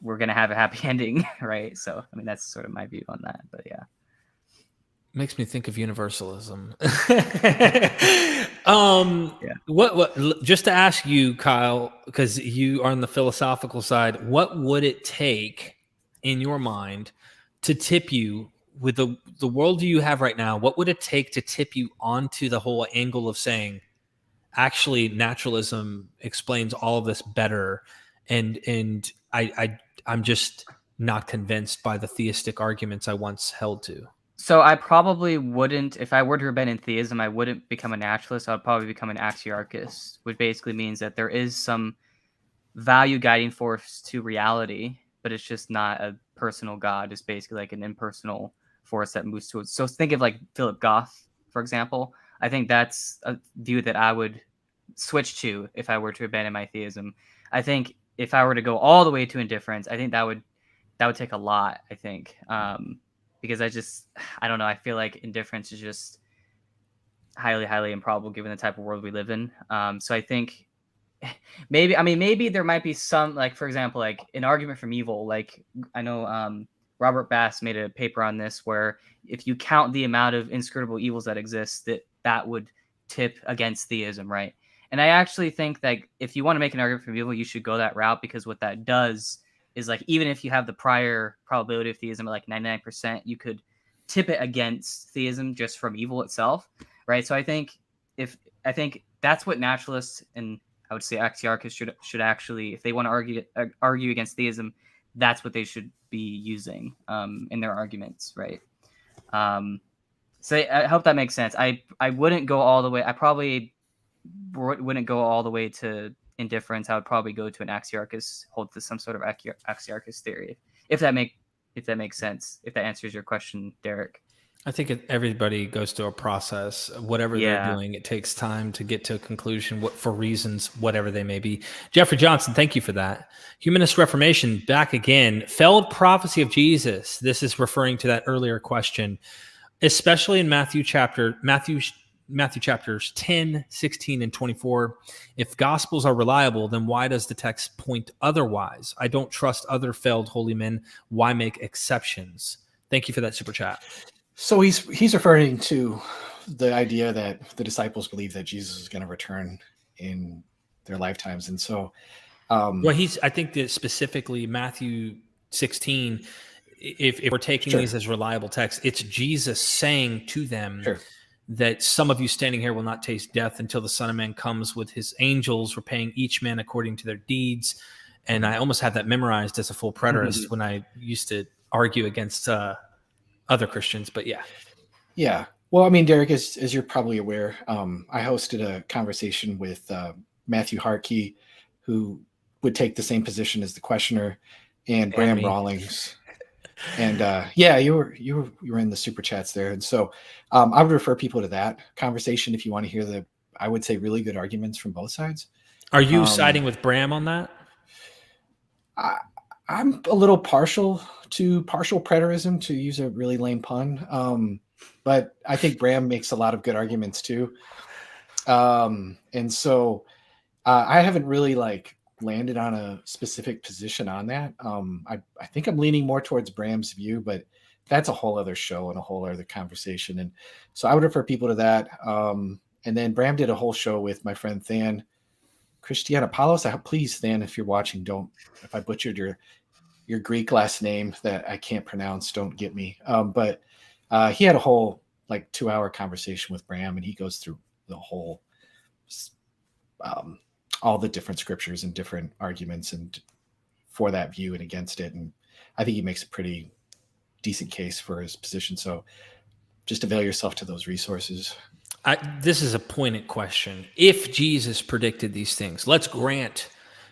Speaker 2: we're gonna have a happy ending, right? So I mean that's sort of my view on that, but yeah.
Speaker 1: Makes me think of universalism.
Speaker 2: Yeah.
Speaker 1: What just to ask you, Kyle, because you are on the philosophical side, what would it take in your mind to tip you with the worldview you have right now? What would it take to tip you onto the whole angle of saying, actually, naturalism explains all of this better, and I'm just not convinced by the theistic arguments I once held to?
Speaker 2: So I probably wouldn't, if I were to have been in theism, I wouldn't become a naturalist. I would probably become an axiarchist, which basically means that there is some value guiding force to reality, but it's just not a personal God. It's basically like an impersonal force that moves towards. So think of like Philip Goff, for example. I think that's a view that I would switch to if I were to abandon my theism. I think if I were to go all the way to indifference, I think that would take a lot, I think. Because I don't know, I feel like indifference is just highly, highly improbable given the type of world we live in. So I think maybe there might be some, like, for example, like an argument from evil. Like I know Robert Bass made a paper on this where if you count the amount of inscrutable evils that exist, that would tip against theism, right? And I actually think that if you want to make an argument from evil, you should go that route, because what that does is, like, even if you have the prior probability of theism at like 99%, you could tip it against theism just from evil itself, right? So I think that's what naturalists and I would say axiarchists should actually, if they want to argue against theism, that's what they should be using in their arguments, right? So I hope that makes sense. I wouldn't go all the way. I probably wouldn't go all the way to indifference. I would probably go to an axiarchist, hold to some sort of axiarchist theory, if that makes sense. If that answers your question, Derek.
Speaker 1: I think everybody goes through a process. Whatever they're doing, it takes time to get to a conclusion, for reasons, whatever they may be. Jeffrey Johnson, thank you for that. Humanist Reformation, back again. Failed prophecy of Jesus. This is referring to that earlier question, especially in Matthew chapters 10, 16, and 24. If gospels are reliable, then why does the text point otherwise? I don't trust other failed holy men. Why make exceptions? Thank you for that super chat.
Speaker 4: So he's referring to the idea that the disciples believe that Jesus is going to return in their lifetimes, and so
Speaker 1: I think that specifically Matthew 16. If we're taking these as reliable texts, it's Jesus saying to them that some of you standing here will not taste death until the Son of Man comes with his angels, repaying each man according to their deeds. And I almost have that memorized as a full preterist when I used to argue against other Christians, but yeah.
Speaker 4: Well, I mean, Derek, as you're probably aware, I hosted a conversation with Matthew Harkey, who would take the same position as the questioner, and Bram Rawlings. And you were in the super chats there, and so I would refer people to that conversation if you want to hear I would say, really good arguments from both sides.
Speaker 1: Are you siding with Bram on that?
Speaker 4: I'm a little partial preterism, to use a really lame pun. But I think Bram makes a lot of good arguments too. And so I haven't really landed on a specific position on that. I think I'm leaning more towards Bram's view, but that's a whole other show and a whole other conversation. And so I would refer people to that. And then Bram did a whole show with my friend Than Christianopoulos. Please, Than, if you're watching, if I butchered your Greek last name that I can't pronounce, don't get me. But he had a whole 2-hour conversation with Bram, and he goes through the whole, all the different scriptures and different arguments and for that view and against it. And I think he makes a pretty decent case for his position. So just avail yourself to those resources.
Speaker 1: This is a pointed question. If Jesus predicted these things, let's grant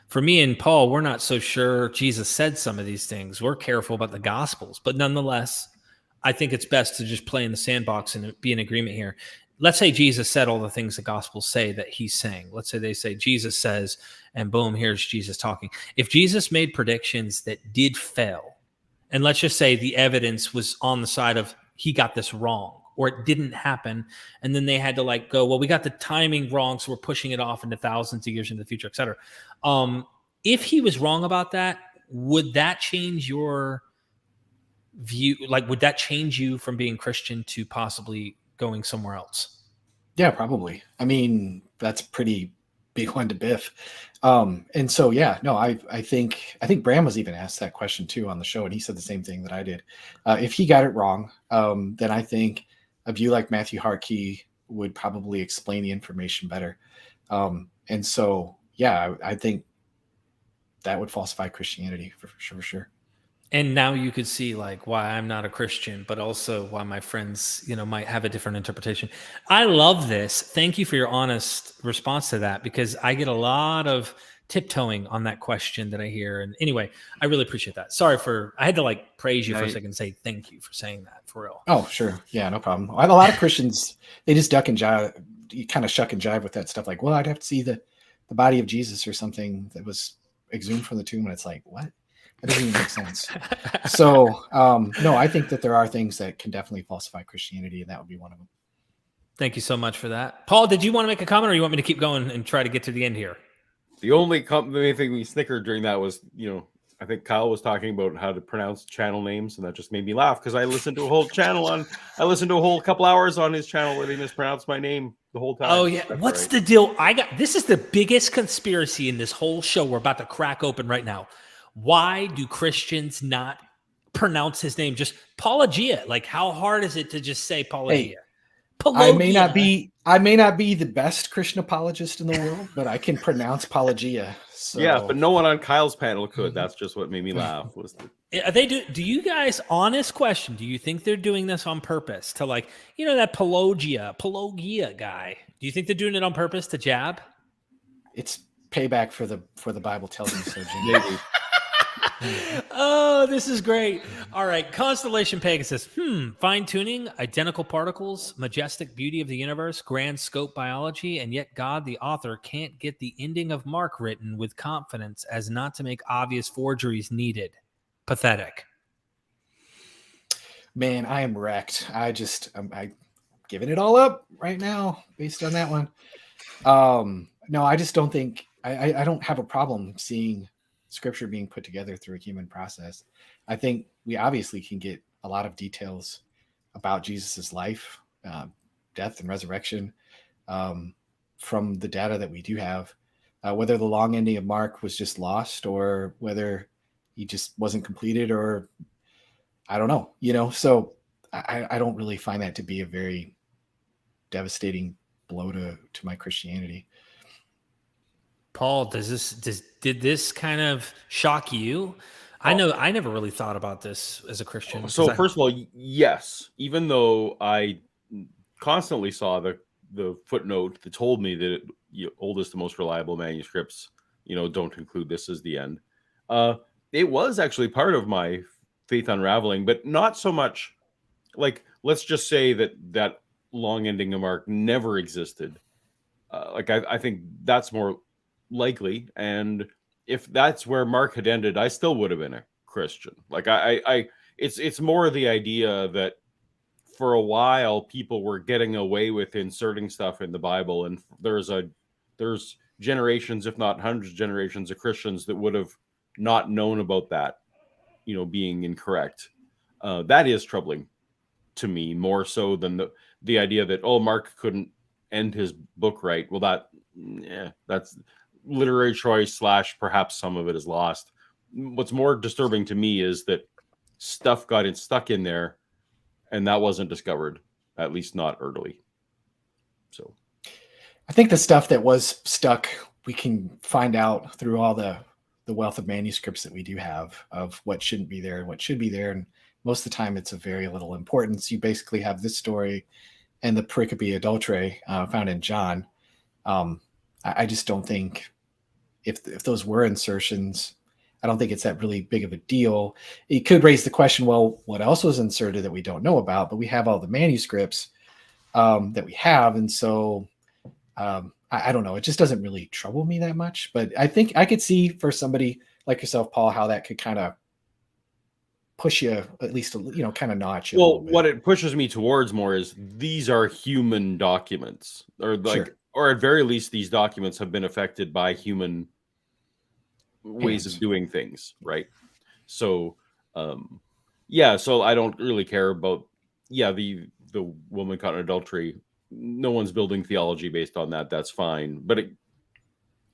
Speaker 1: For me and Paul, we're not so sure Jesus said some of these things. We're careful about the Gospels, but nonetheless, I think it's best to just play in the sandbox and be in agreement here. Let's say Jesus said all the things the Gospels say that he's saying. Let's say they say Jesus says, and boom, here's Jesus talking. If Jesus made predictions that did fail, and let's just say the evidence was on the side of he got this wrong, or it didn't happen, and then they had to like go, well, we got the timing wrong, so we're pushing it off into thousands of years into the future, et cetera. If he was wrong about that, would that change your view? Like, would that change you from being Christian to possibly going somewhere else?
Speaker 4: Yeah, probably. I mean, that's a pretty big one to biff. And so, yeah, no, I think Bram was even asked that question too on the show, and he said the same thing that I did. If he got it wrong, then I think a view like Matthew Harkey would probably explain the information better. And so, yeah, I think that would falsify Christianity for sure.
Speaker 1: And now you could see like why I'm not a Christian, but also why my friends, might have a different interpretation. I love this. Thank you for your honest response to that, because I get a lot of tiptoeing on that question that I hear. And anyway, I really appreciate that. Sorry I had to like praise you for a second and say thank you for saying that, for real.
Speaker 4: Oh, sure. Yeah, no problem. A lot of Christians, they just duck and jive, you kind of shuck and jive with that stuff. Like, well, I'd have to see the body of Jesus or something that was exhumed from the tomb. And it's like, what? That doesn't even make sense. So, no, I think that there are things that can definitely falsify Christianity, and that would be one of them.
Speaker 1: Thank you so much for that. Paul, did you want to make a comment, or you want me to keep going and try to get to the end here?
Speaker 3: The only thing we snickered during that was, I think Kyle was talking about how to pronounce channel names, and that just made me laugh because I listened to a whole couple hours on his channel where they mispronounced my name the whole time.
Speaker 1: Oh yeah. What's the deal? This is the biggest conspiracy in this whole show we're about to crack open right now. Why do Christians not pronounce his name? Just Paulogia. Like, how hard is it to just say Paulogia?
Speaker 4: Hey, I may not be the best Christian apologist in the world, but I can pronounce Paulogia. So.
Speaker 3: Yeah, but no one on Kyle's panel could. That's just what made me laugh.
Speaker 1: Do you guys, honest question, do you think they're doing this on purpose to like, that Paulogia guy? Do you think they're doing it on purpose to jab?
Speaker 4: It's payback for the Bible tells me so, Jimmy.
Speaker 1: Oh, this is great. All right. Constellation Pegasus. Fine tuning, identical particles, majestic beauty of the universe, grand scope biology, and yet God, the author, can't get the ending of Mark written with confidence as not to make obvious forgeries needed. Pathetic.
Speaker 4: Man, I am wrecked. I'm giving it all up right now based on that one. No, I just don't think I don't have a problem seeing Scripture being put together through a human process. I think we obviously can get a lot of details about Jesus's life, death, and resurrection from the data that we do have. Whether the long ending of Mark was just lost, or whether he just wasn't completed, or I don't know. So I don't really find that to be a very devastating blow to my Christianity.
Speaker 1: Paul, did this kind of shock you? I know I never really thought about this as a Christian.
Speaker 3: So first of all, yes, even though I constantly saw the footnote that told me that oldest and most reliable manuscripts, don't include this as the end. It was actually part of my faith unraveling, but not so much like, let's just say that long ending of Mark never existed. I think that's more likely, and if that's where Mark had ended, I still would have been a Christian. Like it's more the idea that for a while people were getting away with inserting stuff in the Bible, and there's generations, if not hundreds of generations of Christians that would have not known about that, being incorrect. That is troubling to me, more so than the idea that, Mark couldn't end his book right. Well, that's literary choice / perhaps some of it is lost. What's more disturbing to me is that stuff got stuck in there, and that wasn't discovered, at least not early. So
Speaker 4: I think the stuff that was stuck, we can find out through all the wealth of manuscripts that we do have of what shouldn't be there and what should be there. And most of the time it's of very little importance. You basically have this story and the pericope adulterae found in John. I just don't think if those were insertions, I don't think it's that really big of a deal. It could raise the question, well, what else was inserted that we don't know about? But we have all the manuscripts that we have. And so I don't know. It just doesn't really trouble me that much. But I think I could see for somebody like yourself, Paul, how that could kind of push you at least, kind of notch you.
Speaker 3: Well, what it pushes me towards more is these are human documents, or or at very least, these documents have been affected by human ways of doing things, right? So, so I don't really care about, the woman caught in adultery. No one's building theology based on that. That's fine. But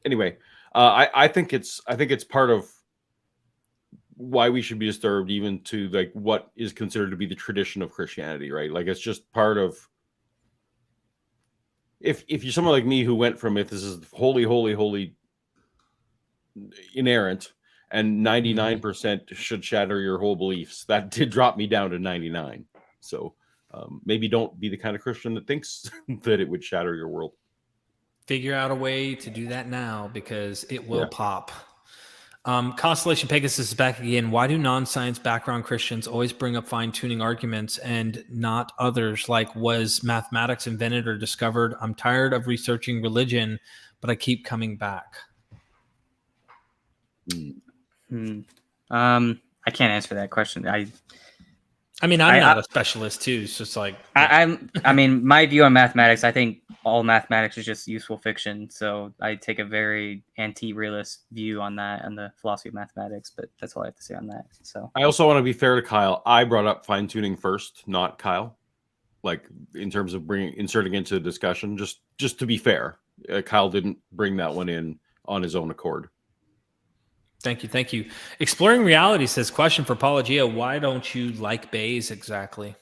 Speaker 3: anyway, I think it's part of why we should be disturbed, even to like what is considered to be the tradition of Christianity, right? Like it's just part of. If you're someone like me who went from, if this is holy, inerrant, and 99% should shatter your whole beliefs, that did drop me down to 99. So maybe don't be the kind of Christian that thinks that it would shatter your world.
Speaker 1: Figure out a way to do that now, because it will pop. Constellation Pegasus is back again. Why do non-science background Christians always bring up fine-tuning arguments and not others? Like, was mathematics invented or discovered? I'm tired of researching religion, but I keep coming back.
Speaker 2: I can't answer that question.
Speaker 1: I'm not a specialist too. It's just like
Speaker 2: I mean, my view on mathematics, I think all mathematics is just useful fiction. So I take a very anti-realist view on that and the philosophy of mathematics. But that's all I have to say on that. So
Speaker 3: I also want to be fair to Kyle. I brought up fine tuning first, not Kyle. Like in terms of inserting into the discussion, just to be fair, Kyle didn't bring that one in on his own accord.
Speaker 1: Thank you. Exploring Reality says, question for Paulogia: why don't you like Bayes exactly?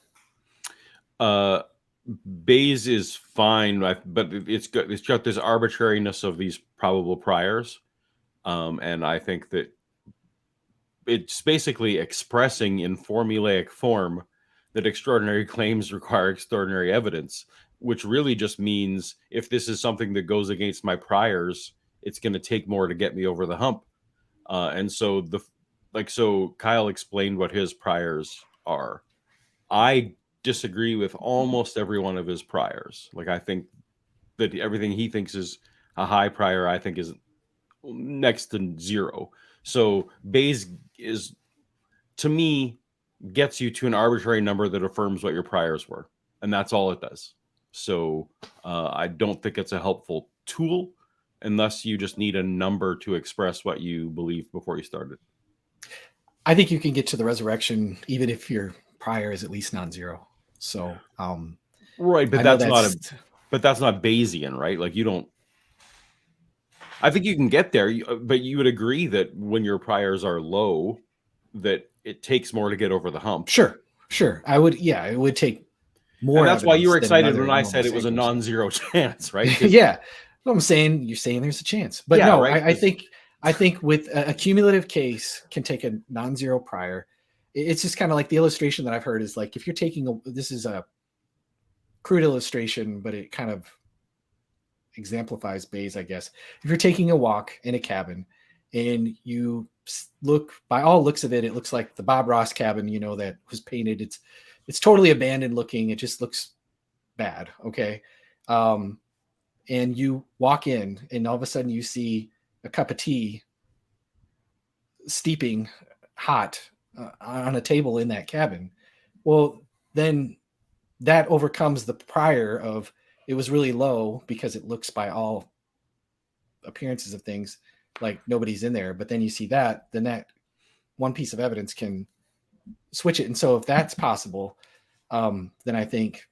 Speaker 3: Bayes is fine, but it's got this arbitrariness of these probable priors, and I think that it's basically expressing in formulaic form that extraordinary claims require extraordinary evidence, which really just means if this is something that goes against my priors, it's going to take more to get me over the hump. And so Kyle explained what his priors are. I disagree with almost every one of his priors. Like, I think that everything he thinks is a high prior, I think is next to zero. So Bayes is, to me, gets you to an arbitrary number that affirms what your priors were. And that's all it does. So I don't think it's a helpful tool, unless you just need a number to express what you believe before you started.
Speaker 4: I think you can get to the resurrection even if your prior is at least non-zero. So,
Speaker 3: right, but that's not Bayesian, right? Like you don't. I think you can get there, but you would agree that when your priors are low, that it takes more to get over the hump.
Speaker 4: Sure. I would. Yeah, it would take more.
Speaker 3: And that's why you were excited when I said it was a non-zero chance, right?
Speaker 4: Yeah. I'm saying you're saying there's a chance, but no, right? I think with a cumulative case can take a non-zero prior. It's just kind of like the illustration that I've heard is like, if you're taking this is a crude illustration, but it kind of exemplifies Bayes, I guess. If you're taking a walk in a cabin and you look, by all looks of it, it looks like the Bob Ross cabin, that was painted. It's totally abandoned looking. It just looks bad. Okay. And you walk in and all of a sudden you see a cup of tea steeping hot on a table in that cabin. Well, then that overcomes the prior of it was really low because it looks by all appearances of things like nobody's in there. But then you see that, then that one piece of evidence can switch it. And so if that's possible, then I think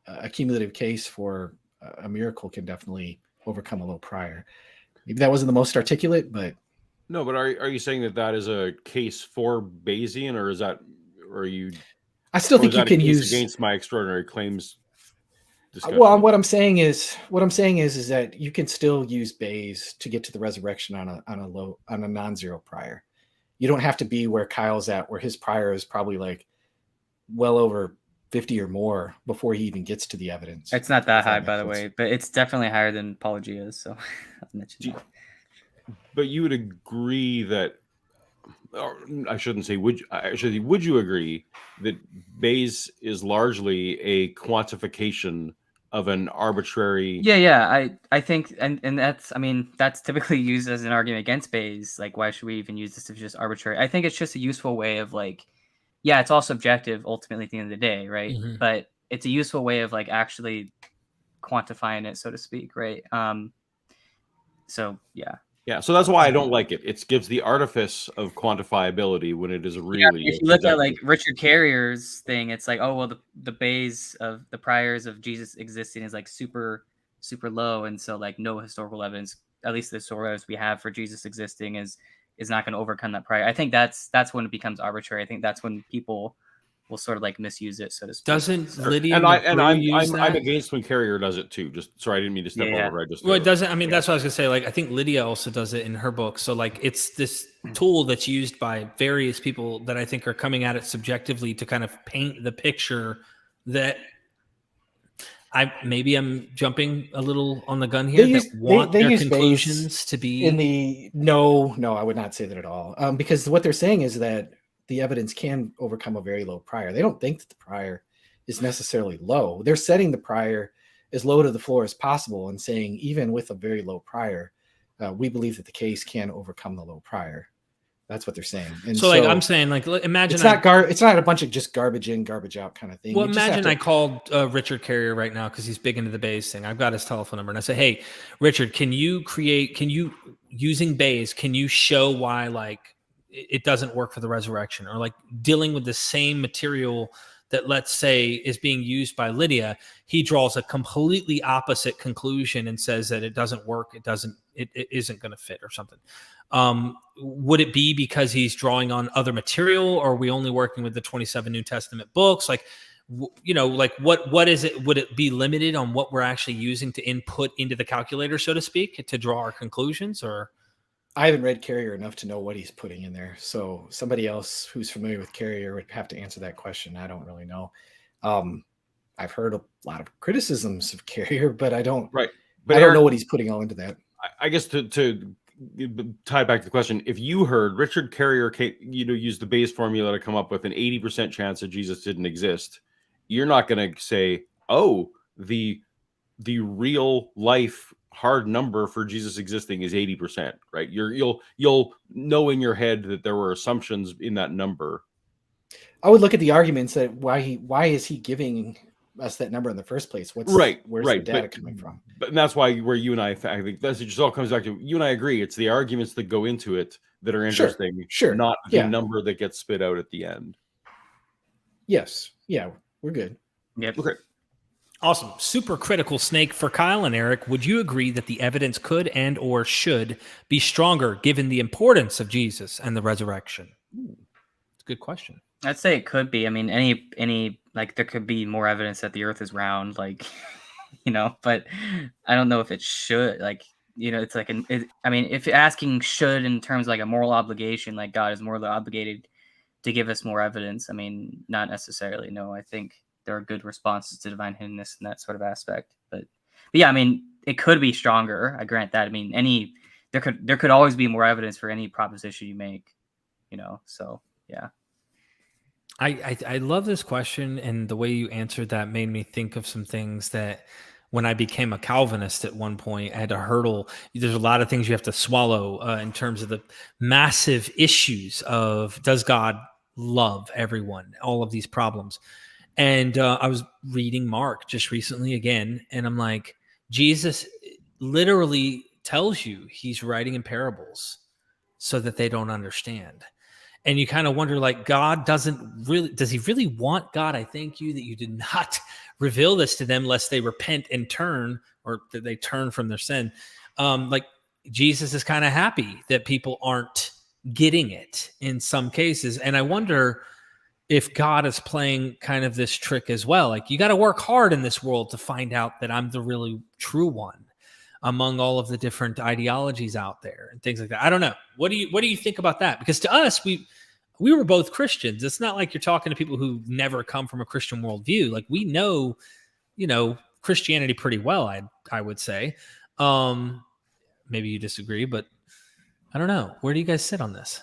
Speaker 4: a cumulative case for a miracle can definitely overcome a little prior. Maybe that wasn't the most articulate, but
Speaker 3: no. But are you saying that is a case for Bayesian, or are you? I
Speaker 4: still think you can use
Speaker 3: against my extraordinary claims discussion.
Speaker 4: Well, what I'm saying is that you can still use Bayes to get to the resurrection on a non-zero prior. You don't have to be where Kyle's at, where his prior is probably like well over 50 or more before he even gets to the evidence.
Speaker 2: It's not that high, by the way, but it's definitely higher than Paulogia's. So I'll mention that.
Speaker 3: But you would agree that, or I shouldn't say would you agree that Bayes is largely a quantification of an arbitrary?
Speaker 2: Yeah. I think, and that's, I mean, that's typically used as an argument against Bayes. Like, why should we even use this if it's just arbitrary? I think it's just a useful way of like, yeah, it's all subjective ultimately at the end of the day, right?
Speaker 1: Mm-hmm.
Speaker 2: But it's a useful way of like actually quantifying it, so to speak, right? So yeah.
Speaker 3: Yeah, so that's why I don't like it. It gives the artifice of quantifiability when it is really.
Speaker 2: If you look at like Richard Carrier's thing, it's like, oh well, the Bayes of the priors of Jesus existing is like super low, and so like no historical evidence, at least the historical evidence we have for Jesus existing, is not going to overcome that prior. I think that's when it becomes arbitrary. I think that's when people will sort of like misuse it, so to speak.
Speaker 1: Doesn't Lydia
Speaker 3: I'm against when Carrier does it too. Just sorry, I didn't mean to step over. I just
Speaker 1: well, it doesn't. I mean, that's what I was gonna say. Like, I think Lydia also does it in her book. So, like, it's this tool that's used by various people that I think are coming at it subjectively to kind of paint the picture that I'm jumping a little on the gun here. They use conclusions to be
Speaker 4: in the no. I would not say that at all. Because what they're saying is that the evidence can overcome a very low prior. They don't think that the prior is necessarily low. They're setting the prior as low to the floor as possible and saying, even with a very low prior, we believe that the case can overcome the low prior. That's what they're saying. And
Speaker 1: so like I'm saying, like, imagine
Speaker 4: it's not a bunch of just garbage in, garbage out kind of thing.
Speaker 1: Well, imagine I called Richard Carrier right now because he's big into the Bayes thing. I've got his telephone number, and I say, "Hey, Richard, can you using Bayes? Can you show why like it doesn't work for the resurrection, or like dealing with the same material that, let's say, is being used by Lydia?" He draws a completely opposite conclusion and says that it doesn't work. It isn't going to fit or something. Would it be because he's drawing on other material, or are we only working with the 27 New Testament books? Like, like what is it? Would it be limited on what we're actually using to input into the calculator, so to speak, to draw our conclusions? Or
Speaker 4: I haven't read Carrier enough to know what he's putting in there. So somebody else who's familiar with Carrier would have to answer that question. I don't really know. I've heard a lot of criticisms of Carrier, but I don't.
Speaker 3: Right. But
Speaker 4: I don't know what he's putting all into that.
Speaker 3: I guess to tie back to the question, if you heard Richard Carrier, use the Bayes formula to come up with an 80% chance that Jesus didn't exist, you're not going to say, "Oh, the real life hard number for Jesus existing is 80%," right? You'll know in your head that there were assumptions in that number.
Speaker 4: I would look at the arguments that why is he giving us that number in the first place? Where's the data coming from?
Speaker 3: But that's why where you and I think that's it. Just all comes back to you and I agree. It's the arguments that go into it that are interesting, not the number that gets spit out at the end.
Speaker 4: Yes, yeah, we're good.
Speaker 2: Yep.
Speaker 3: Okay.
Speaker 1: Awesome. Super critical snake for Kyle and Erik. Would you agree that the evidence could and or should be stronger given the importance of Jesus and the resurrection? It's a good question.
Speaker 2: I'd say it could be. I mean, any like there could be more evidence that the earth is round, like, but I don't know if it should, like, it's like, I mean, if you're asking should in terms of like a moral obligation, like God is morally obligated to give us more evidence. I mean, not necessarily. No, I think there are good responses to divine hiddenness in that sort of aspect. But yeah, I mean, it could be stronger. I grant that. I mean, there could always be more evidence for any proposition you make, so yeah.
Speaker 1: I love this question, and the way you answered that made me think of some things that when I became a Calvinist at one point, I had to hurdle. There's a lot of things you have to swallow in terms of the massive issues of, does God love everyone, all of these problems. And I was reading Mark just recently again, and I'm like, Jesus literally tells you he's writing in parables so that they don't understand. And you kind of wonder, like, God does he really want? God, I thank you that you did not reveal this to them lest they repent and turn, or that they turn from their sin. Like, Jesus is kind of happy that people aren't getting it in some cases. And I wonder if God is playing kind of this trick as well. Like, you got to work hard in this world to find out that I'm the really true one among all of the different ideologies out there and things like that. I don't know. What do you think about that? Because to us, we were both Christians. It's not like you're talking to people who never come from a Christian worldview. Like, we know, Christianity pretty well, I would say. Maybe you disagree, but I don't know. Where do you guys sit on this?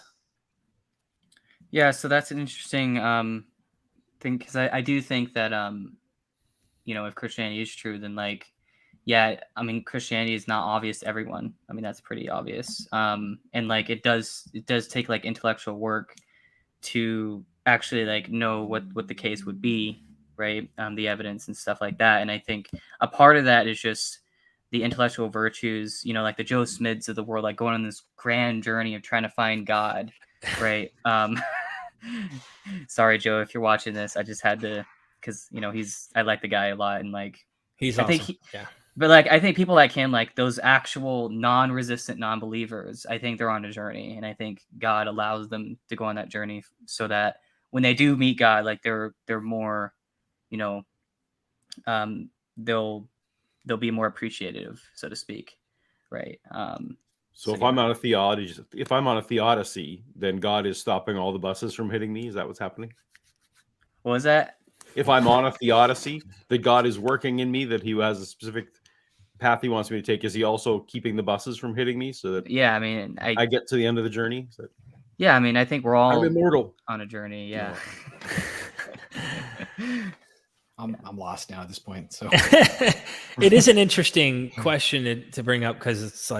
Speaker 2: Yeah, so that's an interesting thing, because I do think that if Christianity is true, then Christianity is not obvious to everyone. I mean, that's pretty obvious. And it does take intellectual work to actually know what the case would be, right? The evidence and stuff like that. And I think a part of that is just the intellectual virtues, the Joe Smids of the world, going on this grand journey of trying to find God, right? Sorry, Joe, if you're watching this, I just had to, because I like the guy a lot, and
Speaker 1: he's
Speaker 2: I
Speaker 1: awesome.
Speaker 2: think
Speaker 1: yeah.
Speaker 2: But I think people like him, those actual non-resistant non-believers, I think they're on a journey, and I think God allows them to go on that journey so that when they do meet God, they're more, they'll be more appreciative, so to speak, right?
Speaker 3: So if I'm on a theodicy, then God is stopping all the buses from hitting me. Is that what's happening?
Speaker 2: What was that?
Speaker 3: If I'm on a theodicy, that God is working in me, that He has a specific path He wants me to take, is He also keeping the buses from hitting me so that I get to the end of the journey?
Speaker 2: Yeah, I think we're all
Speaker 3: I'm immortal
Speaker 2: on a journey. Yeah.
Speaker 4: I'm lost now at this point. So
Speaker 1: it is an interesting question to bring up, because it's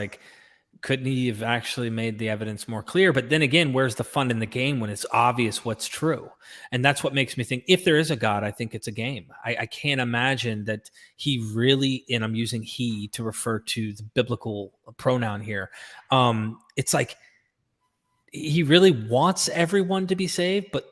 Speaker 1: couldn't he have actually made the evidence more clear? But then again, where's the fun in the game when it's obvious what's true? And that's what makes me think, if there is a God, I think it's a game. I can't imagine that he really, and I'm using he to refer to the biblical pronoun here. It's he really wants everyone to be saved, but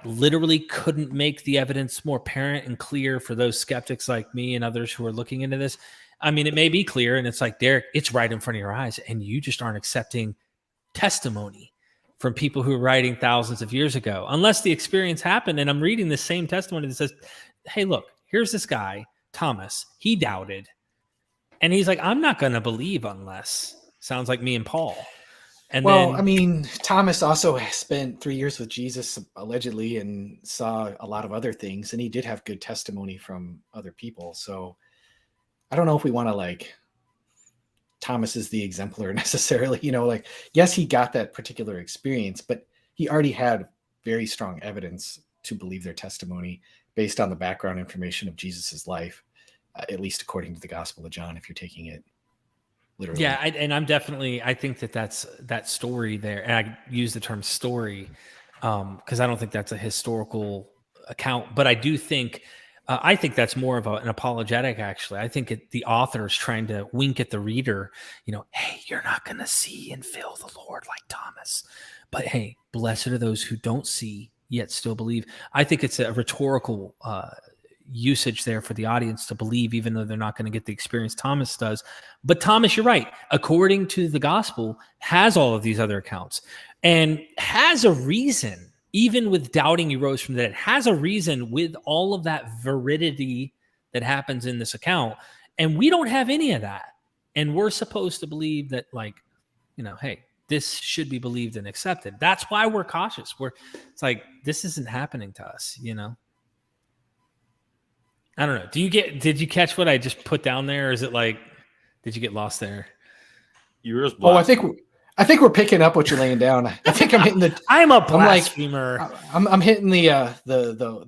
Speaker 1: literally couldn't make the evidence more apparent and clear for those skeptics like me and others who are looking into this. It may be clear, and it's Derek, it's right in front of your eyes, and you just aren't accepting testimony from people who are writing thousands of years ago, unless the experience happened. And I'm reading the same testimony that says, hey, look, here's this guy, Thomas, he doubted. And he's I'm not going to believe unless. Sounds like me and Paul. And
Speaker 4: Thomas also spent 3 years with Jesus, allegedly, and saw a lot of other things, and he did have good testimony from other people. So I don't know if we want to Thomas is the exemplar necessarily, yes, he got that particular experience, but he already had very strong evidence to believe their testimony based on the background information of Jesus's life, at least according to the Gospel of John, if you're taking it literally.
Speaker 1: Yeah. I think that's that story there. And I use the term story because I don't think that's a historical account, but I do think, I think that's more of an apologetic, actually. I think the author is trying to wink at the reader, hey, you're not going to see and feel the Lord like Thomas. But hey, blessed are those who don't see yet still believe. I think it's a rhetorical usage there for the audience to believe, even though they're not going to get the experience Thomas does. But Thomas, you're right. According to the gospel, has all of these other accounts and has a reason. Even with doubting he rose from the dead, has a reason with all of that veridity that happens in this account. And we don't have any of that. And we're supposed to believe that, hey, this should be believed and accepted. That's why we're cautious. It's this isn't happening to us, I don't know. Did you catch what I just put down there? Or is it did you get lost there?
Speaker 3: You were just
Speaker 4: I think we're picking up what you're laying down. I think I'm hitting the.
Speaker 1: I'm a blasphemer.
Speaker 4: I'm hitting the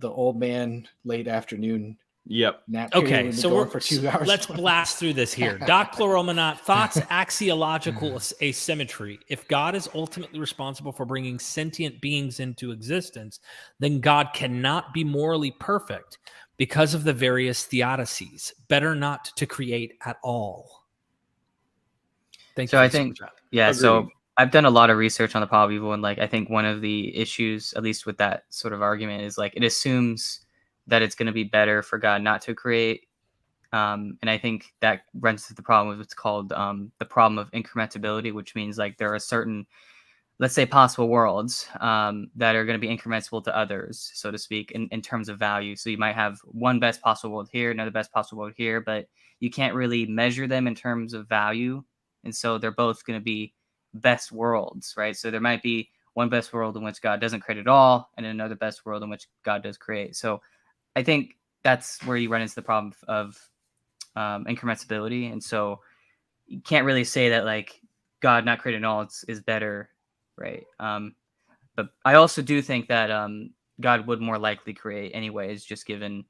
Speaker 4: old man late afternoon.
Speaker 3: Yep.
Speaker 4: Nap.
Speaker 1: Okay, so we're
Speaker 4: for 2 hours.
Speaker 1: Let's blast through this here. Doc Pleuromonot, thoughts axiological asymmetry. If God is ultimately responsible for bringing sentient beings into existence, then God cannot be morally perfect because of the various theodicies. Better not to create at all. Thank you.
Speaker 2: So I think, so I've done a lot of research on the power of evil, and I think one of the issues, at least with that sort of argument, is it assumes that it's going to be better for God not to create, and I think that runs into the problem of what's called the problem of incrementability, which means there are certain, let's say, possible worlds that are going to be incremental to others, so to speak, in terms of value. So you might have one best possible world here, another best possible world here, but you can't really measure them in terms of value. And so they're both going to be best worlds, right? So there might be one best world in which God doesn't create at all, and another best world in which God does create. So I think that's where you run into the problem of incrementability. And so you can't really say that God not created at all is better, right? But I also do think that God would more likely create anyways, just given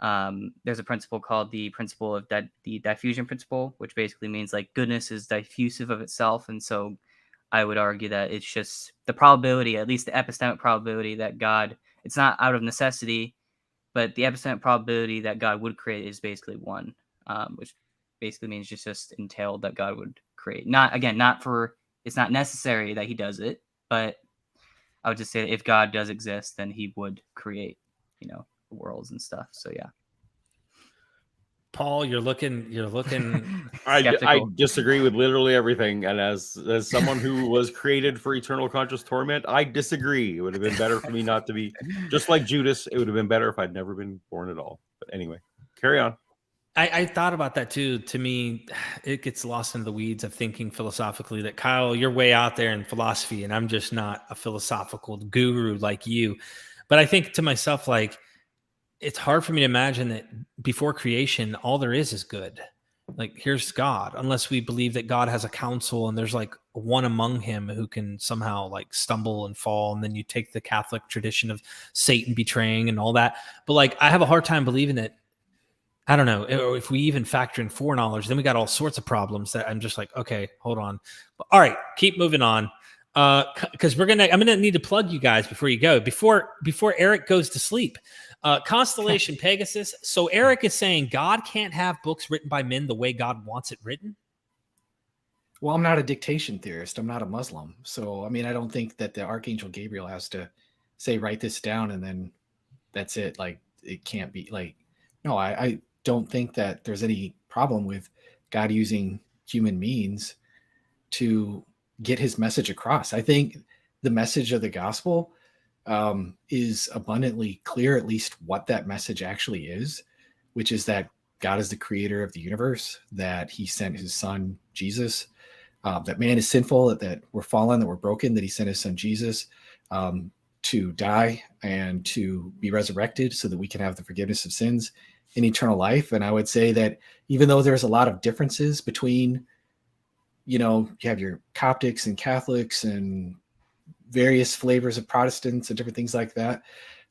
Speaker 2: there's a principle called the principle of the diffusion principle, which basically means like goodness is diffusive of itself. And so I would argue that it's just the probability, at least the epistemic probability that God, it's not out of necessity, but the epistemic probability that God would create is basically 1, which basically means just entailed that God would create. It's not necessary that he does it, but I would just say that if God does exist, then he would create, the worlds and stuff. So yeah.
Speaker 1: Paul, you're looking.
Speaker 3: I disagree with literally everything. And as someone who was created for eternal conscious torment, I disagree. It would have been better for me not to be, just like Judas. It would have been better if I'd never been born at all. But anyway, carry on.
Speaker 1: I thought about that too. To me, it gets lost in the weeds of thinking philosophically that, Kyle, you're way out there in philosophy and I'm just not a philosophical guru like you. But I think to myself, like, it's hard for me to imagine that before creation, all there is good. Like, here's God, unless we believe that God has a council and there's like one among him who can somehow like stumble and fall. And then you take the Catholic tradition of Satan betraying and all that. But like, I have a hard time believing that. I don't know if we even factor in foreknowledge, then we got all sorts of problems that I'm just like, okay, hold on. All right, keep moving on. Because I'm gonna need to plug you guys before you go. Before Erik goes to sleep. Constellation Pegasus. So Erik is saying God can't have books written by men the way God wants it written.
Speaker 4: Well, I'm not a dictation theorist. I'm not a Muslim. So, I mean, I don't think that the Archangel Gabriel has to say, write this down, and then that's it. Like, it can't be like, no, I don't think that there's any problem with God using human means to get his message across. I think the message of the gospel is abundantly clear, at least what that message actually is, which is that God is the creator of the universe, that he sent his son, Jesus, that man is sinful, that we're fallen, that we're broken, that he sent his son, Jesus, to die and to be resurrected so that we can have the forgiveness of sins in eternal life. And I would say that even though there's a lot of differences between, you have your Coptics and Catholics and various flavors of Protestants and different things like that,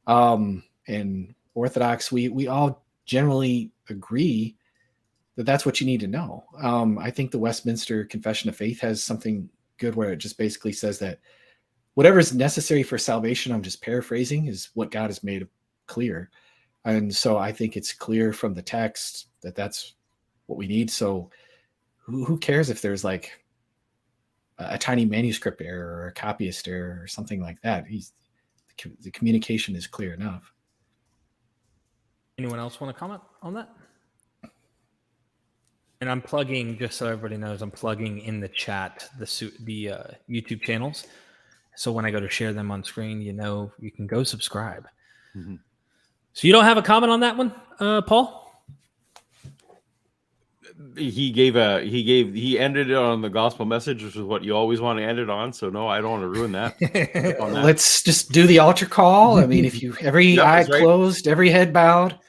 Speaker 4: and Orthodox, we all generally agree that that's what you need to know. I think the Westminster Confession of Faith has something good where it just basically says that whatever is necessary for salvation, I'm just paraphrasing, is what God has made clear. And so I think it's clear from the text that that's what we need. So who cares if there's like a tiny manuscript error or a copyist error or something like that? The communication is clear enough.
Speaker 1: Anyone else want to comment on that? And I'm plugging, just so everybody knows, I'm plugging in the chat the YouTube channels. So when I go to share them on screen, you can go subscribe. Mm-hmm. So you don't have a comment on that one, Paul?
Speaker 3: He ended it on the gospel message, which is what you always want to end it on. So no, I don't want to ruin that.
Speaker 4: Let's just do the altar call. I mean, if you every eye closed, every head bowed.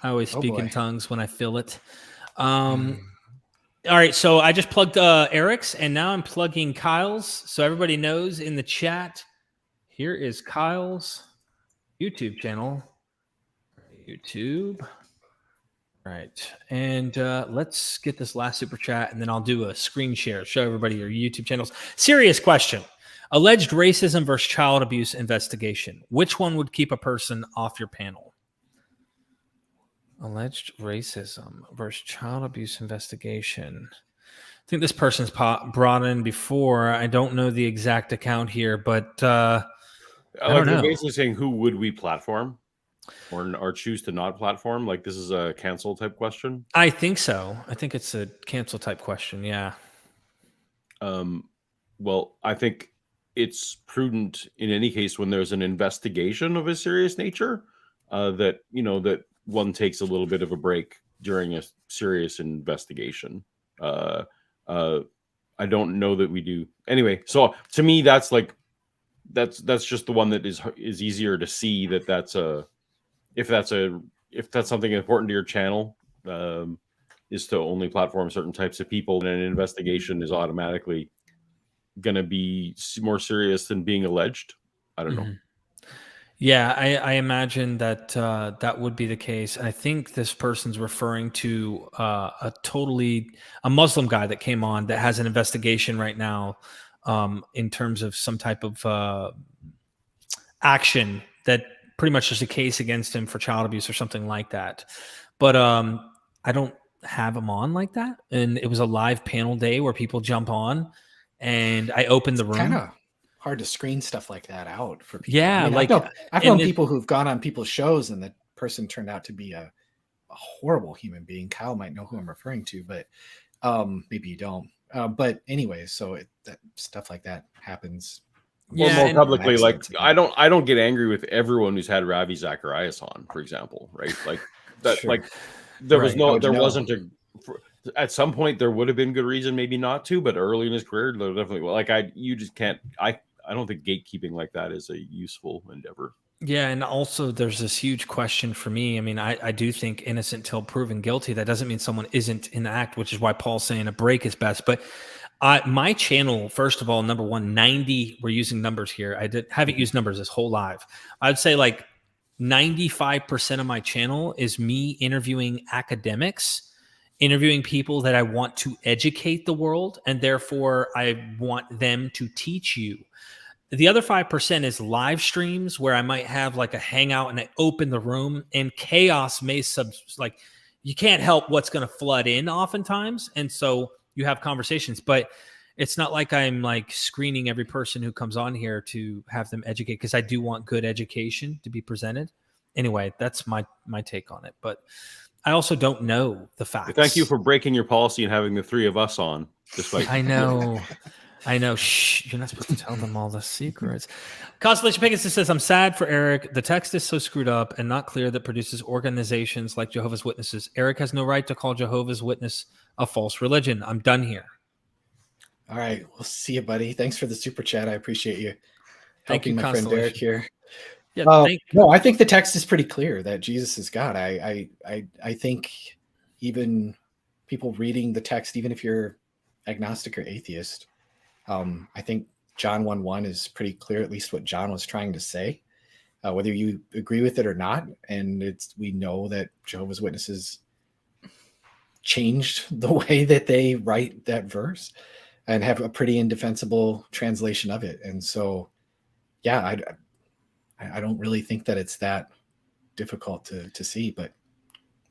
Speaker 1: I always speak in tongues when I feel it. All right, so I just plugged Erik's, and now I'm plugging Kyle's. So everybody knows in the chat, here is Kyle's YouTube channel. YouTube. Right. And let's get this last super chat, and then I'll do a screen share, show everybody your YouTube channels. Serious question. Alleged racism versus child abuse investigation. Which one would keep a person off your panel? Alleged racism versus child abuse investigation. I think this person's brought in before. I don't know the exact account here, but I don't know.
Speaker 3: They're basically saying, who would we platform? Or choose to not platform? Like, this is a cancel type question?
Speaker 1: I think so. I think it's a cancel type question, yeah.
Speaker 3: Well, I think it's prudent in any case when there's an investigation of a serious nature, that one takes a little bit of a break during a serious investigation. I don't know that we do. Anyway, so to me, that's just the one that is easier to see if that's something important to your channel, is to only platform certain types of people, and an investigation is automatically going to be more serious than being alleged. I don't know.
Speaker 1: Yeah, I imagine that that would be the case. I think this person's referring to a Muslim guy that came on that has an investigation right now in terms of some type of action that pretty much is a case against him for child abuse or something like that. But I don't have him on like that. And it was a live panel day where people jump on, and I opened the room.
Speaker 4: Kind of hard to screen stuff like that out for people.
Speaker 1: Yeah,
Speaker 4: I mean, I've known people who've gone on people's shows and the person turned out to be a horrible human being. Kyle might know who I'm referring to, but maybe you don't. But anyway, so that stuff like that happens.
Speaker 3: Well, more publicly, like I don't get angry with everyone who's had Ravi Zacharias on, for example, right? Like that,
Speaker 4: Sure.
Speaker 3: like there was
Speaker 4: wasn't
Speaker 3: at some point there would have been good reason maybe not to, but early in his career, definitely. Like you just can't. I don't think gatekeeping like that is a useful endeavor.
Speaker 1: Yeah, and also there's this huge question for me. I mean, I do think innocent till proven guilty. That doesn't mean someone isn't in the act, which is why Paul's saying a break is best. But my channel, first of all, number one, 90, we're using numbers here. Haven't used numbers this whole live. I'd say like 95% of my channel is me interviewing academics, interviewing people that I want to educate the world, and therefore I want them to teach you. The other 5% is live streams where I might have like a hangout and I open the room, and chaos may like you can't help what's going to flood in oftentimes. And so you have conversations, but it's not like I'm like screening every person who comes on here to have them educate, because I do want good education to be presented. Anyway, that's my take on it. But I also don't know the facts.
Speaker 3: Thank you for breaking your policy and having the three of us on. Despite
Speaker 1: I know. Shh, you're not supposed to tell them all the secrets. Constellation Pegasus says, I'm sad for Erik. The text is so screwed up and not clear that produces organizations like Jehovah's Witnesses. Erik has no right to call Jehovah's Witness a false religion. I'm done here.
Speaker 4: All right. We'll see you, buddy. Thanks for the super chat. I appreciate you.
Speaker 1: Thank you,
Speaker 4: my friend Erik here.
Speaker 1: Yeah,
Speaker 4: no, I think the text is pretty clear that Jesus is God. I think even people reading the text, even if you're agnostic or atheist, I think John 1:1 is pretty clear, at least what John was trying to say, whether you agree with it or not. And we know that Jehovah's Witnesses changed the way that they write that verse and have a pretty indefensible translation of it. And so, yeah, I don't really think that it's that difficult to see, but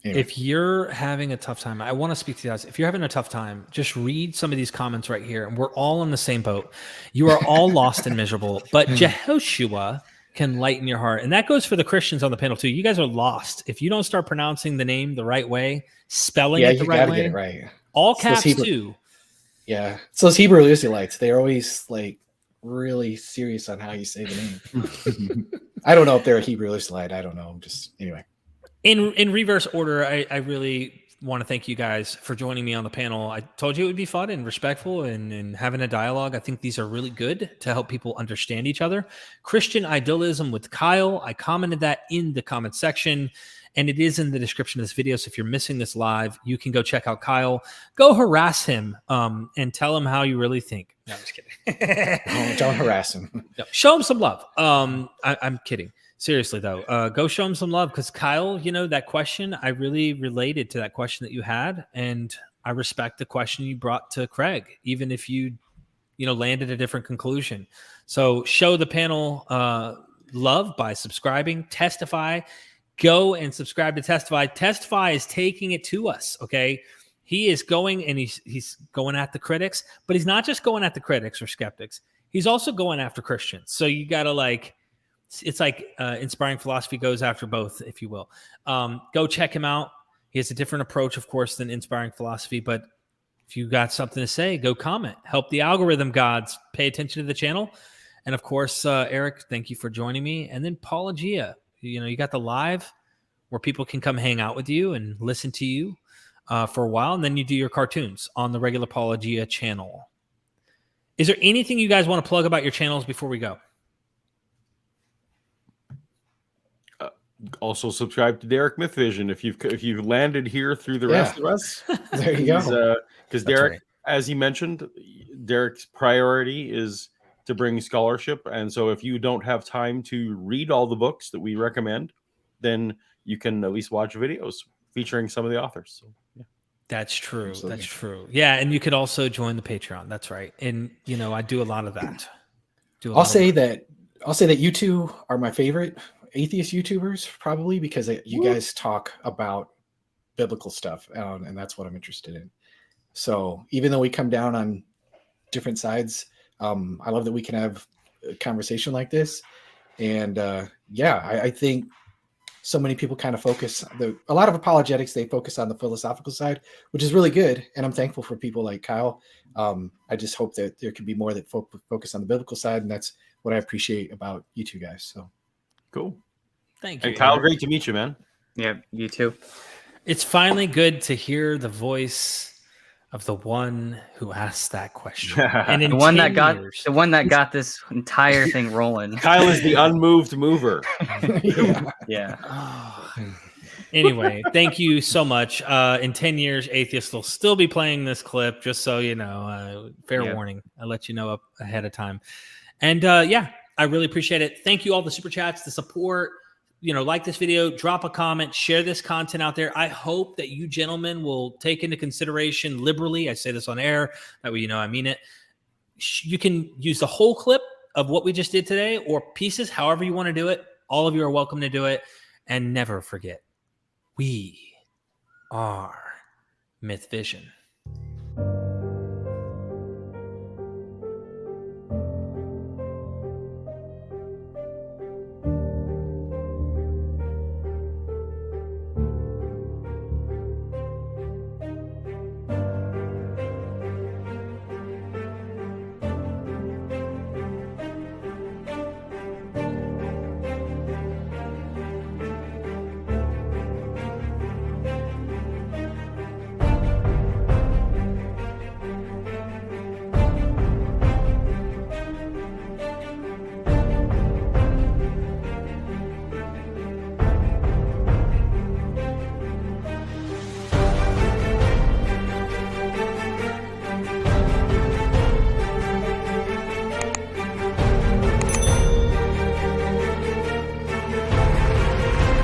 Speaker 4: anyway.
Speaker 1: If you're having a tough time, I want to speak to you guys. If you're having a tough time, just read some of these comments right here. And we're all in the same boat. You are all lost and miserable, but Jehoshua can lighten your heart. And that goes for the Christians on the panel too. You guys are lost. If you don't start pronouncing the name the right way, spelling it the right way,
Speaker 4: get it right.
Speaker 1: All caps too.
Speaker 4: Yeah. So those Hebrew Israelites, they're always like really serious on how you say the name. I don't know if they're a Hebrew Israelite. I don't know. Just anyway.
Speaker 1: In reverse order, I really want to thank you guys for joining me on the panel. I told you it would be fun and respectful and having a dialogue. I think these are really good to help people understand each other. Christian Idealism with Kyle. I commented that in the comment section, and it is in the description of this video. So if you're missing this live, you can go check out Kyle. Go harass him and tell him how you really think. No, I'm just kidding.
Speaker 4: Don't harass him.
Speaker 1: No, show him some love. I'm kidding. Seriously, though, go show him some love, because Kyle, that question, I really related to that question that you had, and I respect the question you brought to Craig, even if you landed a different conclusion. So show the panel love by subscribing. Testify. Go and subscribe to Testify. Testify is taking it to us, okay? He is going, and he's going at the critics, but he's not just going at the critics or skeptics. He's also going after Christians. So you got to it's like Inspiring Philosophy goes after both, if you will. Go check him out. He has a different approach, of course, than Inspiring Philosophy. But if you got something to say, go comment. Help the algorithm gods pay attention to the channel. And, of course, Erik, thank you for joining me. And then Paulogia, you got the live where people can come hang out with you and listen to you for a while. And then you do your cartoons on the regular Paulogia channel. Is there anything you guys want to plug about your channels before we go?
Speaker 3: Also subscribe to Derek MythVision if you've landed here through the rest of us.
Speaker 4: There you go.
Speaker 3: Because Derek, as he mentioned, Derek's priority is to bring scholarship, and so if you don't have time to read all the books that we recommend, then you can at least watch videos featuring some of the authors. So, yeah.
Speaker 1: That's true.
Speaker 4: Absolutely.
Speaker 1: That's true. Yeah, and you could also join the Patreon. That's right. And I do a lot of that.
Speaker 4: I'll say that you two are my favorite atheist YouTubers, probably because you guys talk about biblical stuff, and that's what I'm interested in. So even though we come down on different sides, I love that we can have a conversation like this. And I think so many people kind of focus a lot of apologetics, they focus on the philosophical side, which is really good. And I'm thankful for people like Kyle. I just hope that there could be more that focus on the biblical side. And that's what I appreciate about you two guys. So
Speaker 3: cool.
Speaker 1: Thank you.
Speaker 3: And Kyle, great to meet you, man.
Speaker 2: Yeah, you too.
Speaker 1: It's finally good to hear the voice of the one who asked that question. And in
Speaker 2: the one that got this entire thing rolling.
Speaker 3: Kyle is the unmoved mover.
Speaker 2: Yeah.
Speaker 1: Anyway, thank you so much. In 10 years, atheists will still be playing this clip, just so you know. Fair warning. I'll let you know up ahead of time. And I really appreciate it. Thank you all the super chats, the support. Like this video, drop a comment, share this content out there. I hope that you gentlemen will take into consideration liberally. I say this on air. That way, I mean it. You can use the whole clip of what we just did today or pieces, however you want to do it. All of you are welcome to do it. And never forget, we are MythVision.